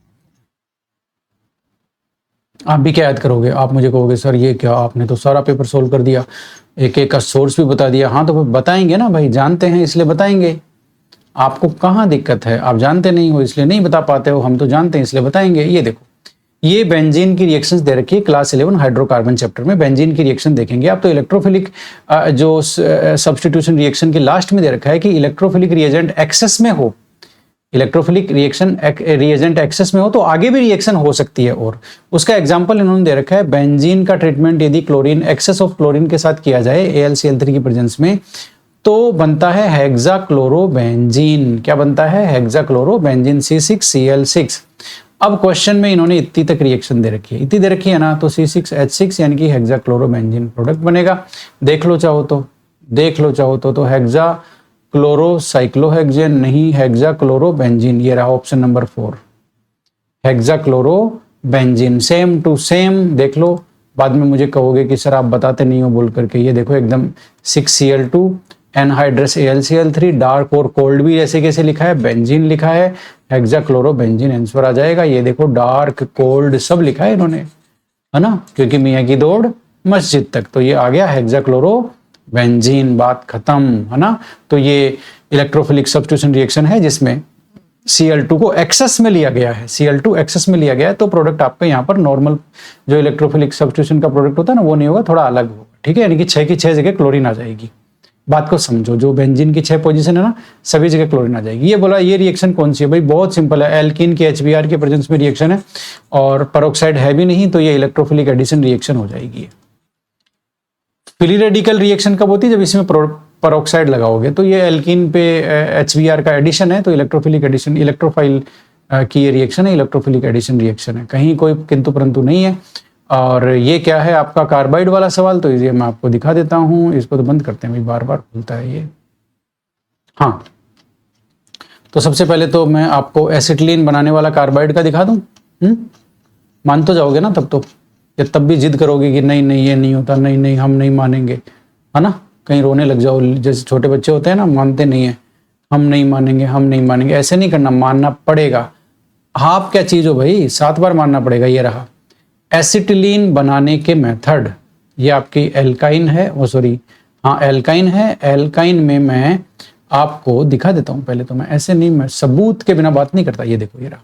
आप भी क्या याद करोगे, आप मुझे कहोगे सर ये क्या, आपने तो सारा पेपर सोल्व कर दिया, एक एक का सोर्स भी बता दिया। हाँ तो बताएंगे ना भाई, जानते हैं इसलिए बताएंगे। आपको कहाँ दिक्कत है, आप जानते नहीं हो इसलिए नहीं बता पाते हो, हम तो जानते हैं इसलिए बताएंगे। ये देखो, ये बेंजीन की रिएक्शंस दे रखी है क्लास 11 हाइड्रोकार्बन चैप्टर में। बेंजीन की रिएक्शन देखेंगे आप तो इलेक्ट्रोफिलिक जो सब्स्टिट्यूशन रिएक्शन के लास्ट में दे रखा है कि इलेक्ट्रोफिलिक रिएजेंट एक्सेस में हो, इलेक्ट्रोफिलिक रिएजेंट एक्सेस में हो तो आगे भी रिएक्शन हो सकती है। और उसका एग्जांपल इन्होंने दे रखा है, बेंजीन का ट्रीटमेंट यदि क्लोरीन, एक्सेस ऑफ क्लोरीन के साथ किया जाए AlCl3 की प्रेजेंस में, तो बनता है हेक्साक्लोरोबेंजीन। क्या बनता है, हेक्साक्लोरोबेंजीन, C6Cl6। अब क्वेश्चन में इन्होंने इतनी तक रिएक्शन दे रखी है, इतनी दे रखी है ना, तो C6H6 यानी कि हेक्साक्लोरोबेंजीन प्रोडक्ट बनेगा। देख लो चाहो तो, देख लो चाहो तो हेक्सा क्लोरोसाइक्लोहेक्सेन नहीं, हेक्साक्लोरोबेंजीन, ये रहा option number 4, hexachlorobenzene, same to same. देख लो, बाद में मुझे कहोगे कि सर आप बताते नहीं हो बोल करके। ये देखो एकदम 6Cl2 एनहाइड्रस AlCl3, डार्क और कोल्ड भी जैसे कैसे लिखा है, बेंजीन लिखा है, हेक्साक्लोरोबेंजीन आंसर आ जाएगा। ये देखो डार्क कोल्ड सब लिखा है इन्होंने, है ना, क्योंकि मियां की दौड़ मस्जिद तक, तो ये आ गया हेक्साक्लोरोबेंजीन, बात खत्म, है ना। तो ये इलेक्ट्रोफिलिक सब्स्टिट्यूशन रिएक्शन है जिसमें Cl2 को एक्सेस में लिया गया है, Cl2 एक्सेस में लिया गया है, तो प्रोडक्ट आपका यहाँ पर नॉर्मल जो इलेक्ट्रोफिलिक सब्स्टिट्यूशन का प्रोडक्ट होता है ना वो नहीं होगा, थोड़ा अलग होगा, ठीक है। यानी कि 6 की 6 जगह क्लोरीन आ जाएगी। बात को समझो, जो बेंजीन की 6 पोजीशन है ना सभी जगह क्लोरीन आ जाएगी। ये बोला ये रिएक्शन कौन सी है भाई, बहुत सिंपल है, एल्कीन के HBr के प्रेजेंस में रिएक्शन है और पेरोक्साइड है भी नहीं, तो ये इलेक्ट्रोफिलिक एडिशन रिएक्शन हो जाएगी। फ्री रेडिकल रिएक्शन कब होती है, जब इसमें पेरोक्साइड लगाओगे, तो ये एल्कीन पे HBr का एडिशन है, तो इलेक्ट्रोफिलिक एडिशन, इलेक्ट्रोफाइल की ये रिएक्शन है, इलेक्ट्रोफिलिक एडिशन रिएक्शन है, कहीं कोई किंतु परंतु नहीं है। और ये क्या है आपका कार्बाइड वाला सवाल, तो ये मैं आपको दिखा देता हूं, इसको तो बंद करते हैं भाई, बार बार खुलता है ये। हाँ, तो सबसे पहले तो मैं आपको एसिटिलीन बनाने वाला कार्बाइड का दिखा दूं। मान तो जाओगे ना तब तो, या तब भी जिद करोगे कि नहीं नहीं ये नहीं होता, नहीं नहीं हम नहीं मानेंगे, है ना, कहीं रोने लग जाओ, जैसे छोटे बच्चे होते हैं ना, मानते नहीं है, हम नहीं मानेंगे, हम नहीं मानेंगे, ऐसे नहीं करना, मानना पड़ेगा। आप क्या चीज हो भाई, 7 बार मानना पड़ेगा। ये रहा एसिटिलीन बनाने के मेथड, ये आपकी एल्काइन है, वो सॉरी हाँ एल्काइन है। एल्काइन में मैं आपको दिखा देता हूँ, पहले तो मैं ऐसे नहीं, मैं सबूत के बिना बात नहीं करता। ये देखो, ये रहा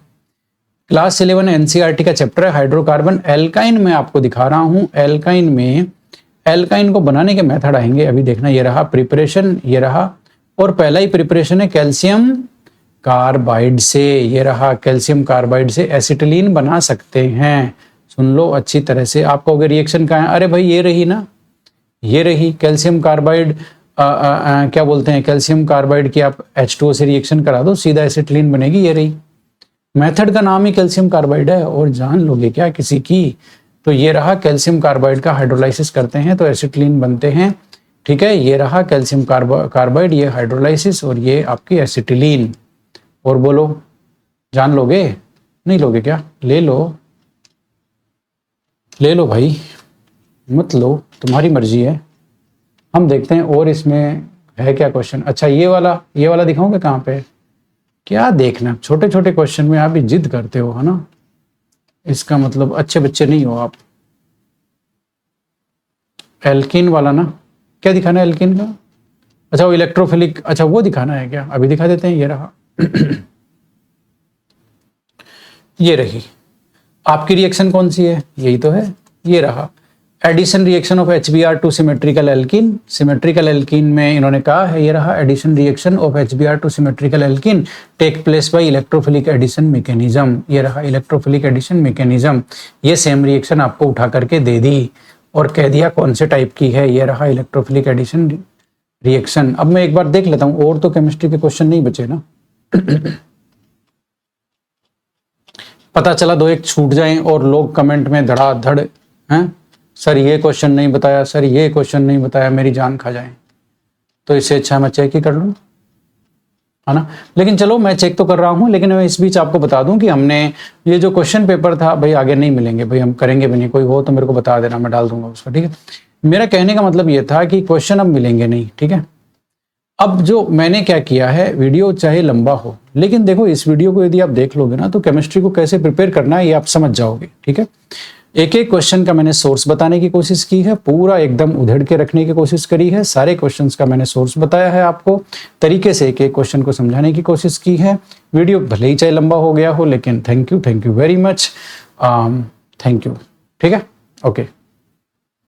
क्लास 11 NCERT का चैप्टर है हाइड्रोकार्बन। एल्काइन में आपको दिखा रहा हूँ, एल्काइन में एल्काइन को बनाने के मेथड आएंगे, अभी देखना। ये रहा प्रिपरेशन, ये रहा, और पहला ही प्रिपरेशन है कैल्शियम कार्बाइड से। ये रहा कैल्शियम कार्बाइड से एसिटिलीन बना सकते हैं। सुन लो अच्छी तरह से, आप कहोगे रिएक्शन कहाँ है, अरे भाई ये रही ना, ये रही कैल्शियम कार्बाइड, क्या बोलते हैं, कैल्शियम कार्बाइड की आप H2O से रिएक्शन करा दो, सीधा एसिटिलीन बनेगी। ये रही, मेथड का नाम ही कैल्शियम कार्बाइड है, और जान लोगे क्या किसी की। तो ये रहा कैल्शियम कार्बाइड का हाइड्रोलाइसिस करते हैं तो एसिटिलीन बनते हैं, ठीक है। ये रहा कैल्शियम कार्बाइड, ये हाइड्रोलाइसिस, और ये आपकी एसिटिलीन। और बोलो, जान लोगे, नहीं लोगे क्या, ले लो, ले लो भाई, मत लो, तुम्हारी मर्जी है। हम देखते हैं और इसमें है क्या क्वेश्चन। अच्छा ये वाला दिखाऊंगे कहाँ पे, क्या देखना, छोटे छोटे क्वेश्चन में आप भी जिद करते हो, है ना, इसका मतलब अच्छे बच्चे नहीं हो आप। एल्कीन वाला ना, क्या दिखाना है एल्कीन का, अच्छा वो इलेक्ट्रोफिलिक, अच्छा वो दिखाना है क्या, अभी दिखा देते हैं। ये रहा ये रही आपकी रिएक्शन कौन सी है, यही तो है, ये रहा addition reaction of HBr to symmetrical alkene. Symmetrical alkene में इन्होंने कहा है, ये रहा addition reaction of HBr to symmetrical alkene take place by electrophilic addition mechanism. ये रहा इलेक्ट्रोफिलिक एडिशन मैकेनिज्म। ये सेम रिएक्शन आपको उठा करके दे दी और कह दिया कौन से टाइप की है। ये रहा इलेक्ट्रोफिलिक एडिशन रिएक्शन। अब मैं एक बार देख लेता हूं, और तो केमिस्ट्री के क्वेश्चन नहीं बचे ना पता चला 2-1 छूट जाएं और लोग कमेंट में धड़ाधड़ हैं, सर ये क्वेश्चन नहीं बताया, सर ये क्वेश्चन नहीं बताया, मेरी जान खा जाए, तो इससे अच्छा मैं चेक ही कर लूँ, है ना। लेकिन चलो मैं चेक तो कर रहा हूँ, लेकिन मैं इस बीच आपको बता दूं कि हमने ये जो क्वेश्चन पेपर था भाई आगे नहीं मिलेंगे भाई, हम करेंगे भी नहीं, कोई हो तो मेरे को बता देना, मैं डाल दूंगा उसको, ठीक है। मेरा कहने का मतलब ये था कि क्वेश्चन अब मिलेंगे नहीं, ठीक है। अब जो मैंने क्या किया है, वीडियो चाहे लंबा हो, लेकिन देखो इस वीडियो को यदि आप देख लोगे ना तो केमिस्ट्री को कैसे प्रिपेयर करना है ये आप समझ जाओगे, ठीक है। एक एक क्वेश्चन का मैंने सोर्स बताने की कोशिश की है, पूरा एकदम उधेड़ के रखने की कोशिश करी है, सारे क्वेश्चंस का मैंने सोर्स बताया है, आपको तरीके से एक एक क्वेश्चन को समझाने की कोशिश की है। वीडियो भले ही चाहे लंबा हो गया हो, लेकिन thank you very much, thank you, ठीक है, ओके।